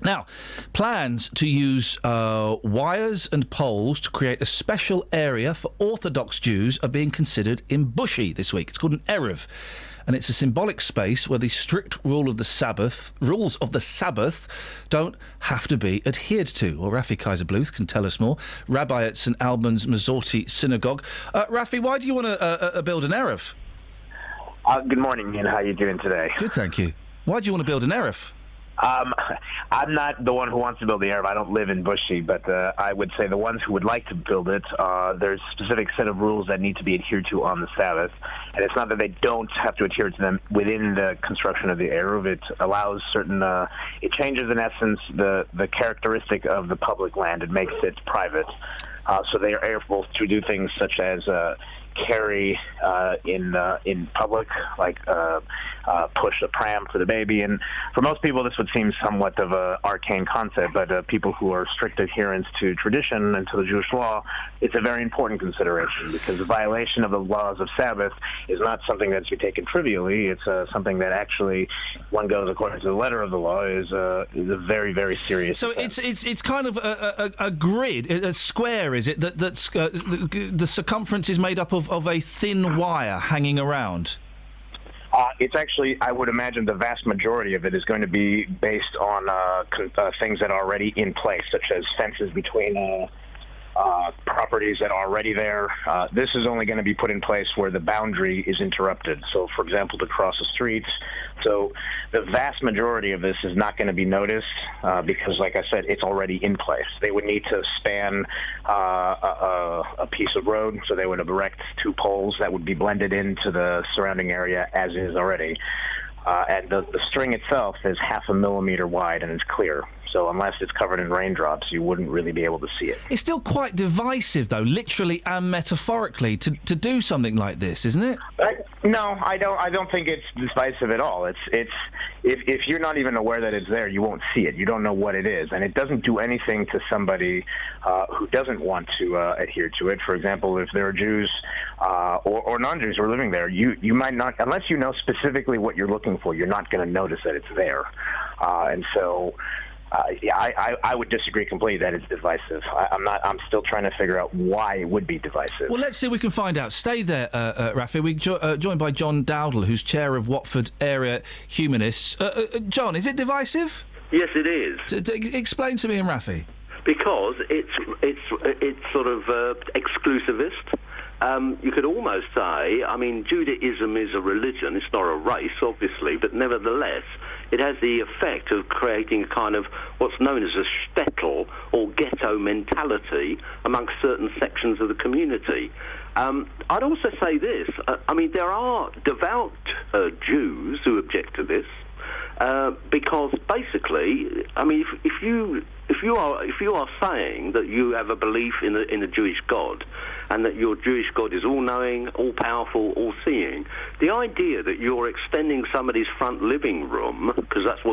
Now, plans to use wires and poles to create a special area for Orthodox Jews are being considered in Bushey this week. It's called an Erev, and it's a symbolic space where the strict rules of the Sabbath don't have to be adhered to. Well, Rafi Kaiser-Bluth can tell us more. Rabbi at St Albans Masorti Synagogue. Rafi, why do you want to build an Erev? Good morning, Ian. How are you doing today? Good, thank you. Why do you want to build an Erev? I'm not the one who wants to build the Erev. I don't live in Bushey, but I would say the ones who would like to build it, there's a specific set of rules that need to be adhered to on the Sabbath. And it's not that they don't have to adhere to them within the construction of the Erev. It allows certain, it changes in essence the characteristic of the public land. It makes it private. So they are able to do things such as carry in public, like push a pram for the baby. And for most people, this would seem somewhat of an arcane concept, but people who are strict adherents to tradition and to the Jewish law, it's a very important consideration, because the violation of the laws of Sabbath is not something that's to be taken trivially. It's something that actually, one goes according to the letter of the law, is a very, very serious offense. It's kind of a grid, a square, is it? That's the circumference is made up of a thin wire hanging around. It's actually, I would imagine, the vast majority of it is going to be based on things that are already in place, such as fences between properties that are already there. This is only going to be put in place where the boundary is interrupted. So, for example, to cross the streets. So the vast majority of this is not going to be noticed because, like I said, it's already in place. They would need to span a piece of road, so they would erect 2 poles that would be blended into the surrounding area as is already. And the string itself is 0.5 millimeter wide, and it's clear. So unless it's covered in raindrops, you wouldn't really be able to see it. It's still quite divisive, though, literally and metaphorically, to do something like this, isn't it? No, I don't think it's divisive at all. If you're not even aware that it's there, you won't see it. You don't know what it is, and it doesn't do anything to somebody who doesn't want to adhere to it. For example, if there are Jews or non-Jews who are living there, you might not, unless you know specifically what you're looking for, you're not going to notice that it's there. And so I would disagree completely that it's divisive. I'm still trying to figure out why it would be divisive. Well, let's see if we can find out. Stay there, Rafi. We're joined by John Dowdall, who's chair of Watford Area Humanists. John, is it divisive? Yes, it is. Explain to me and Rafi. Because it's sort of exclusivist. You could almost say, I mean, Judaism is a religion. It's not a race, obviously, but nevertheless, it has the effect of creating a kind of what's known as a shtetl or ghetto mentality amongst certain sections of the community. I'd also say this. I mean, there are devout Jews who object to this because basically, I mean, if you are saying that you have a belief in a Jewish God, and that your Jewish God is all-knowing, all-powerful, all-seeing, the idea that you're extending somebody's front living room, because that's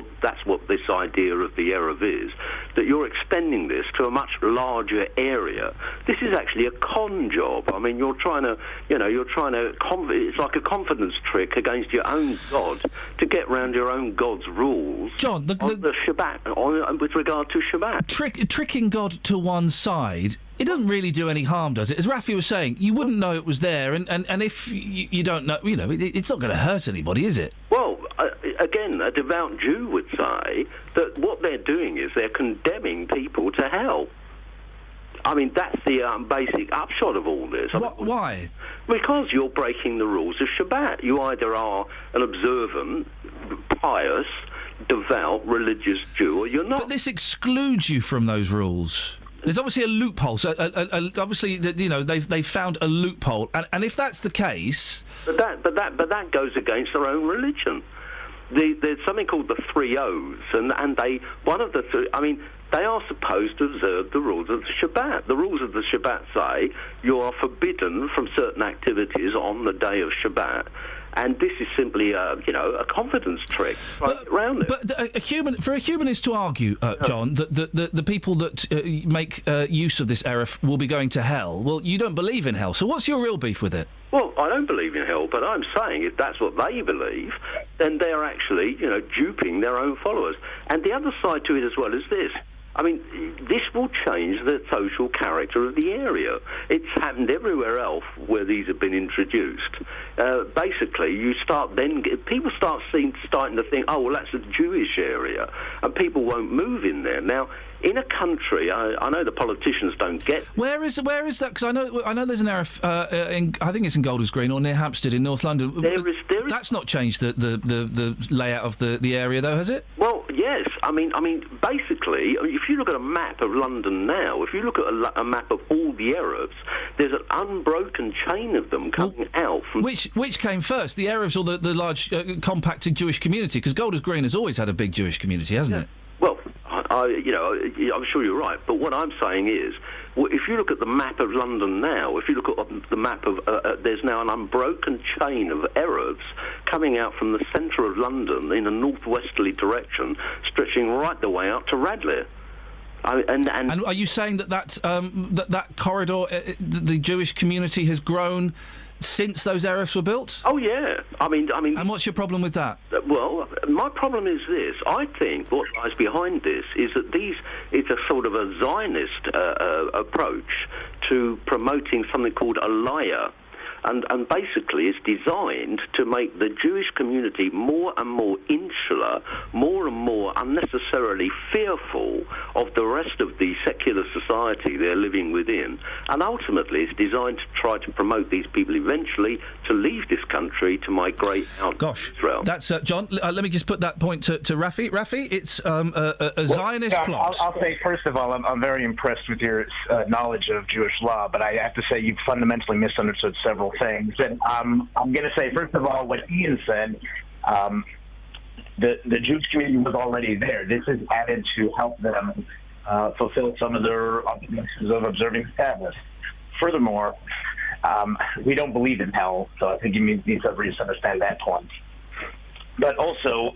what this idea of the Erev is, that you're extending this to a much larger area. This is actually a con job. I mean, it's like a confidence trick against your own God to get around your own God's rules. John, the Shabbat, with regard to Shabbat. Tricking God to one side, it doesn't really do any harm, does it? As Rafi was saying, you wouldn't know it was there, and if you don't know, it's not going to hurt anybody, is it? Well, again, a devout Jew would say that what they're doing is they're condemning people to hell. I mean, that's the basic upshot of all this. Why? Because you're breaking the rules of Shabbat. You either are an observant, pious, devout, religious Jew, or you're not. But this excludes you from those rules. There's obviously a loophole. So, obviously, they've found a loophole, and if that's the case, but that goes against their own religion. There's something called the 3 O's, and they are supposed to observe the rules of the Shabbat. The rules of the Shabbat say you are forbidden from certain activities on the day of Shabbat, And this is simply, a confidence trick around it. But for a humanist to argue, John, that the people that make use of this error will be going to hell, well, you don't believe in hell. So what's your real beef with it? Well, I don't believe in hell, but I'm saying if that's what they believe, then they're actually, duping their own followers. And the other side to it as well is this. I mean, this will change the social character of the area. It's happened everywhere else where these have been introduced. Basically, people starting to think, oh, well, that's a Jewish area, and people won't move in there. Now, in a country, I know the politicians don't get. Where is that? Because I know there's an area. I think it's in Golders Green or near Hampstead in North London. There is. That's not changed the layout of the area, though, has it? Well, yes. I mean, basically, if you look at a map of London now, if you look at a map of all the Arabs, there's an unbroken chain of them coming out from. Which came first, the Arabs or the large compacted Jewish community? Because Golders Green has always had a big Jewish community, hasn't it? Well, I'm sure you're right, but what I'm saying is, if you look at the map of London now, if you look at the map of, there's now an unbroken chain of Arabs coming out from the centre of London in a northwesterly direction, stretching right the way out to Radley. And are you saying that corridor, the Jewish community has grown since those Arabs were built? Oh yeah, I mean. And what's your problem with that? Well, my problem is this. I think what lies behind this is that it's a sort of a Zionist approach to promoting something called a liar. And basically it's designed to make the Jewish community more and more insular, more and more unnecessarily fearful of the rest of the secular society they're living within. And ultimately it's designed to try to promote these people eventually to leave this country to migrate out to Israel. That's, John, let me just put that point to Rafi. Rafi, it's a Zionist plot. I'll say, first of all, I'm very impressed with your knowledge of Jewish law, but I have to say you've fundamentally misunderstood several things. And I'm going to say, first of all, what Iain said, the Jewish community was already there. This is added to help them fulfill some of their obligations of observing Sabbath. Furthermore, we don't believe in hell, so I think you need to understand that point. But also,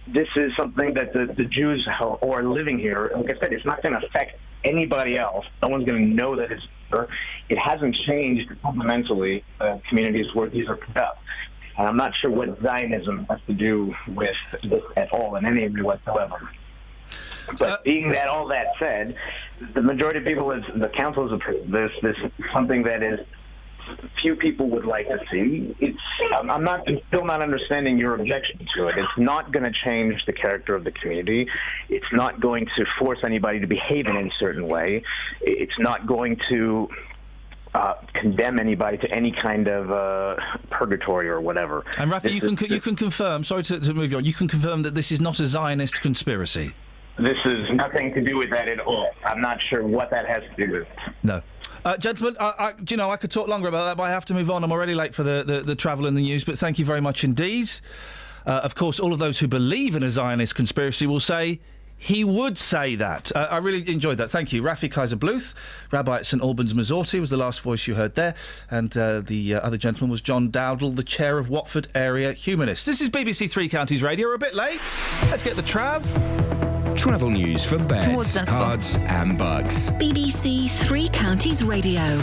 this is something that the Jews who are living here, like I said, it's not going to affect anybody else. No one's going to know that it's there. It hasn't changed fundamentally communities where these are put up. And I'm not sure what Zionism has to do with this at all in any way whatsoever. But being that all that said, the majority of people, the council has approved this. This is something that is few people would like to see. I'm still not understanding your objection to it. It's not going to change the character of the community. It's not going to force anybody to behave in a certain way. It's not going to condemn anybody to any kind of purgatory or whatever. And Rafi, you can confirm. Sorry to move you on. You can confirm that this is not a Zionist conspiracy. This is nothing to do with that at all. I'm not sure what that has to do with. No. Gentlemen, I could talk longer about that, but I have to move on. I'm already late for the travel and the news, but thank you very much indeed. Of course, all of those who believe in a Zionist conspiracy will say he would say that. I really enjoyed that. Thank you. Rafi Kaiser-Bluth, Rabbi at St Albans Masorti, was the last voice you heard there. And the other gentleman was John Dowdall, the chair of Watford Area Humanists. This is BBC Three Counties Radio. We're a bit late. Let's get the trav. Travel news for beds, cards and bugs. BBC Three Counties Radio.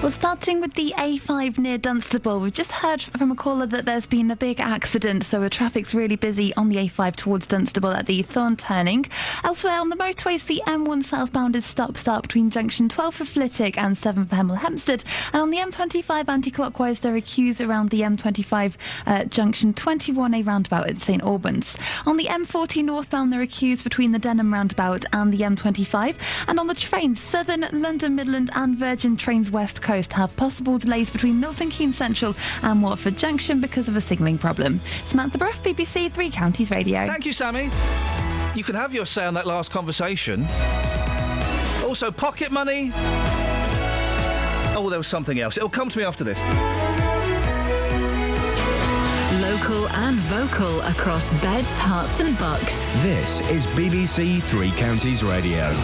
Well, starting with the A5 near Dunstable, we've just heard from a caller that there's been a big accident, so the traffic's really busy on the A5 towards Dunstable at the Thorn turning. Elsewhere on the motorways, the M1 southbound is stop-start between junction 12 for Flitwick and 7 for Hemel Hempstead, and on the M25 anti-clockwise there are queues around the M25 junction 21A roundabout at St Albans. On the M40 northbound there are queues between the Denham roundabout and the M25, and on the trains, Southern, London Midland and Virgin Trains West Coast have possible delays between Milton Keynes Central and Watford Junction because of a signalling problem. Samantha Bruff, BBC Three Counties Radio. Thank you, Sammy. You can have your say on that last conversation. Also, pocket money. Oh, there was something else. It'll come to me after this. Local and vocal across beds, hearts and bucks. This is BBC Three Counties Radio.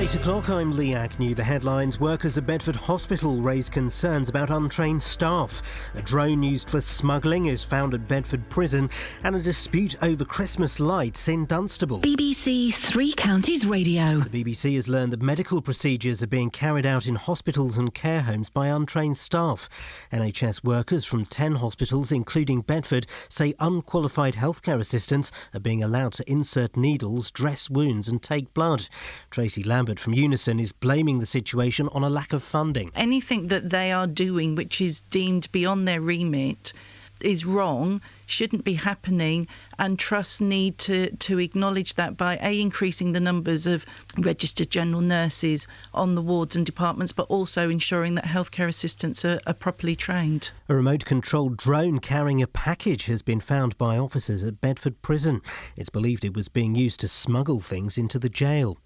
8 o'clock, I'm Lee Agnew. The headlines: workers at Bedford Hospital raise concerns about untrained staff. A drone used for smuggling is found at Bedford Prison, and a dispute over Christmas lights in Dunstable. BBC Three Counties Radio. The BBC has learned that medical procedures are being carried out in hospitals and care homes by untrained staff. NHS workers from 10 hospitals, including Bedford, say unqualified healthcare assistants are being allowed to insert needles, dress wounds and take blood. Tracy Lambert from Unison is blaming the situation on a lack of funding. Anything that they are doing which is deemed beyond their remit is wrong, shouldn't be happening, and trusts need to acknowledge that by increasing the numbers of registered general nurses on the wards and departments, but also ensuring that healthcare assistants are properly trained. A remote-controlled drone carrying a package has been found by officers at Bedford Prison. It's believed it was being used to smuggle things into the jail.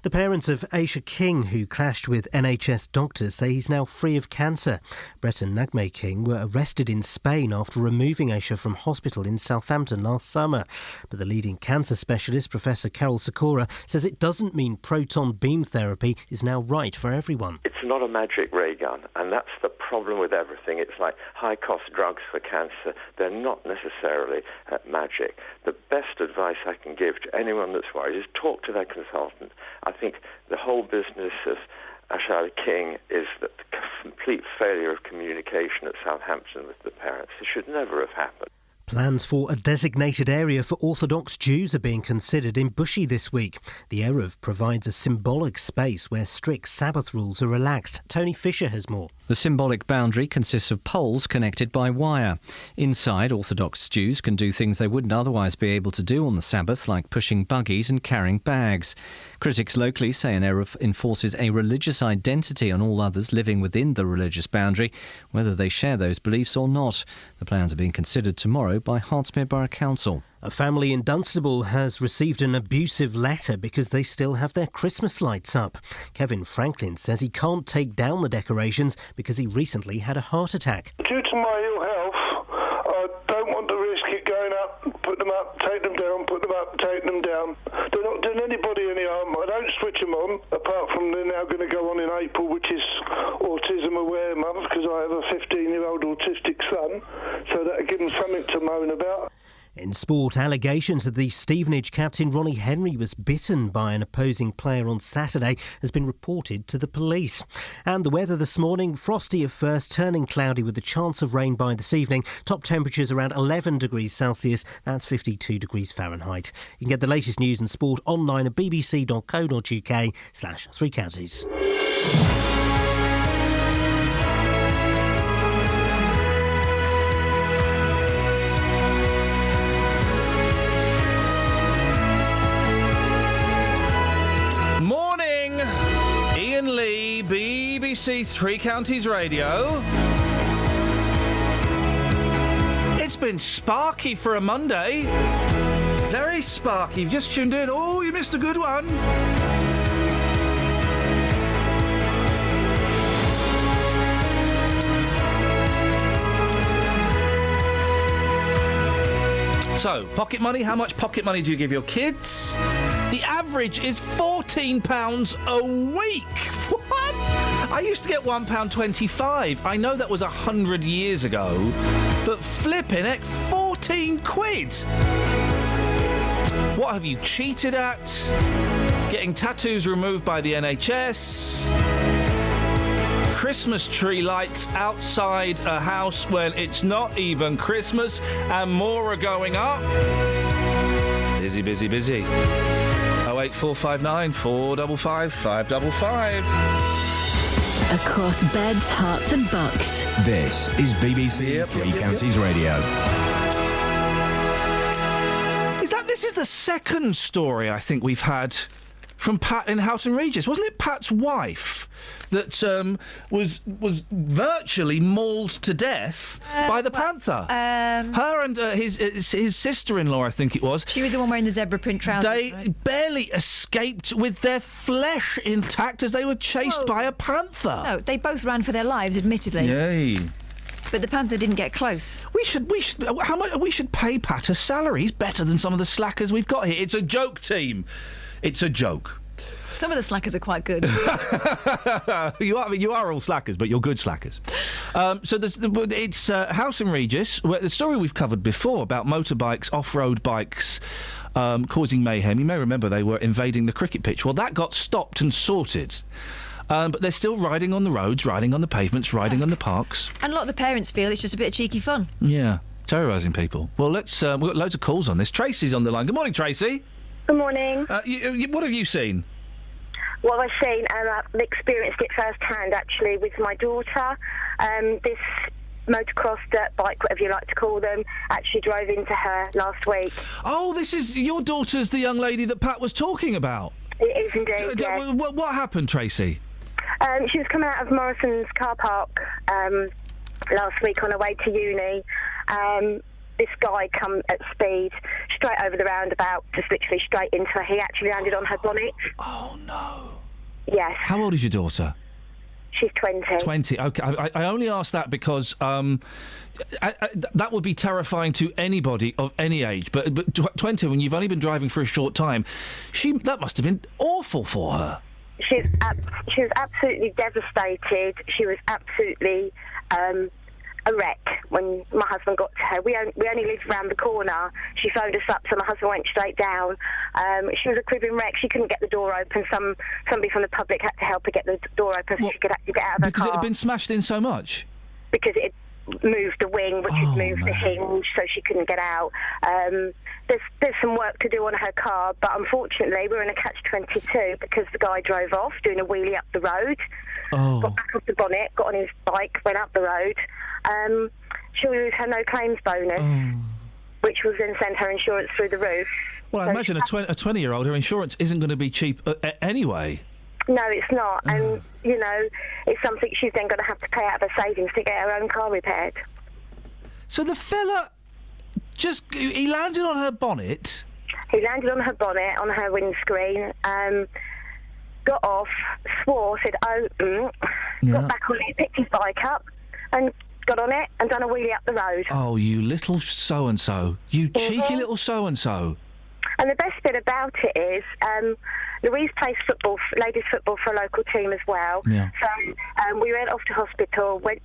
The parents of Aisha King, who clashed with NHS doctors, say he's now free of cancer. Brett and Nagme King were arrested in Spain after removing Aisha from hospital in Southampton last summer. But the leading cancer specialist, Professor Carol Sikora, says it doesn't mean proton beam therapy is now right for everyone. It's not a magic ray gun, and that's the problem with everything. It's like high-cost drugs for cancer. They're not necessarily magic. The best advice I can give to anyone that's worried is talk to their consultant. I think the whole business of Aisha King is the complete failure of communication at Southampton with the parents. It should never have happened. Plans for a designated area for Orthodox Jews are being considered in Bushey this week. The Eruv provides a symbolic space where strict Sabbath rules are relaxed. Tony Fisher has more. The symbolic boundary consists of poles connected by wire. Inside, Orthodox Jews can do things they wouldn't otherwise be able to do on the Sabbath, like pushing buggies and carrying bags. Critics locally say an Eruv enforces a religious identity on all others living within the religious boundary, whether they share those beliefs or not. The plans are being considered tomorrow by Hertsmere Borough Council. A family in Dunstable has received an abusive letter because they still have their Christmas lights up. Kevin Franklin says he can't take down the decorations because he recently had a heart attack. Due to my ill health, I don't want to risk it going up, put them up, take them down, put them up, take them down. They're not doing anybody any harm. I don't switch them on, apart from they're now going to go on in April, which is Autism Aware Month, because I have a 15-year-old autistic son, so that'll give them something to moan about. In sport, allegations that the Stevenage captain Ronnie Henry was bitten by an opposing player on Saturday has been reported to the police. And the weather this morning, frosty at first, turning cloudy with a chance of rain by this evening. Top temperatures around 11 degrees Celsius, that's 52 degrees Fahrenheit. You can get the latest news and sport online at bbc.co.uk/Three Counties. Iain Lee, BBC Three Counties Radio. It's been sparky for a Monday. Very sparky. You've just tuned in. Oh, you missed a good one. So, pocket money. How much pocket money do you give your kids? The average is £14 a week. What? I used to get £1.25. I know that was 100 years ago, but flipping it, 14 quid. What have you cheated at? Getting tattoos removed by the NHS. Christmas tree lights outside a house when it's not even Christmas, and more are going up. Busy, busy, busy. 08459 455 555. Across beds, hearts and bucks. This is BBC Three Counties Radio. This is the second story I think we've had from Pat in Houghton Regis. Wasn't it Pat's wife that was virtually mauled to death by the panther? Her and his sister-in-law, I think it was. She was the one wearing the zebra print trousers. They barely escaped with their flesh intact as they were chased by a panther. No, they both ran for their lives, admittedly. Yay. But the panther didn't get close. We should pay Pat a salary. He's better than some of the slackers we've got here. It's a joke, team. It's a joke. Some of the slackers are quite good. You are all slackers, but you're good slackers. So it's House and Regis, where the story we've covered before about motorbikes, off-road bikes, causing mayhem. You may remember they were invading the cricket pitch. Well, that got stopped and sorted. But they're still riding on the roads, riding on the pavements, riding on the parks. And a lot of the parents feel it's just a bit of cheeky fun. Yeah, terrorising people. Well, we've got loads of calls on this. Tracy's on the line. Good morning, Tracy. Good morning. What have you seen? What I've seen, I've experienced it firsthand, actually, with my daughter. This motocross, dirt bike, whatever you like to call them, actually drove into her last week. Oh, this is your daughter's the young lady that Pat was talking about. It is indeed, yes. What happened, Tracy? She was coming out of Morrison's car park last week on her way to uni. This guy come at speed straight over the roundabout, just literally straight into her. He actually landed on her bonnet. Oh, no. Yes. How old is your daughter? She's 20. 20, OK. I only asked that because that would be terrifying to anybody of any age. But 20, when you've only been driving for a short time, that must have been awful for her. She was absolutely devastated. She was absolutely a wreck when my husband got to her. We only lived round the corner. She phoned us up, so my husband went straight down. She was a quivering wreck. She couldn't get the door open. Somebody from the public had to help her get the door open so she could actually get out of her car. Because it had been smashed in so much? Because it had moved the wing, which had moved the hinge, so she couldn't get out. There's some work to do on her car, but unfortunately we're in a catch-22 because the guy drove off doing a wheelie up the road, got back off the bonnet, got on his bike, went up the road. She'll lose her no claims bonus, which will then send her insurance through the roof. Well, I imagine a 20-year-old, her insurance isn't going to be cheap anyway. No, it's not. And, it's something she's then going to have to pay out of her savings to get her own car repaired. So the fella he landed on her bonnet? He landed on her bonnet, on her windscreen, got off, swore, said, got back on it, picked his bike up and got on it and done a wheelie up the road. Oh, you little so-and-so. You cheeky little so-and-so. And the best bit about it is Louise plays football, ladies football for a local team as well. Yeah. So we went off to hospital. We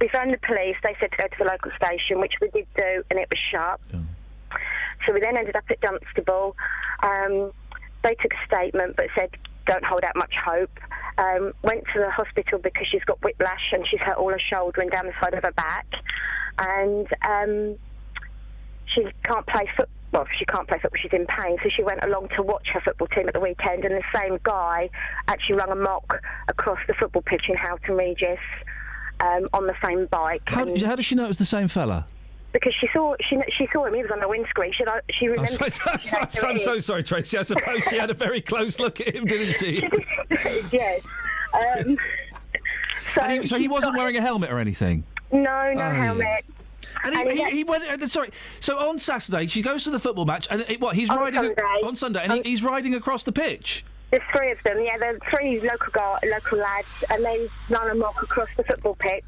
phoned the police. They said to go to the local station, which we did do, and it was shut. Yeah. So we then ended up at Dunstable. They took a statement but said, don't hold out much hope. Went to the hospital because she's got whiplash and she's hurt all her shoulder and down the side of her back. And she can't play football. Well, she can't play football, she's in pain, so she went along to watch her football team at the weekend, and the same guy actually rung amok across the football pitch in Houghton Regis on the same bike. How does she know it was the same fella? Because she saw him, he was on the windscreen. She remembered... I'm so sorry, Tracy. I suppose she had a very close look at him, didn't she? Yes. So he wasn't wearing a helmet or anything? No helmet. And he went. Sorry. So on Saturday, she goes to the football match, and he's riding on Sunday, and he's riding across the pitch. There's three of them. Yeah, there's three local lads, and they run amok across the football pitch.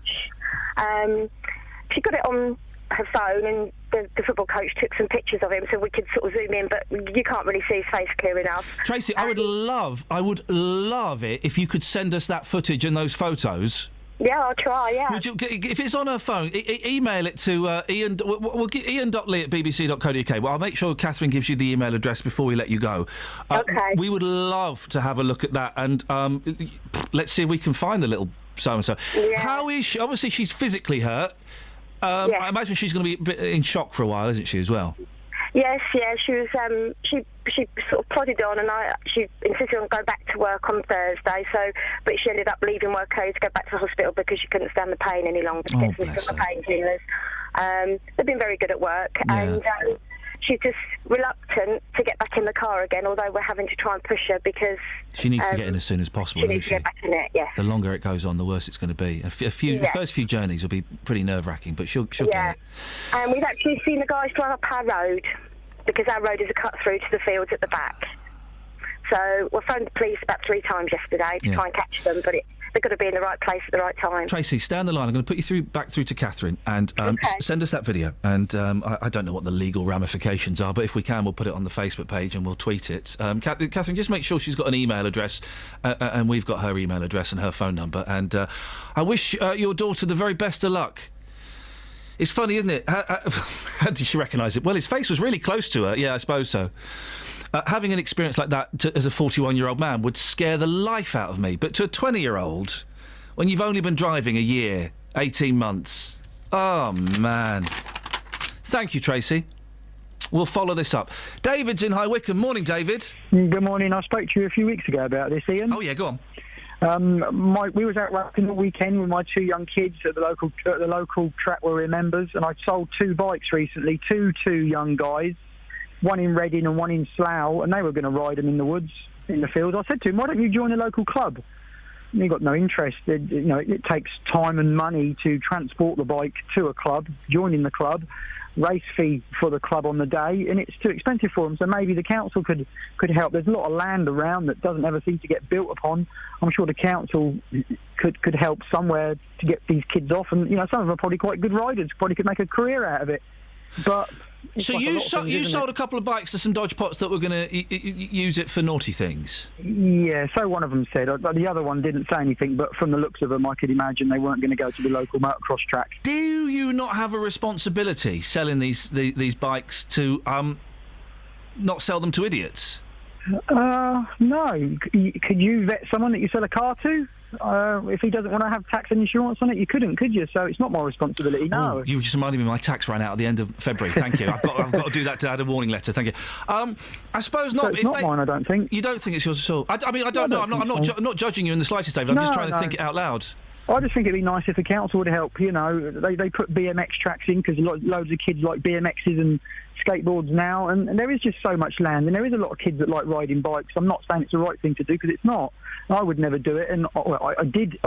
She got it on her phone, and the football coach took some pictures of him, so we could sort of zoom in, but you can't really see his face clear enough. Tracy, I would love it if you could send us that footage and those photos. Yeah, I'll try, yeah. Would you, if it's on her phone, email it to Iain. We'll get Iain.lee@bbc.co.uk. Well, I'll make sure Catherine gives you the email address before we let you go. Okay. We would love to have a look at that, and let's see if we can find the little so-and-so. Yeah. How is she? Obviously, she's physically hurt. Yes. I imagine she's going to be a bit in shock for a while, isn't she, as well? Yes, yeah, she was. She sort of plodded on, and she insisted on going back to work on Thursday. But she ended up leaving work early to go back to the hospital because she couldn't stand the pain any longer. To get some painkillers. They've been very good at work, and she's just reluctant to get back in the car again. Although we're having to try and push her because she needs to get in as soon as possible. She needs to get back in it. Yes. The longer it goes on, the worse it's going to be. The first few journeys will be pretty nerve-wracking, but she'll get it. And we've actually seen the guys drive up our road because our road is a cut through to the fields at the back. So we phoned the police about 3 times yesterday to try and catch them, but they've got to be in the right place at the right time. Tracy, stay on the line. I'm going to put you back through to Catherine, and send us that video. And I don't know what the legal ramifications are, but if we can, we'll put it on the Facebook page and we'll tweet it. Catherine, just make sure she's got an email address, and we've got her email address and her phone number. And I wish your daughter the very best of luck. It's funny, isn't it? How did she recognise it? Well, his face was really close to her. Yeah, I suppose so. Having an experience like that as a 41-year-old man would scare the life out of me. But to a 20-year-old, when you've only been driving a year, 18 months... Oh, man. Thank you, Tracy. We'll follow this up. David's in High Wycombe. Morning, David. Good morning. I spoke to you a few weeks ago about this, Ian. Oh, yeah, go on. We was out racing all weekend with my 2 young kids at the local track where we're members, and I sold 2 bikes recently, two young guys, one in Reading and one in Slough, and they were going to ride them in the woods, in the fields. I said to him, why don't you join a local club? And he got no interest. It takes time and money to transport the bike to a club, joining the club, race fee for the club on the day, and it's too expensive for them. So maybe the council could help. There's a lot of land around that doesn't ever seem to get built upon. I'm sure the council could help somewhere to get these kids off, and some of them are probably quite good riders, probably could make a career out of it. But so you sold a couple of bikes to some dodge pots that were going to use it for naughty things? Yeah, so one of them said. The other one didn't say anything, but from the looks of them, I could imagine they weren't going to go to the local motocross track. Do you not have a responsibility selling these bikes to not sell them to idiots? No. Could you vet someone that you sell a car to? If he doesn't want to have tax and insurance on it, you couldn't, could you? So it's not my responsibility, no. Oh, you just reminded me my tax ran out at the end of February. Thank you. I've got to do that to add a warning letter. Thank you. I suppose not. So it's not mine, I don't think. You don't think it's yours at all? I mean, I don't know. I'm not judging you in the slightest, David. I'm just trying to think it out loud. I just think it'd be nice if the council would help. They put BMX tracks in because loads of kids like BMXs and skateboards now, and there is just so much land, and there is a lot of kids that like riding bikes. I'm not saying it's the right thing to do because it's not. I would never do it, and I did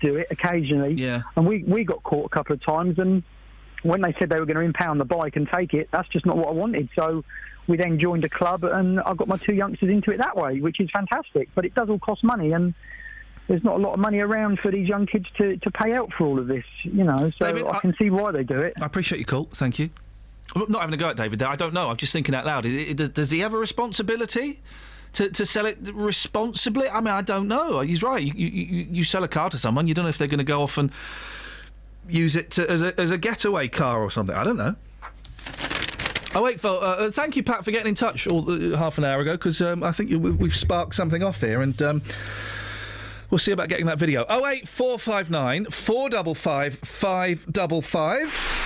do it occasionally. Yeah. And we got caught a couple of times, and when they said they were going to impound the bike and take it, that's just not what I wanted. So we then joined a club, and I got my 2 youngsters into it that way, which is fantastic. But it does all cost money, and there's not a lot of money around for these young kids to pay out for all of this, So David, I can see why they do it. I appreciate your call. Thank you. I'm not having a go at David there. I don't know. I'm just thinking out loud. Does he have a responsibility to sell it responsibly? I mean, I don't know. He's right. You sell a car to someone, you don't know if they're going to go off and use it as a getaway car or something. I don't know. Oh, wait, Phil, thank you, Pat, for getting in touch half an hour ago, because I think we've sparked something off here, and we'll see about getting that video. 08459 455 555.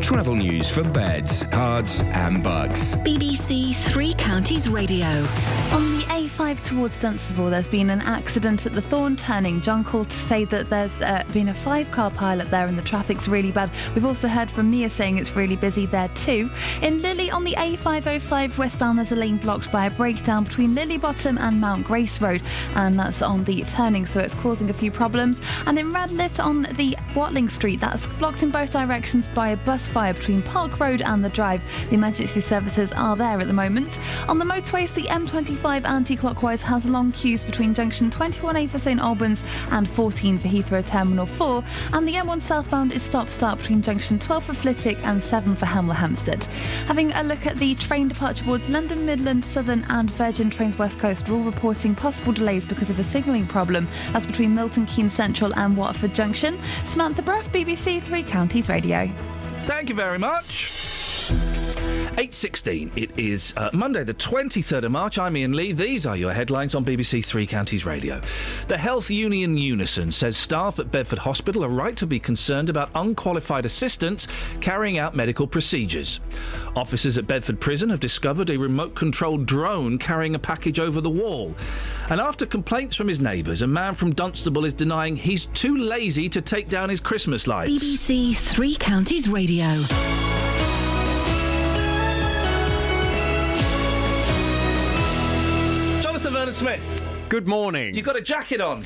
Travel news for beds, cards and bugs. BBC Three Counties Radio. On the A5 towards Dunstable, there's been an accident at the Thorn turning. John called to say that there's been a 5-car pile-up there and the traffic's really bad. We've also heard from Mia saying it's really busy there too. In Lily, on the A505 westbound, there's a lane blocked by a breakdown between Lily Bottom and Mount Grace Road, and that's on the turning, so it's causing a few problems. And in Radlett on the Watling Street, that's blocked in both directions by a bus fire between Park Road and the Drive. The emergency services are there at the moment. On the motorways, the M25 anti-clockwise has long queues between junction 21A for St Albans and 14 for Heathrow Terminal 4, and the M1 southbound is stop-start between junction 12 for Flitwick and 7 for Hemel Hempstead. Having a look at the train departure boards, London Midland, Southern and Virgin Trains West Coast are all reporting possible delays because of a signalling problem. That's between Milton Keynes Central and Watford Junction. Samantha Bruff, BBC Three Counties Radio. Thank you very much. 8:16. It is Monday the 23rd of March. I'm Iain Lee. These are your headlines on BBC Three Counties Radio. The health union Unison says staff at Bedford Hospital are right to be concerned about unqualified assistants carrying out medical procedures. Officers at Bedford Prison have discovered a remote-controlled drone carrying a package over the wall. And after complaints from his neighbours, a man from Dunstable is denying he's too lazy to take down his Christmas lights. BBC Three Counties Radio. Vernon Smith. Good morning. You've got a jacket on.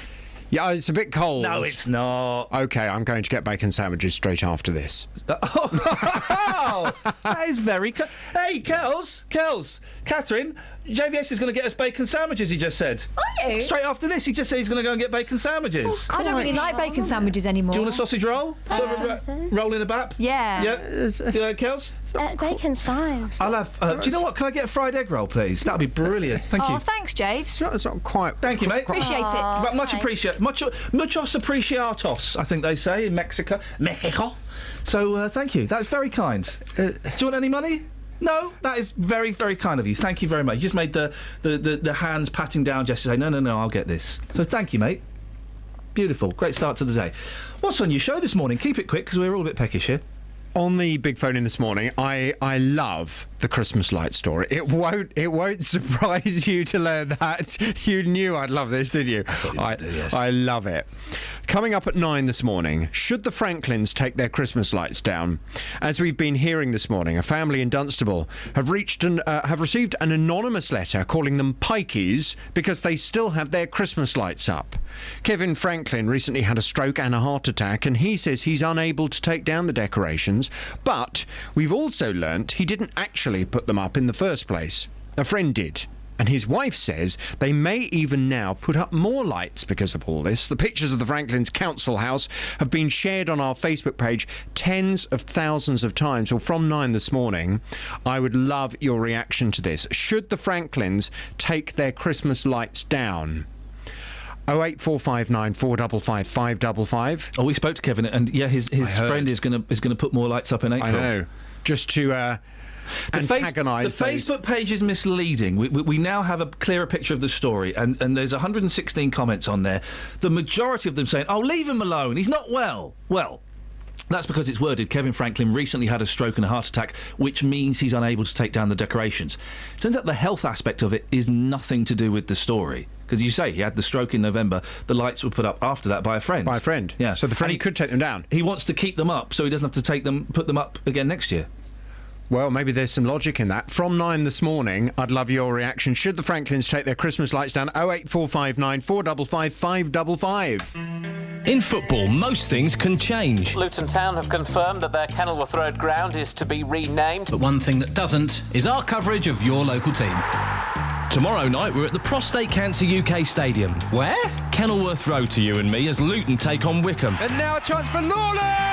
Yeah, it's a bit cold. No, it's not. OK, I'm going to get bacon sandwiches straight after this. Oh, that is very... Hey, Kels, Catherine, JVS is going to get us bacon sandwiches, he just said. Are you? Straight after this, he just said he's going to go and get bacon sandwiches. I don't really like bacon sandwiches anymore. Do you want a sausage roll? Roll in a bap? Yeah. Yeah, Kels? Bacon's fine. I'll have... do you know what? Can I get a fried egg roll, please? That would be brilliant. Thank you. Oh, thanks, Javes. It's not quite... Thank you, mate. Appreciate it. But much appreciate. Muchos apreciatos, I think they say in Mexico. So, thank you. That's very kind. Do you want any money? No, that is very, very kind of you. Thank you very much. You just made the hands patting down gesture. Say, no, I'll get this. So thank you, mate. Beautiful. Great start to the day. What's on your show this morning? Keep it quick, because we're all a bit peckish here. On the big phone in this morning, I love the Christmas light story. It won't surprise you to learn that. You knew I'd love this, didn't you? Yes. I love it. Coming up at 9 this morning, should the Franklins take their Christmas lights down? As we've been hearing this morning, a family in Dunstable have received an anonymous letter calling them pikeys because they still have their Christmas lights up. Kevin Franklin recently had a stroke and a heart attack, and he says he's unable to take down the decorations, but we've also learnt he didn't actually put them up in the first place. A friend did. And his wife says they may even now put up more lights because of all this. The pictures of the Franklins' council house have been shared on our Facebook page tens of thousands of times. Well, from 9 this morning, I would love your reaction to this. Should the Franklins take their Christmas lights down? 08459 455 555. Oh, we spoke to Kevin, and yeah, his friend is going to put more lights up in April. I know. Just to... antagonise the Facebook page is misleading. We now have a clearer picture of the story, and there's 116 comments on there. The majority of them saying, "Oh, leave him alone. He's not well." Well, that's because it's worded. Kevin Franklin recently had a stroke and a heart attack, which means he's unable to take down the decorations. Turns out the health aspect of it is nothing to do with the story. Because you say he had the stroke in November, the lights were put up after that by a friend. By a friend. Yeah. So the friend could take them down. He wants to keep them up so he doesn't have to put them up again next year. Well, maybe there's some logic in that. From 9 this morning, I'd love your reaction. Should the Franklins take their Christmas lights down? 08459 455 555. In football, most things can change. Luton Town have confirmed that their Kenilworth Road ground is to be renamed. But one thing that doesn't is our coverage of your local team. Tomorrow night, we're at the Prostate Cancer UK Stadium. Where? Kenilworth Road to you and me as Luton take on Wickham. And now a chance for Lawless!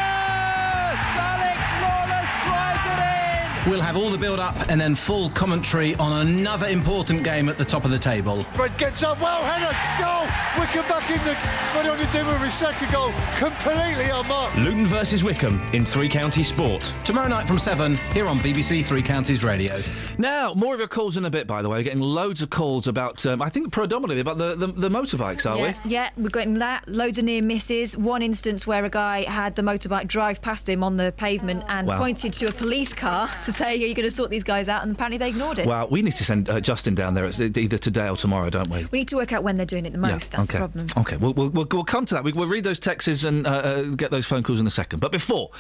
We'll have all the build-up and then full commentary on another important game at the top of the table. Fred gets up, well headed, goal! Wickham back in the... What on the with his second goal, completely unmarked. Luton versus Wickham in Three Counties Sport. Tomorrow night from 7, here on BBC Three Counties Radio. Now, more of your calls in a bit, by the way. We're getting loads of calls about, I think predominantly about the motorbikes, are we? Yeah, we're getting that. Loads of near misses. One instance where a guy had the motorbike drive past him on the pavement and pointed to a police car to say, are you going to sort these guys out? And apparently they ignored it. Well, we need to send Justin down there either today or tomorrow, don't we? We need to work out when they're doing it the most. That's the problem. OK, we'll come to that. We'll read those texts and get those phone calls in a second. But before,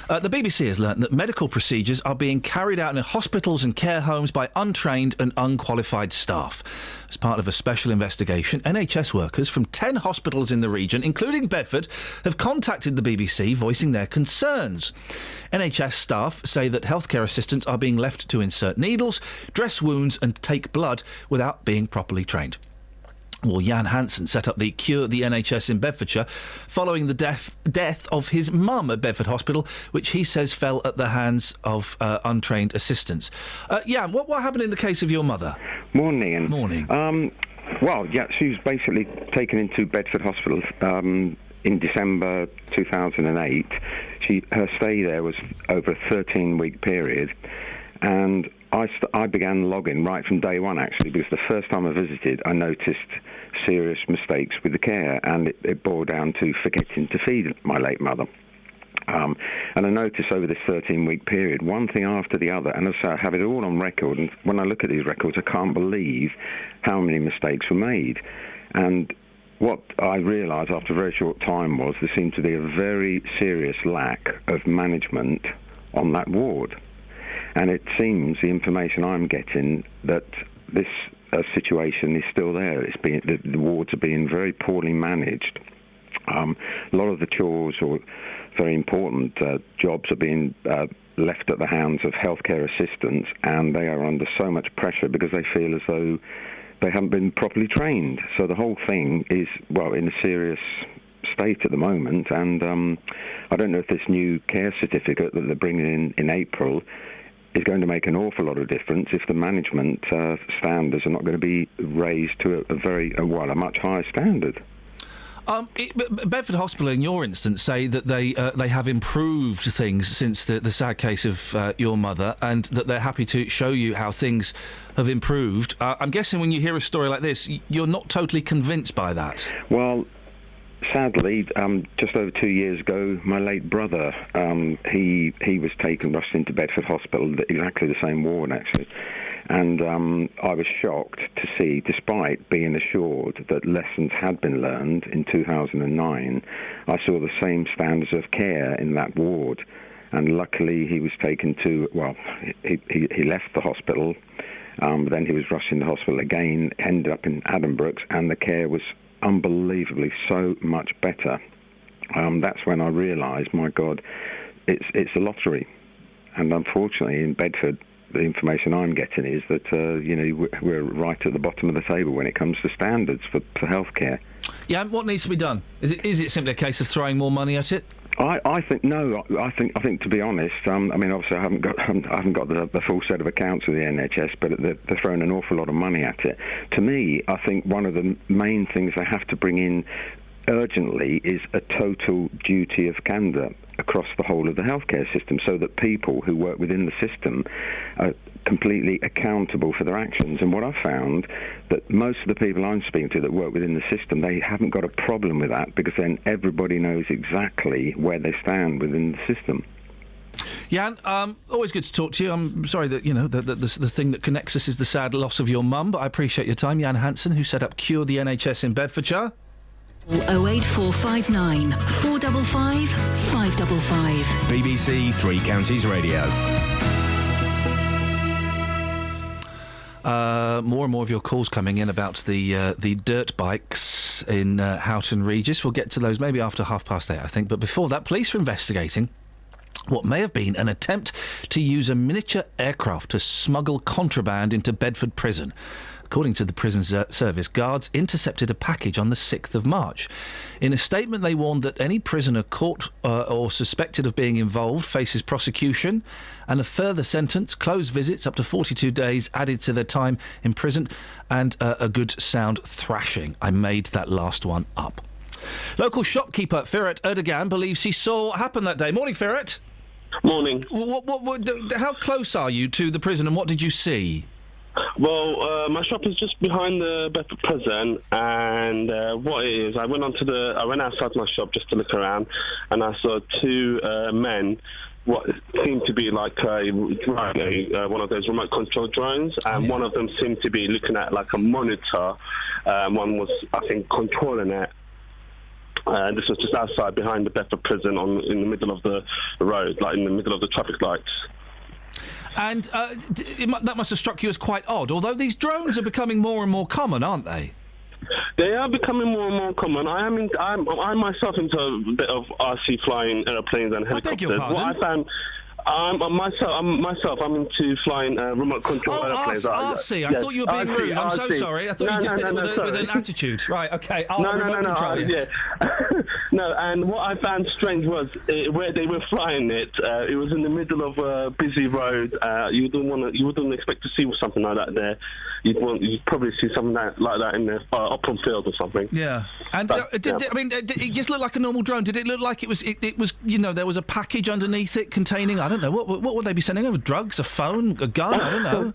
the BBC has learnt that medical procedures are being carried out in hospitals and care homes by untrained and unqualified staff. As part of a special investigation, NHS workers from 10 hospitals in the region, including Bedford, have contacted the BBC voicing their concerns. NHS staff say that healthcare assistants are being left to insert needles, dress wounds and take blood without being properly trained. Well, Jan Hansen set up the Cure the NHS in Bedfordshire following the death of his mum at Bedford Hospital, which he says fell at the hands of untrained assistants. Jan, what happened in the case of your mother? Morning, Ian. Morning. Well, yeah, she was basically taken into Bedford Hospital in December 2008. Her stay there was over a 13-week period, and I began logging right from day one, actually, because the first time I visited, I noticed serious mistakes with the care, and it boiled down to forgetting to feed my late mother. And I noticed over this 13-week period, one thing after the other, and as I have it all on record, and when I look at these records, I can't believe how many mistakes were made. And what I realised after a very short time was there seemed to be a very serious lack of management on that ward. And it seems, the information I'm getting, that this situation is still there. The wards are being very poorly managed. A lot of the chores or very important jobs are being left at the hands of healthcare assistants, and they are under so much pressure because they feel as though they haven't been properly trained. So the whole thing is, well, in a serious state at the moment, and I don't know if this new care certificate that they're bringing in April is going to make an awful lot of difference if the management standards are not going to be raised to a much higher standard. Bedford Hospital, in your instance, say that they have improved things since the sad case of your mother, and that they're happy to show you how things have improved. I'm guessing when you hear a story like this, you're not totally convinced by that. Well, sadly, just over 2 years ago, my late brother, he was rushed into Bedford Hospital, exactly the same ward, actually. And I was shocked to see, despite being assured that lessons had been learned in 2009, I saw the same standards of care in that ward. And luckily he was taken to, well, he left the hospital, but then he was rushed into hospital again, ended up in Addenbrooke's, and the care was unbelievably so much better. That's when I realised, my God, it's a lottery. And unfortunately in Bedford, the information I'm getting is that, we're right at the bottom of the table when it comes to standards for healthcare. Yeah, what needs to be done? Is it simply a case of throwing more money at it? I think no. I think to be honest, obviously I haven't got the full set of accounts of the NHS, but they're throwing an awful lot of money at it. To me, I think one of the main things they have to bring in urgently is a total duty of candour across the whole of the healthcare system, so that people who work within the system are completely accountable for their actions. And what I've found, that most of the people I'm speaking to that work within the system, they haven't got a problem with that, because then everybody knows exactly where they stand within the system. Jan, always good to talk to you. I'm sorry that, the thing that connects us is the sad loss of your mum, but I appreciate your time. Jan Hansen, who set up Cure the NHS in Bedfordshire. 08459 455 555. BBC Three Counties Radio. More and more of your calls coming in about the dirt bikes in Houghton Regis. We'll get to those maybe after 8:30, I think. But before that, police are investigating what may have been an attempt to use a miniature aircraft to smuggle contraband into Bedford Prison. According to the prison service, guards intercepted a package on the 6th of March. In a statement, they warned that any prisoner caught or suspected of being involved faces prosecution and a further sentence, closed visits up to 42 days added to their time in prison, and a good sound thrashing. I made that last one up. Local shopkeeper Firat Erdogan believes he saw what happened that day. Morning, Firat. Morning. How close are you to the prison, and what did you see? Well, my shop is just behind the Bedford prison, and what it is, I went outside my shop just to look around, and I saw two men, what seemed to be like one of those remote control drones, and one of them seemed to be looking at like a monitor. One was, I think, controlling it. This was just outside behind the Bedford prison in the middle of the road, like in the middle of the traffic lights. And that must have struck you as quite odd, although these drones are becoming more and more common, aren't they? They are becoming more and more common. I'm myself into a bit of RC flying aeroplanes and helicopters. I beg your pardon? What I found... I'm into flying remote control airplanes. RC. I thought you were being rude. I'm so sorry. I thought you just did it with an attitude. Right, okay. Remote control, yes. No, and what I found strange was where they were flying it. It was in the middle of a busy road. You wouldn't expect to see something like that there. You'd probably see something like that in the Upland Field or something. Yeah. And it just looked like a normal drone. Did it look like it was? There was a package underneath it containing, I don't know, what would they be sending over? Drugs, a phone, a gun? I don't know.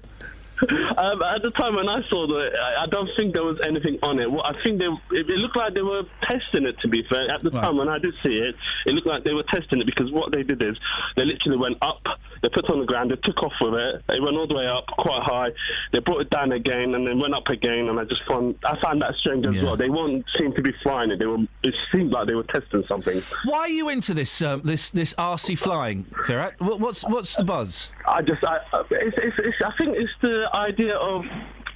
At the time when I saw it, I don't think there was anything on it. Well, I think it looked like they were testing it, to be fair. At the time when I did see it, it looked like they were testing it, because what they did is they literally went up, they put it on the ground, they took off with it, they went all the way up quite high, they brought it down again, and then went up again, and I found that strange as well. They won't seem to be flying it. It seemed like they were testing something. Why are you into this RC flying, Firat? What's the buzz? I think it's the idea of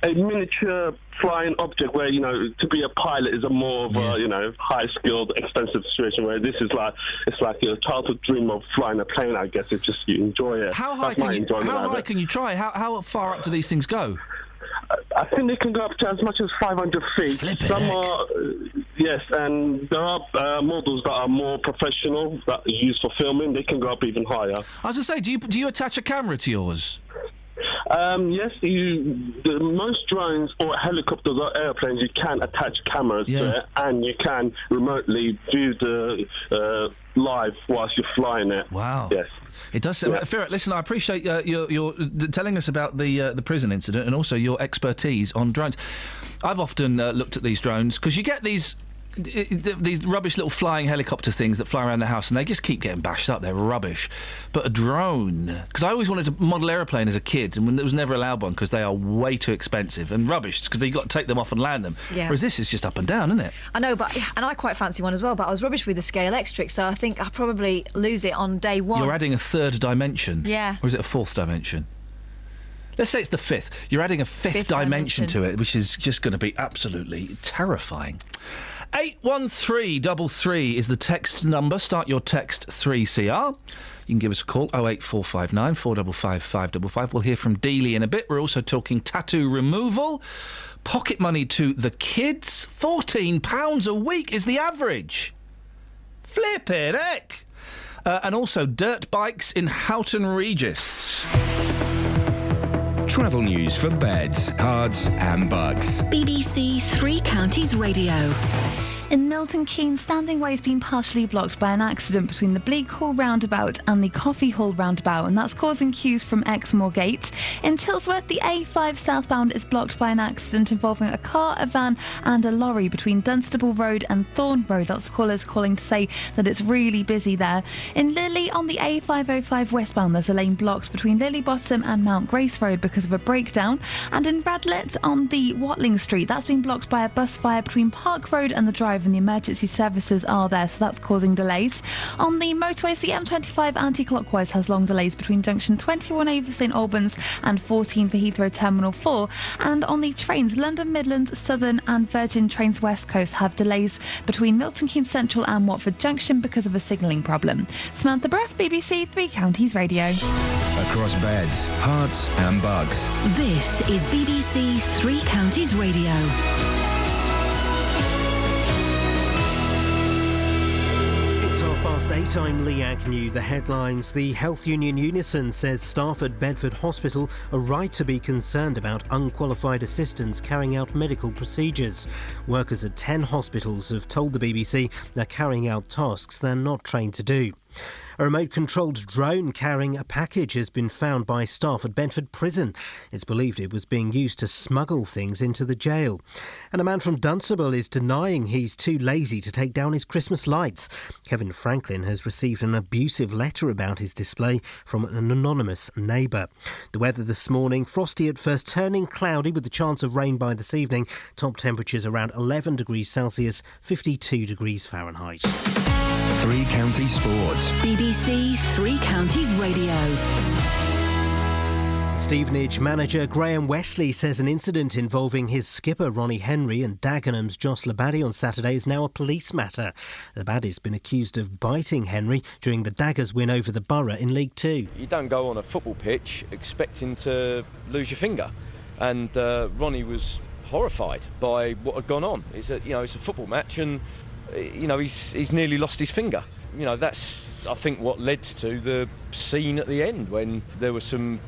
a miniature flying object where, to be a pilot is a more of a, high-skilled, expensive situation, where this is it's like your childhood dream of flying a plane, I guess. It's just you enjoy it. How high can you try? How far up do these things go? I think they can go up to as much as 500 feet. Some are, yes, and there are models that are more professional, that are used for filming. They can go up even higher. I was going to say, do you attach a camera to yours? Yes, most drones or helicopters or airplanes, you can attach cameras to it, and you can remotely view the live whilst you're flying it. Wow. Yes. It does. Firat, listen, I appreciate your telling us about the prison incident and also your expertise on drones. I've often looked at these drones because you get these rubbish little flying helicopter things that fly around the house and they just keep getting bashed up. They're rubbish. But a drone, because I always wanted to model aeroplane as a kid and it was never allowed one because they are way too expensive and rubbish because you've got to take them off and land them. Yeah. Whereas this is just up and down, isn't it? I know, and I quite fancy one as well, but I was rubbish with the scale X-Trix, so I think I'll probably lose it on day one. You're adding a third dimension. Yeah. Or is it a fourth dimension? Let's say it's the fifth. You're adding a fifth dimension to it, which is just going to be absolutely terrifying. 81333 is the text number. Start your text 3CR. You can give us a call, 08459 455 555. We'll hear from Dealey in a bit. We're also talking tattoo removal, pocket money to the kids. £14 a week is the average. Flippin' heck. And also dirt bikes in Houghton Regis. Travel news for beds, cards and bugs. BBC Three Counties Radio. In Milton Keynes, Standing Way has been partially blocked by an accident between the Bleak Hall roundabout and the Coffee Hall roundabout, and that's causing queues from Exmoor Gate. In Tilsworth, the A5 southbound is blocked by an accident involving a car, a van and a lorry between Dunstable Road and Thorne Road. Lots of callers calling to say that it's really busy there. In Lily, on the A505 westbound, there's a lane blocked between Lily Bottom and Mount Grace Road because of a breakdown. And in Radlett, on the Watling Street, that's been blocked by a bus fire between Park Road and the Drive, and the emergency services are there, so that's causing delays. On the motorways, the M25 anti-clockwise has long delays between junction 21A for St Albans and 14 for Heathrow Terminal 4. And on the trains, London Midlands, Southern and Virgin Trains West Coast have delays between Milton Keynes Central and Watford Junction because of a signalling problem. Samantha Bruff, BBC Three Counties Radio. Across beds, hearts and bugs. This is BBC Three Counties Radio. Past 8, I'm Lee Agnew. The headlines. The health union Unison says staff at Bedford Hospital are right to be concerned about unqualified assistants carrying out medical procedures. Workers at 10 hospitals have told the BBC they're carrying out tasks they're not trained to do. A remote-controlled drone carrying a package has been found by staff at Bedford Prison. It's believed it was being used to smuggle things into the jail. And a man from Dunstable is denying he's too lazy to take down his Christmas lights. Kevin Franklin has received an abusive letter about his display from an anonymous neighbour. The weather this morning, frosty at first, turning cloudy with the chance of rain by this evening. Top temperatures around 11 degrees Celsius, 52 degrees Fahrenheit. Three Counties Sports. BBC Three Counties Radio. Stevenage manager Graham Wesley says an incident involving his skipper Ronnie Henry and Dagenham's Josh Labadie on Saturday is now a police matter. Labadie's been accused of biting Henry during the Daggers win over the Borough in League Two. You don't go on a football pitch expecting to lose your finger, and Ronnie was horrified by what had gone on. It's a football match, and he's nearly lost his finger. That's, I think, what led to the scene at the end when there was some,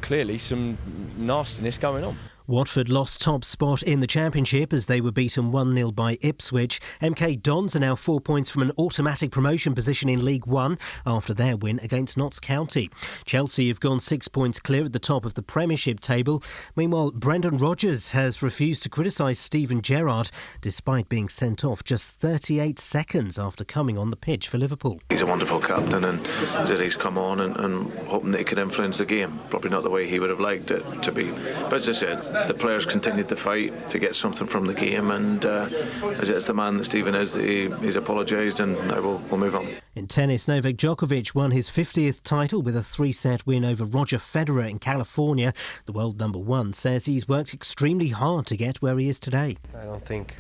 clearly some nastiness going on. Watford lost top spot in the Championship as they were beaten 1-0 by Ipswich. MK Dons are now 4 points from an automatic promotion position in League One after their win against Notts County. Chelsea have gone 6 points clear at the top of the Premiership table. Meanwhile, Brendan Rodgers has refused to criticise Steven Gerrard despite being sent off just 38 seconds after coming on the pitch for Liverpool. He's a wonderful captain, and he's come on and hoping that he could influence the game. Probably not the way he would have liked it to be. But as I said, the players continued to fight to get something from the game, and as the man that Stephen is, he's apologised, and now we'll move on. In tennis, Novak Djokovic won his 50th title with a 3-set win over Roger Federer in California. The world number one says he's worked extremely hard to get where he is today. I don't think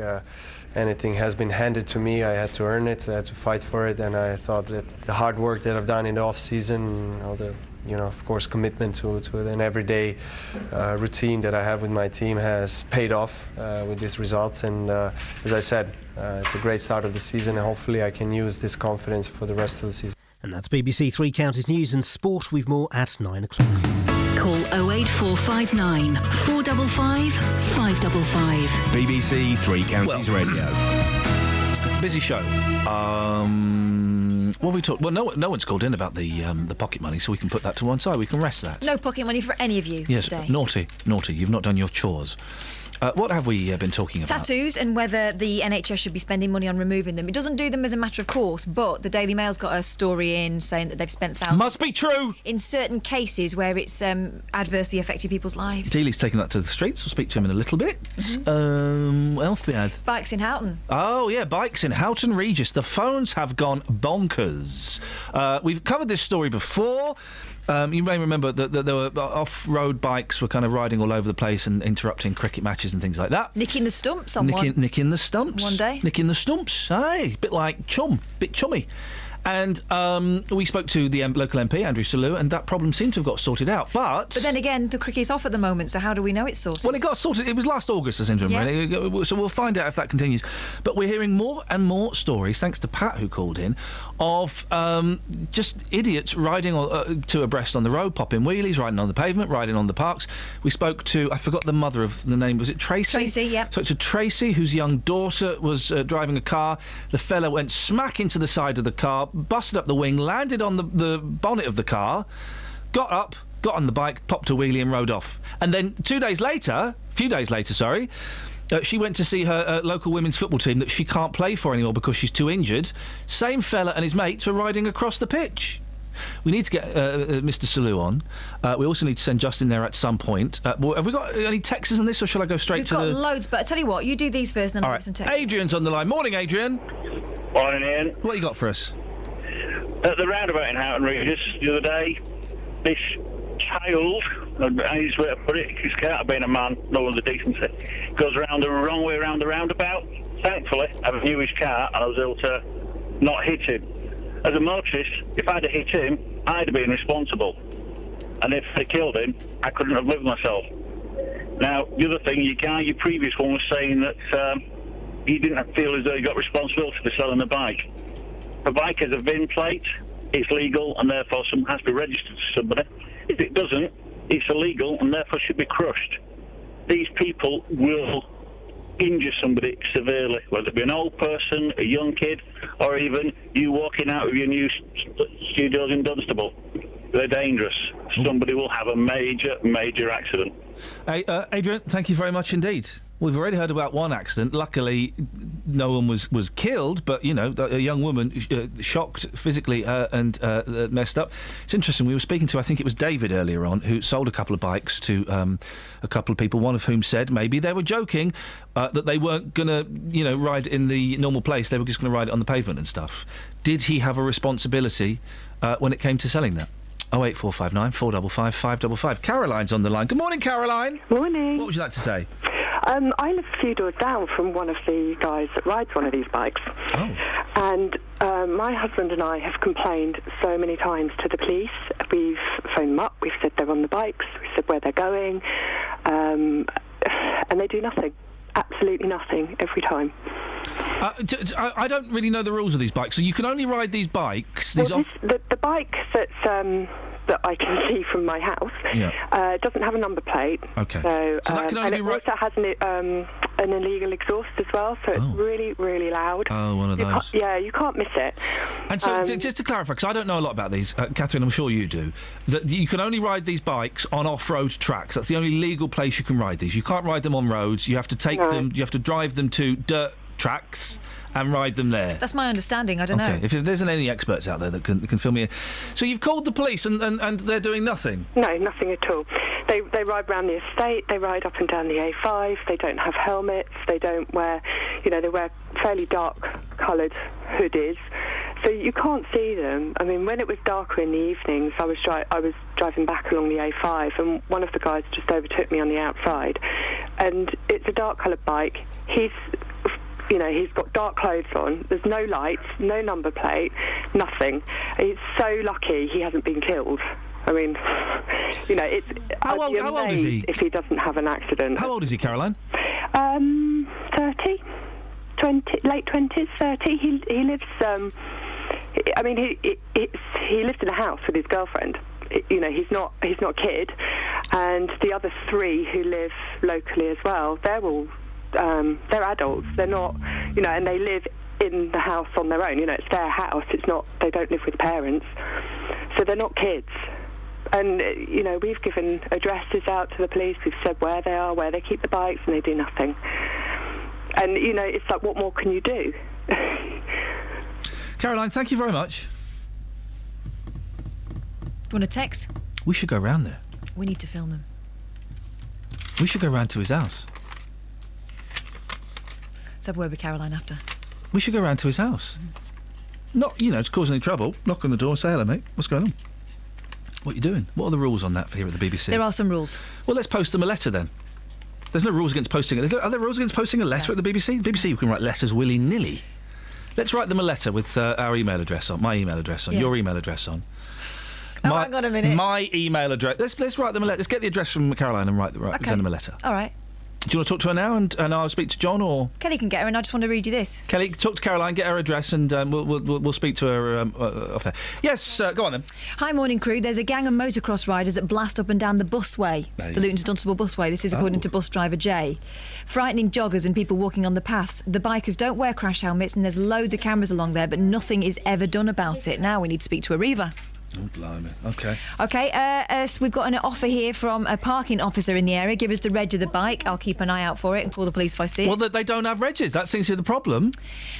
anything has been handed to me. I had to earn it, I had to fight for it, and I thought that the hard work that I've done in the off-season, all the of course, commitment to an everyday routine that I have with my team has paid off with these results. And as I said, it's a great start of the season, and hopefully I can use this confidence for the rest of the season. And that's BBC Three Counties News and Sport. We've more at 9 o'clock. Call 08459 455 555. BBC Three Counties Radio. Busy show. What have we talked? Well, no one's called in about the pocket money, so we can put that to one side. We can rest that. No pocket money for any of you today. Naughty. You've not done your chores. What have we been talking about? Tattoos, and whether the NHS should be spending money on removing them. It doesn't do them as a matter of course, but the Daily Mail's got a story in saying that they've spent thousands. Must be true! In certain cases where it's adversely affected people's lives. Dealey's taken that to the streets. We'll speak to him in a little bit. What else do we have? Bikes in Houghton. Oh, yeah, bikes in Houghton Regis. The phones have gone bonkers. We've covered this story before. You may remember that there were off-road bikes were kind of riding all over the place and interrupting cricket matches and things like that. Nicking the stumps on Nicking the stumps. One day. Nicking the stumps. Aye, bit like bit chummy. And we spoke to the local MP, Andrew Selous, and that problem seemed to have got sorted out. But then again, the cricket's off at the moment, so how do we know it's sorted? Well, it got sorted. It was last August, I seem to remember. So we'll find out if that continues. But we're hearing more and more stories, thanks to Pat, who called in, of just idiots riding to abreast on the road, popping wheelies, riding on the pavement, riding on the parks. We spoke to, I forgot the mother of the name, was it Tracy? Tracy, yeah. So to Tracy, whose young daughter was driving a car. The fella went smack into the side of the car, busted up the wing, landed on the bonnet of the car, got up, got on the bike, popped a wheelie and rode off. And then a few days later, she went to see her local women's football team that she can't play for anymore because she's too injured. Same fella and his mates were riding across the pitch. We need to get Mr. Selous on. We also need to send Justin there at some point. Have we got any texts on this, or shall I go straight to the... We've got loads, but I tell you what, you do these first and then I'll have some texts. Adrian's on the line. Morning, Adrian. Morning, Ian. What you got for us? At the roundabout in Houghton Regis the other day, this child, I use the way to put it, because can't have been a man, no other decency, goes around the wrong way around the roundabout. Thankfully, I knew his car and I was able to not hit him. As a motorist, if I'd have hit him, I'd have been responsible. And if I killed him, I couldn't have lived myself. Now, the other thing, your previous one was saying that he didn't feel as though he got responsibility for selling the bike. A bike has a VIN plate, it's legal, and therefore has to be registered to somebody. If it doesn't, it's illegal and therefore should be crushed. These people will injure somebody severely, whether it be an old person, a young kid, or even you walking out of your new studios in Dunstable. They're dangerous. Somebody will have a major accident. Hey, Adrian, thank you very much indeed. We've already heard about one accident. Luckily, no one was killed, but, a young woman shocked physically and messed up. It's interesting. We were speaking to, I think it was David earlier on, who sold a couple of bikes to a couple of people, one of whom said maybe they were joking that they weren't going to, ride in the normal place. They were just going to ride it on the pavement and stuff. Did he have a responsibility when it came to selling that? 08459 455 555. Caroline's on the line. Good morning, Caroline. Morning. What would you like to say? I live a few doors down from one of the guys that rides one of these bikes. Oh. And my husband and I have complained so many times to the police. We've phoned them up, we've said they're on the bikes, we've said where they're going, and they do nothing. Absolutely nothing every time. I don't really know the rules of these bikes, so you can only ride these bikes. The bike that I can see from my house doesn't have a number plate. Okay. So that can only and it also has an illegal exhaust as well, so it's really, really loud. Oh, one of those. You can't miss it. And so, just to clarify, because I don't know a lot about these, Catherine, I'm sure you do, that you can only ride these bikes on off-road tracks. That's the only legal place you can ride these. You can't ride them on roads. You have to take them, you have to drive them to dirt tracks and ride them there. That's my understanding. I don't know. If there isn't any experts out there that can fill me in. So you've called the police and they're doing nothing? No, nothing at all. They ride around the estate, they ride up and down the A5, they don't have helmets, they don't wear, they wear fairly dark-coloured hoodies, so you can't see them. I mean, when it was darker in the evenings, I was driving back along the A5, and one of the guys just overtook me on the outside, and it's a dark-coloured bike. He's got dark clothes on, there's no lights, no number plate, nothing. He's so lucky he hasn't been killed. I mean, it's... How old is he? If he doesn't have an accident. How old is he, Caroline? 30, 20, late 20s, 30. He lives... he lives in a house with his girlfriend. He's not a kid. And the other 3 who live locally as well, they're all... they're adults. They're not... and they live in the house on their own. It's their house. It's not... They don't live with parents. So they're not kids. And, we've given addresses out to the police. We've said where they are, where they keep the bikes, and they do nothing. And, it's like, what more can you do? Caroline, thank you very much. Do you want a text? We should go round there. We need to film them. We should go round to his house. Let's have a word with Caroline after. We should go round to his house. Not, to cause any trouble. Knock on the door, say hello, mate. What's going on? What are you doing? What are the rules on that for here at the BBC? There are some rules. Well, let's post them a letter then. There's no rules against posting it. Are there rules against posting a letter at the BBC? The BBC, you can write letters willy-nilly. Let's write them a letter with our email address on, my email address on, your email address on. Hang on a minute. My email address. Let's write them a letter. Let's get the address from Caroline and send them a letter. All right. Do you want to talk to her now and I'll speak to John, or...? Kelly can get her, and I just want to read you this. Kelly, talk to Caroline, get her address, and we'll speak to her off air. Yes, go on then. Hi, morning crew. There's a gang of motocross riders that blast up and down the busway, the Luton to Dunstable busway. This is according to bus driver Jay. Frightening joggers and people walking on the paths. The bikers don't wear crash helmets, and there's loads of cameras along there, but nothing is ever done about it. Now we need to speak to Arriva. Oh, blimey. OK. So we've got an offer here from a parking officer in the area. Give us the reg of the bike. I'll keep an eye out for it and call the police if I see it. Well, they don't have regs. That seems to be the problem.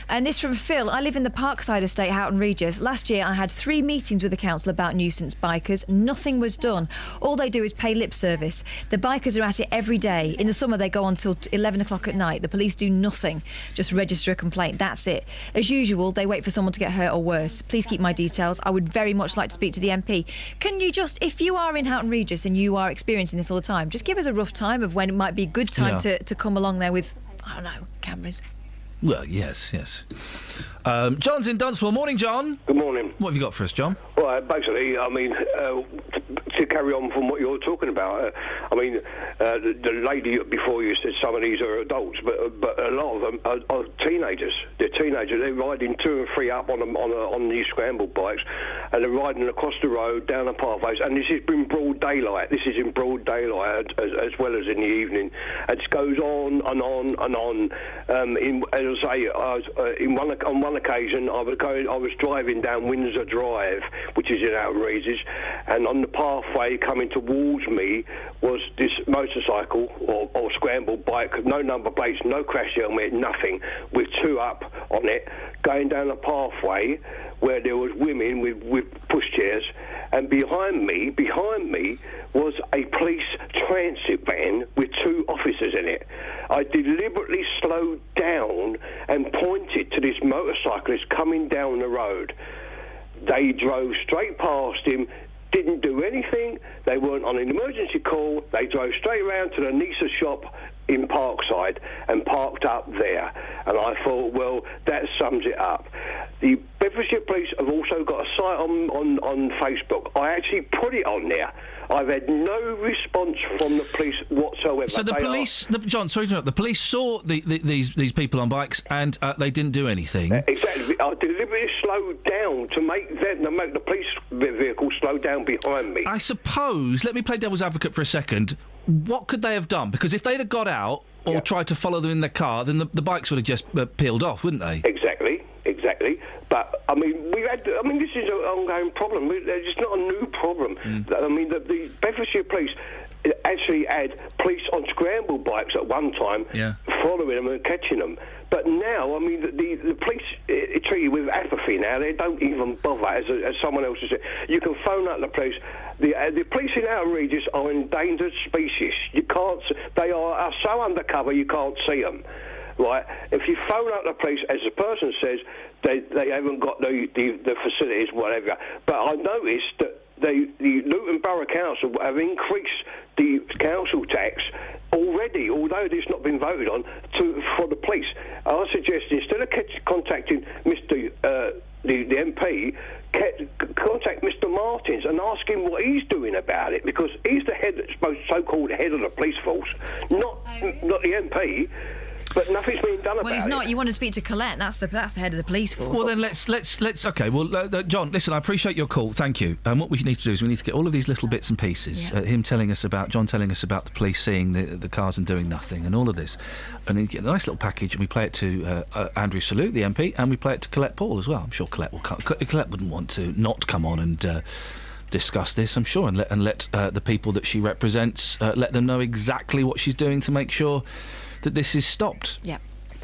And this from Phil. I live in the Parkside estate, Houghton Regis. Last year I had 3 meetings with the council about nuisance bikers. Nothing was done. All they do is pay lip service. The bikers are at it every day. In the summer they go on till 11 o'clock at night. The police do nothing. Just register a complaint. That's it. As usual, they wait for someone to get hurt or worse. Please keep my details. I would very much like to speak to the MP. Can you just, if you are in Houghton Regis and you are experiencing this all the time, just give us a rough time of when it might be a good time to come along there with, I don't know, cameras? Well, yes. John's in Dunstable. Morning, John. Good morning. What have you got for us, John? Well, basically, I mean, to carry on from what you're talking about, the lady before you said some of these are adults, but a lot of them are teenagers. They're teenagers. They're riding 2 and 3 up on these scrambled bikes, and they're riding across the road, down the pathways, and this has been broad daylight. This is in broad daylight as well as in the evening. It goes on and on and on. As I say, on one occasion, I was driving down Windsor Drive, which is in Houghton Regis, and on the pathway coming towards me was this motorcycle or scrambled bike, no number plates, no crash helmet, nothing, with 2 up on it, going down a pathway where there was women with pushchairs, and behind me was a police transit van with 2 officers in it. I deliberately slowed down and pointed to this motorcyclist coming down the road. They drove straight past him, didn't do anything. They weren't on an emergency call. They drove straight around to the Nisa shop in Parkside and parked up there. And I thought, well, that sums it up. The Bedfordshire Police have also got a site on Facebook. I actually put it on there. I've had no response from the police whatsoever. So the police, John, sorry to interrupt. The police saw these people on bikes and they didn't do anything. Exactly. I deliberately slowed down to make the police vehicle slow down behind me. I suppose. Let me play devil's advocate for a second. What could they have done? Because if they'd have got out or tried to follow them in their car, then the bikes would have just peeled off, wouldn't they? Exactly. But I mean, this is an ongoing problem. It's not a new problem. I mean, the Bedfordshire Police actually had police on scramble bikes at one time, following them and catching them. But now, I mean, the police are treated with apathy now. They don't even bother, as someone else has said. You can phone up the police. The police in Houghton Regis are endangered species. You can't. They are so undercover you can't see them. Right? If you phone up the police, as the person says, they haven't got the facilities, whatever. But I noticed that the Luton Borough Council have increased the council tax already, although it's not been voted on, for the police. I suggest instead of contacting Mr. The MP, contact Mr. Martins and ask him what he's doing about it, because he's the so-called head of the police force, not the MP. But nothing's being done about it. Well, he's not. You want to speak to Colette. That's the head of the police force. Well, then let's. Okay. Well, John, listen. I appreciate your call. Thank you. And what we need to do is we need to get all of these little bits and pieces. John telling us about the police seeing the cars and doing nothing, and all of this. And then get a nice little package, and we play it to Andrew Salute, the MP, and we play it to Colette Paul as well. I'm sure Colette will come. Colette wouldn't want to not come on and discuss this, I'm sure, and let the people that she represents let them know exactly what she's doing to make sure that this is stopped. Yeah.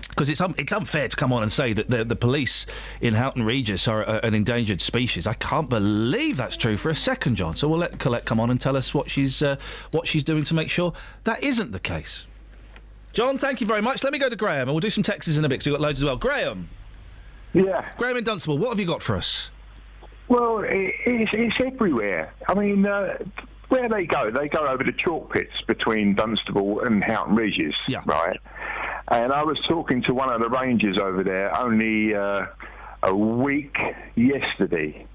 Because it's unfair to come on and say that the police in Houghton Regis are an endangered species. I can't believe that's true for a second, John. So we'll let Colette come on and tell us what she's doing to make sure that isn't the case. John, thank you very much. Let me go to Graham, and we'll do some texts in a bit, because we've got loads as well. Graham. Yeah. Graham in Dunstable, what have you got for us? Well, it's everywhere. I mean, where they go over the chalk pits between Dunstable and Houghton Regis, right? And I was talking to one of the rangers over there only a week yesterday.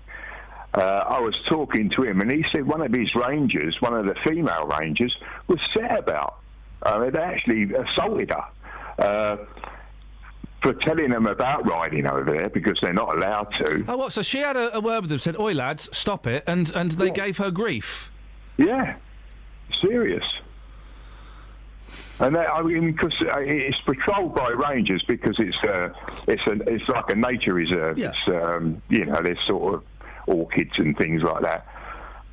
I was talking to him, and he said one of his rangers, one of the female rangers, was set about. They actually assaulted her for telling them about riding over there, because they're not allowed to. Oh, what? So she had a word with them, said, "Oi, lads, stop it," and they gave her grief. Yeah, serious. And I mean, because it's patrolled by rangers, because it's like a nature reserve. Yeah. It's there's sort of orchids and things like that,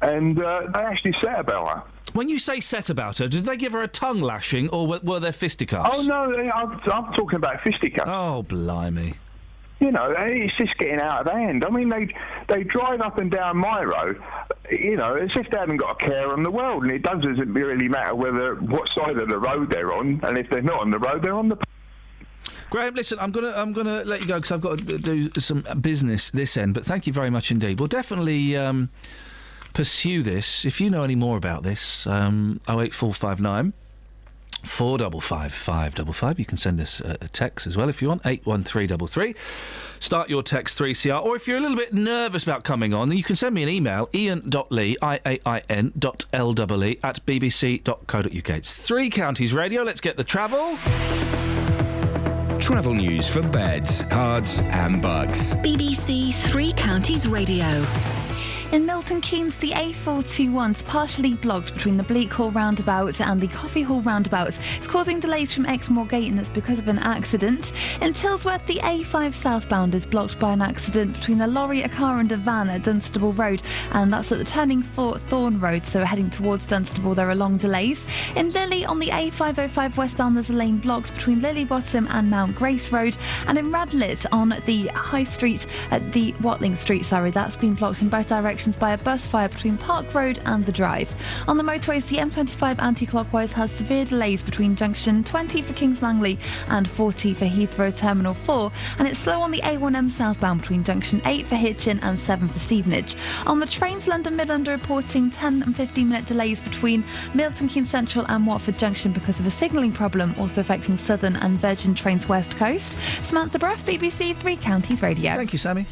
and they actually set about her. When you say set about her, did they give her a tongue lashing, or were there fisticuffs? Oh no, I'm talking about fisticuffs. Oh blimey. It's just getting out of hand. I mean, they drive up and down my road, as if they haven't got a care in the world, and it doesn't really matter what side of the road they're on, and if they're not on the road, they're on the. Graham, listen, I'm gonna let you go, because I've got to do some business this end. But thank you very much indeed. We'll definitely pursue this. If you know any more about this, 08459 455 555. You can send us a text as well if you want, 81333. Start your text 3CR. Or if you're a little bit nervous about coming on, then you can send me an email, ian.lee, IAIN.LEE at bbc.co.uk. It's Three Counties Radio. Let's get the travel. Travel news for beds, cards and bugs. BBC Three Counties Radio. In Milton Keynes, the A421 is partially blocked between the Bleak Hall roundabout and the Coffee Hall roundabout. It's causing delays from Exmoor Gate, and that's because of an accident. In Tilsworth, the A5 southbound is blocked by an accident between a lorry, a car and a van at Dunstable Road, and that's at the turning for Thorn Road, so heading towards Dunstable there are long delays. In Lily, on the A505 westbound, there's a lane blocked between Lily Bottom and Mount Grace Road, and in Radlett on the High Street, at the Watling Street, that's been blocked in both directions by a bus fire between Park Road and the Drive. On the motorways, the M25 anti-clockwise has severe delays between junction 20 for Kings Langley and 40 for Heathrow Terminal 4, and it's slow on the A1M southbound between junction 8 for Hitchin and 7 for Stevenage. On the trains, London Midland are reporting 10 and 15-minute delays between Milton Keynes Central and Watford Junction because of a signalling problem, also affecting Southern and Virgin Trains West Coast. Samantha Bruff, BBC Three Counties Radio. Thank you, Sammy.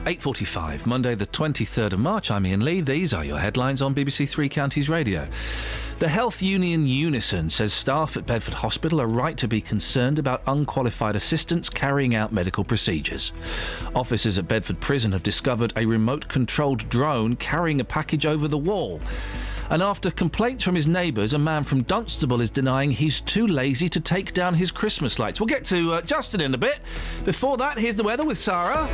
8:45, Monday the 23rd of March. I'm Iain Lee. These are your headlines on BBC Three Counties Radio. The health union Unison says staff at Bedford Hospital are right to be concerned about unqualified assistants carrying out medical procedures. Officers at Bedford Prison have discovered a remote-controlled drone carrying a package over the wall. And after complaints from his neighbours, a man from Dunstable is denying he's too lazy to take down his Christmas lights. We'll get to Justin in a bit. Before that, here's the weather with Sarah.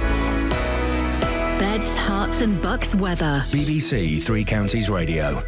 Beds, hearts and bucks weather. BBC Three Counties Radio.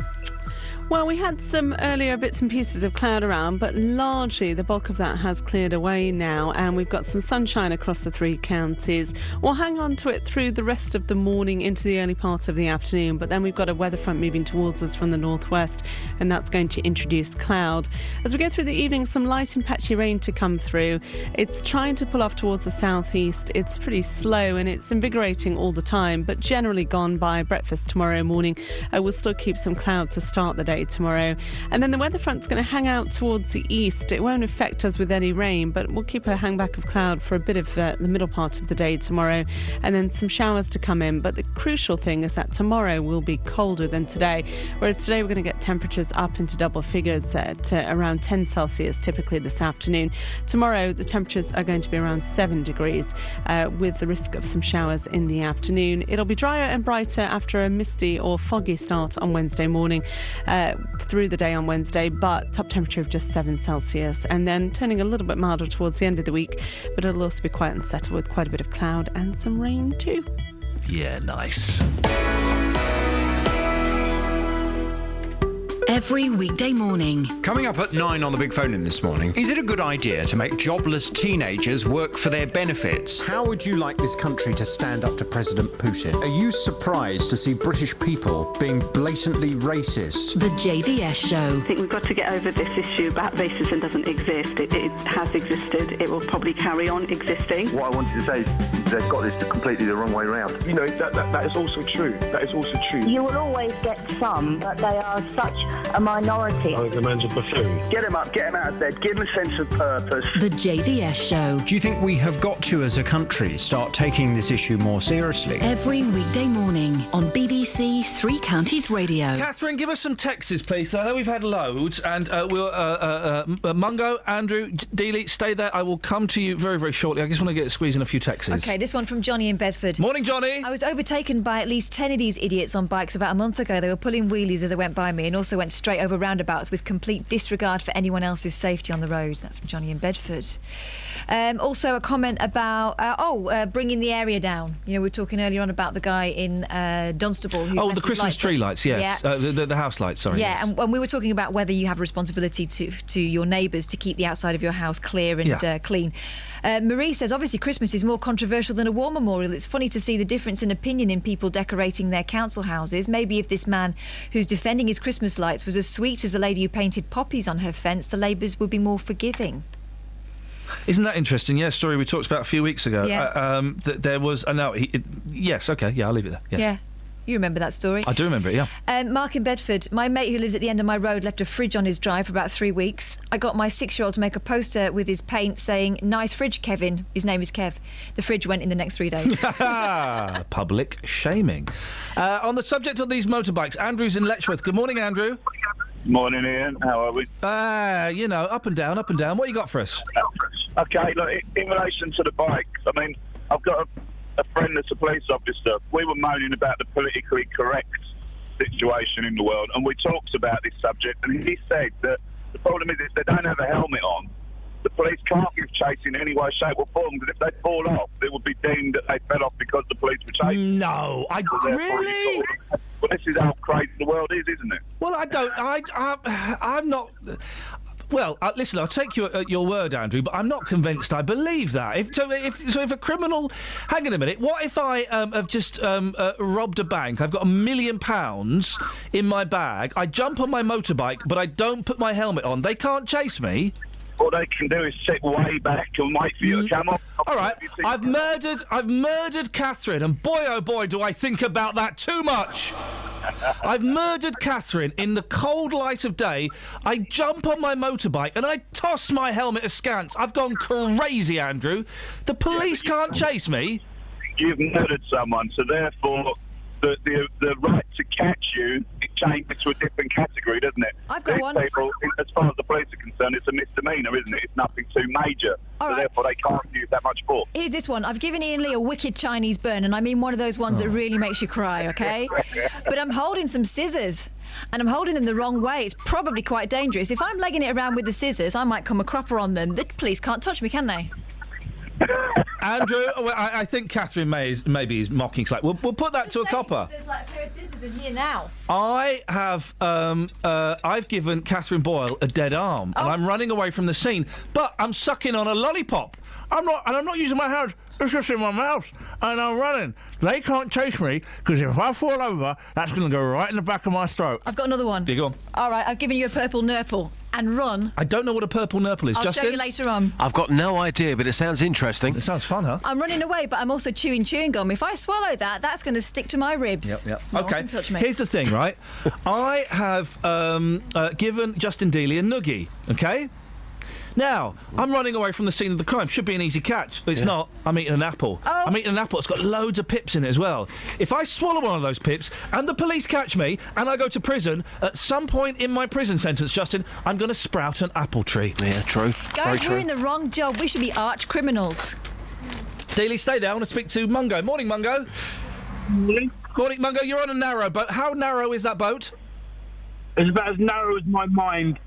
Well, we had some earlier bits and pieces of cloud around, but largely the bulk of that has cleared away now, and we've got some sunshine across the three counties. We'll hang on to it through the rest of the morning into the early part of the afternoon, but then we've got a weather front moving towards us from the northwest, and that's going to introduce cloud. As we go through the evening, some light and patchy rain to come through. It's trying to pull off towards the southeast. It's pretty slow and it's invigorating all the time, but generally gone by breakfast tomorrow morning. We'll still keep some cloud to start the day tomorrow, and then the weather front's going to hang out towards the east. It won't affect us with any rain, but we'll keep a hang back of cloud for a bit of the middle part of the day tomorrow, and then some showers to come in. But the crucial thing is that tomorrow will be colder than today, whereas today we're going to get temperatures up into double figures at around 10 Celsius typically this afternoon. Tomorrow the temperatures are going to be around 7 degrees with the risk of some showers in the afternoon. It'll be drier and brighter after a misty or foggy start on Wednesday morning through the day on Wednesday, but top temperature of just 7 Celsius, and then turning a little bit milder towards the end of the week, but it'll also be quite unsettled with quite a bit of cloud and some rain too. Yeah, nice. Every weekday morning. Coming up at 9 on the big phone in this morning, is it a good idea to make jobless teenagers work for their benefits? How would you like this country to stand up to President Putin? Are you surprised to see British people being blatantly racist? The JVS Show. I think we've got to get over this issue about racism doesn't exist. It has existed. It will probably carry on existing. What I wanted to say is they've got this completely the wrong way around. You know, that is also true. That is also true. You will always get some, but they are such a minority. I think the man's a buffoon. Get him up, get him out of bed, give him a sense of purpose. The JVS Show. Do you think we have got to, as a country, start taking this issue more seriously? Every weekday morning on BBC Three Counties Radio. Catherine, give us some texts, please. I know we've had loads, and we'll Mungo, Andrew, Dealey, stay there. I will come to you very, very shortly. I just want to squeeze in a few texts. OK, this one from Johnny in Bedford. Morning, Johnny. I was overtaken by at least 10 of these idiots on bikes about a month ago. They were pulling wheelies as they went by me and also went straight over roundabouts with complete disregard for anyone else's safety on the road. That's from Johnny in Bedford. Also a comment about bringing the area down. You know, we were talking earlier on about the guy in Dunstable who the Christmas tree lights, yes. Yeah. The house lights, sorry. Yeah, yes. and we were talking about whether you have a responsibility to your neighbours to keep the outside of your house clear and clean. Marie says, obviously Christmas is more controversial than a war memorial. It's funny to see the difference in opinion in people decorating their council houses. Maybe if this man who's defending his Christmas lights was as sweet as the lady who painted poppies on her fence, the Labours would be more forgiving. Isn't that interesting? Yeah, story we talked about a few weeks ago. Yeah. There was... yes, OK, yeah, I'll leave it there. Yeah. You remember that story? I do remember it, yeah. Mark in Bedford. My mate who lives at the end of my road left a fridge on his drive for about 3 weeks. I got my 6-year-old to make a poster with his paint saying, "Nice fridge, Kevin." His name is Kev. The fridge went in the next 3 days. Public shaming. On the subject of these motorbikes, Andrew's in Letchworth. Good morning, Andrew. Morning, Ian. How are we? Up and down, up and down. What you got for us? OK, look, in relation to the bikes, I mean, I've got a friend that's a police officer. We were moaning about the politically correct situation in the world, and we talked about this subject, and he said that the problem is if they don't have a helmet on, the police can't give chase in any way, shape or form, because if they fall off, it would be deemed that they fell off because the police were chasing. No, really? Well, this is how crazy the world is, isn't it? Well, I'm not... Well, listen, I'll take you at your word, Andrew, but I'm not convinced I believe that. If a criminal... Hang on a minute. What if I have just robbed a bank? I've got £1 million in my bag. I jump on my motorbike, but I don't put my helmet on. They can't chase me. All they can do is sit way back and wait for you to come off. All right, I've murdered Catherine, and boy, oh boy, do I think about that too much. I've murdered Catherine in the cold light of day. I jump on my motorbike and I toss my helmet askance. I've gone crazy, Andrew. The police can't chase me. You've murdered someone, so therefore the right to catch you, it changes to a different category, doesn't it? I've got one. People, as far as the police are concerned, it's a misdemeanor, isn't it? It's nothing too major. Therefore they can't use that much force. Here's this one. I've given Iain Lee a wicked Chinese burn, and I mean one of those ones that really makes you cry, OK? But I'm holding some scissors, and I'm holding them the wrong way. It's probably quite dangerous. If I'm legging it around with the scissors, I might come a cropper on them. The police can't touch me, can they? Andrew, well, I think Catherine maybe is mocking slightly. We'll put that to a copper. There's like a pair of scissors in here now. I have I've given Catherine Boyle a dead arm, and I'm running away from the scene, but I'm sucking on a lollipop. I'm not using my hands. It's just in my mouth, and I'm running. They can't chase me, because if I fall over, that's going to go right in the back of my throat. I've got another one. You go on. All right, I've given you a purple nurple. And run. I don't know what a purple nurple is. I'll Justin? show you later on. I've got no idea, but it sounds interesting. It sounds fun, huh? I'm running away, but I'm also chewing gum. If I swallow that, that's going to stick to my ribs. Yep. No Okay. one can touch me. Here's the thing, right? I have given Justin Dealey a noogie. Okay. Now, I'm running away from the scene of the crime. Should be an easy catch, but it's not. I'm eating an apple. Oh. I'm eating an apple. It's got loads of pips in it as well. If I swallow one of those pips and the police catch me and I go to prison, at some point in my prison sentence, Justin, I'm going to sprout an apple tree. Yeah, true. Guys, we're in the wrong job. We should be arch criminals. Dealey, stay there. I want to speak to Mungo. Morning, Mungo. Morning. Morning, Mungo. You're on a narrow boat. How narrow is that boat? It's about as narrow as my mind.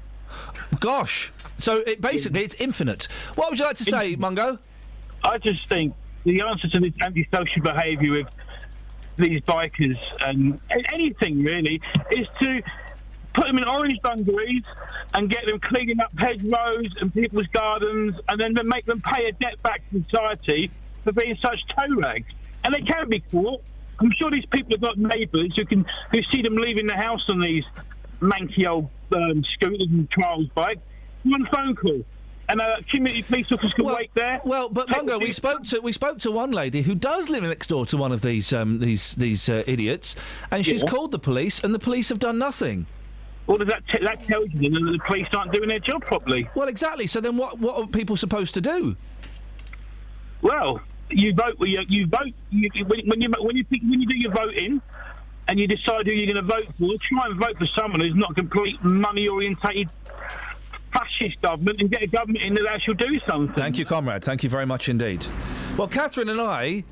Gosh. So it's infinite. What would you like to say, Mungo? I just think the answer to this antisocial behaviour with these bikers and anything really is to put them in orange dungarees and get them cleaning up hedgerows and people's gardens, and then make them pay a debt back to society for being such toe rags. And they can be caught. I'm sure these people have got neighbours who see them leaving the house on these manky old scooters and trials bikes. One phone call, and a community police officer can wait there. Well, but Mungo, we spoke to one lady who does live next door to one of these idiots, and she's called the police, and the police have done nothing. Well, that tells you that the police aren't doing their job properly. Well, exactly. So then, what are people supposed to do? Well, you vote. You vote. When you do your voting, and you decide who you're going to vote for, try and vote for someone who's not a complete money-orientated fascist government, and get a government in that actually do something. Thank you, comrade. Thank you very much indeed. Well, Catherine and I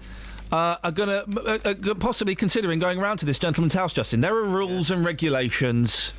are going to possibly considering going round to this gentleman's house, Justin. There are rules and regulations.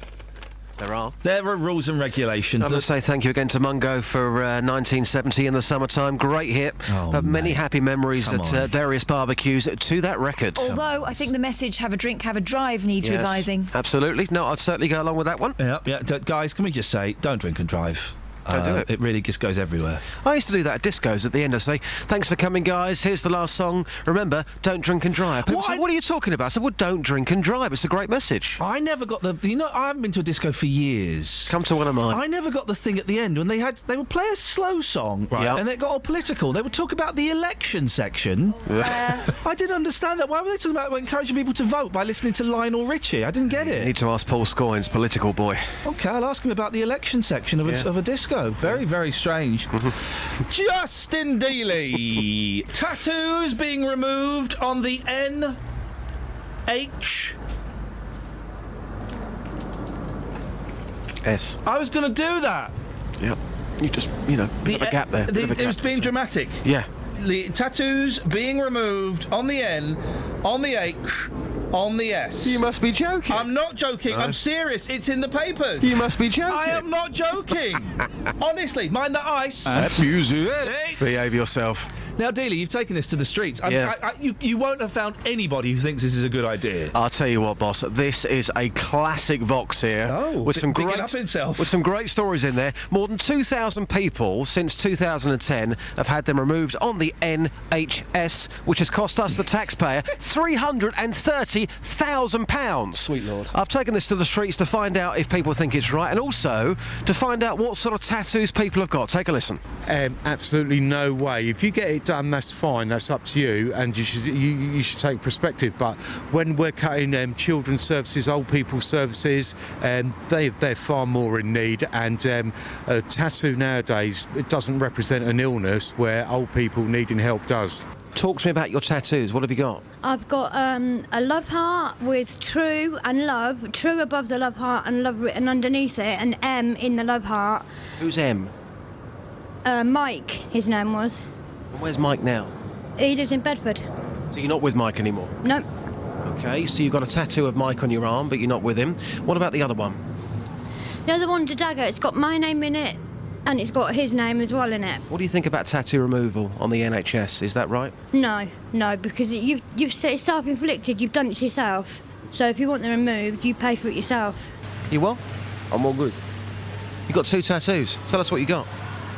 There are. There are rules and regulations. I must say thank you again to Mungo for 1970 in the summertime. Great hit. Many happy memories at various barbecues to that record. Although, I think the message, have a drink, have a drive, needs revising. Absolutely. No, I'd certainly go along with that one. Yeah. Guys, can we just say, don't drink and drive. Don't do it. It really just goes everywhere. I used to do that at discos at the end. I say, thanks for coming, guys. Here's the last song. Remember, don't drink and drive. People say, what are you talking about? I said, well, don't drink and drive. It's a great message. I never got the... I haven't been to a disco for years. Come to one of mine. I never got the thing at the end when they would play a slow song, right? Yep. And it got all political. They would talk about the election section. I didn't understand that. Why were they talking about encouraging people to vote by listening to Lionel Richie? I didn't get it. You need to ask Paul Scoynes, political boy. OK, I'll ask him about the election section of a disco. Very, very strange. Justin Dealey. Tattoos being removed on the NH... S. I was going to do that. Yep. You just, bit of a gap there. It was being dramatic. Yeah. The tattoos being removed on the N, on the H, on the S. You must be joking. I'm not joking. No. I'm serious. It's in the papers. You must be joking. I am not joking. Honestly, mind the ice. That's music. Behave yourself. Now, Dealey, you've taken this to the streets. Yeah. You won't have found anybody who thinks this is a good idea. I'll tell you what, boss. This is a classic Vox here. With some bigging great up himself. With some great stories in there. More than 2,000 people since 2010 have had them removed on the NHS, which has cost us, the taxpayer, £330,000. Sweet Lord. I've taken this to the streets to find out if people think it's right, and also to find out what sort of tattoos people have got. Take a listen. Absolutely no way. If you get it done, that's fine. That's up to you, and you should take perspective. But when we're cutting children's services, old people's services, they're far more in need. And a tattoo nowadays, it doesn't represent an illness where old people needing help does. Talk to me about your tattoos. What have you got? I've got a love heart with true and love, true above the love heart and love written underneath it, and M in the love heart. Who's M? Mike, his name was. And where's Mike now? He lives in Bedford. So you're not with Mike anymore? No. Okay, so you've got a tattoo of Mike on your arm, but you're not with him. What about the other one? The other one's a dagger. It's got my name in it, and it's got his name as well in it. What do you think about tattoo removal on the NHS? Is that right? No, because you've said it's self-inflicted. You've done it to yourself. So if you want them removed, you pay for it yourself. You what? I'm all good. You got 2 tattoos. Tell us what you got.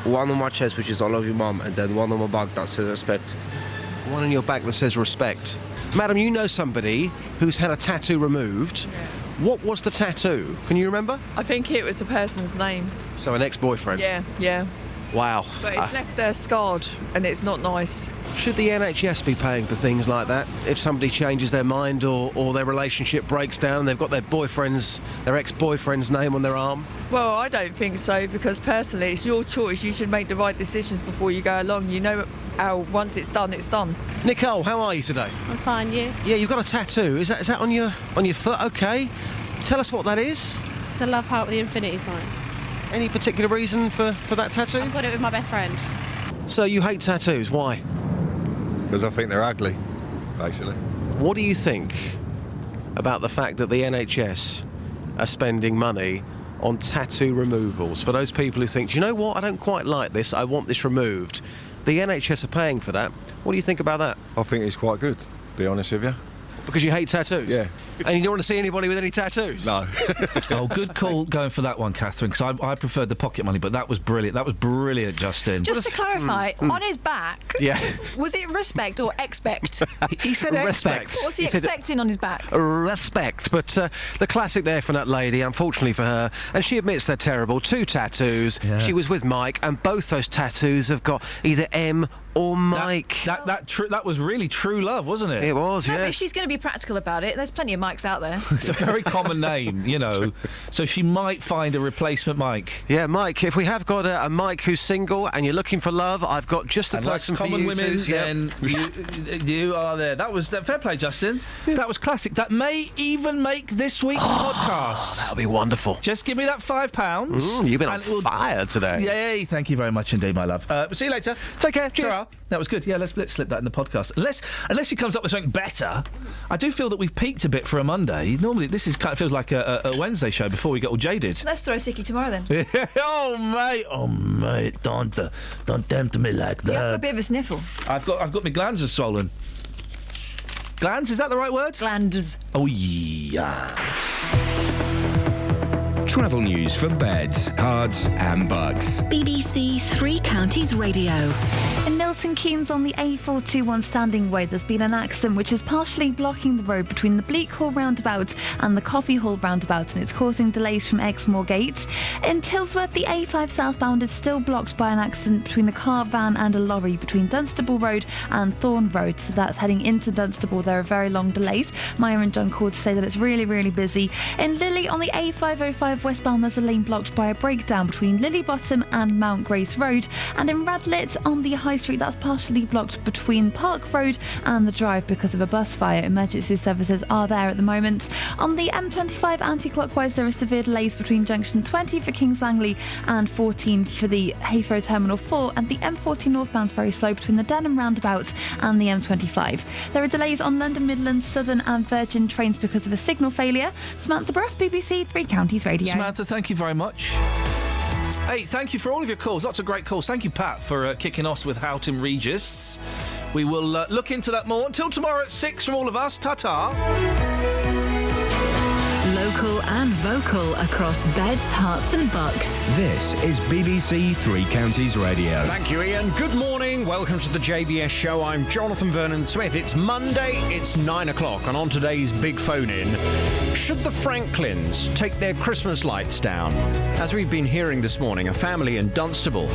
One on my chest, which is I love you, Mum, and then one on my back that says respect. One on your back that says respect. Madam, you know somebody who's had a tattoo removed. Yeah. What was the tattoo? Can you remember? I think it was a person's name. So an ex-boyfriend? Yeah. Wow. But it's left there scarred, and it's not nice. Should the NHS be paying for things like that? If somebody changes their mind or their relationship breaks down, they've got their ex-boyfriend's name on their arm? Well, I don't think so, because personally, it's your choice. You should make the right decisions before you go along. You know how once it's done, it's done. Nicole, how are you today? I'm fine, you? Yeah, you've got a tattoo. Is that on your foot? Okay. Tell us what that is. It's a love heart with the infinity sign. Any particular reason for that tattoo? I've got it with my best friend. So you hate tattoos. Why? Because I think they're ugly, basically. What do you think about the fact that the NHS are spending money on tattoo removals? For those people who think, you know what, I don't quite like this, I want this removed. The NHS are paying for that. What do you think about that? I think it's quite good, to be honest with you. Because you hate tattoos? Yeah. And you don't want to see anybody with any tattoos? No. Oh, good call going for that one, Catherine, because I preferred the pocket money, but that was brilliant. That was brilliant, Justin. Just to clarify, on his back, yeah, was it respect or expect? He said expect. What's he expecting on his back? Respect. But the classic there from that lady, unfortunately for her, and she admits they're terrible. 2 tattoos. Yeah. She was with Mike, and both those tattoos have got either M or Mike. That was really true love, wasn't it? It was, yeah. But if she's going to be practical about it, there's plenty of Mikes out there. It's a very common name, you know, so she might find a replacement Mike. Yeah, Mike, if we have got a Mike who's single and you're looking for love, I've got just the person for you. Common women, then you are there. That was fair play, Justin. Yeah. That was classic. That may even make this week's podcast. That'll be wonderful. Just give me that £5. You've been on fire today. Yay, thank you very much indeed, my love. See you later. Take care. Cheers. Ta-ra. That was good. Yeah, let's slip that in the podcast. Unless he comes up with something better. I do feel that we've peaked a bit for a Monday. Normally, this is kind of feels like a Wednesday show before we get all jaded. Let's throw Sicky tomorrow then. Oh mate, don't tempt me like that. You've got a bit of a sniffle. I've got my glands are swollen. Glands, is that the right word? Glands. Oh yeah. Travel news for beds, cards and bugs. BBC Three Counties Radio. In Milton Keynes on the A421 Standing Way, there's been an accident which is partially blocking the road between the Bleak Hall roundabout and the Coffee Hall roundabout, and it's causing delays from Exmoor Gate. In Tilsworth, the A5 southbound is still blocked by an accident between a car, van and a lorry between Dunstable Road and Thorne Road, so that's heading into Dunstable. There are very long delays. Maya and John called to say that it's really, really busy. In Lily on the A505 westbound, there's a lane blocked by a breakdown between Lily Bottom and Mount Grace Road, and in Radlett on the High Street, that's partially blocked between Park Road and the Drive because of a bus fire. Emergency services are there at the moment. On the M25 anti-clockwise, there are severe delays between junction 20 for Kings Langley and 14 for the Heathrow Terminal 4, and the M40 northbound's very slow between the Denham roundabout and the M25. There are delays on London Midland, Southern and Virgin trains because of a signal failure. Samantha Bruff, BBC Three Counties Radio. Samantha, thank you very much. Hey, thank you for all of your calls. Lots of great calls. Thank you, Pat, for kicking us with Houghton Regis. We will look into that more. Until tomorrow at 6 from all of us. Ta-ta. Local and vocal across beds, hearts and bucks. This is BBC Three Counties Radio. Thank you, Iain. Good morning. Welcome to the JBS show. I'm Jonathan Vernon Smith. It's Monday. It's 9 o'clock. And on today's big phone-in, should the Franklins take their Christmas lights down? As we've been hearing this morning, a family in Dunstable have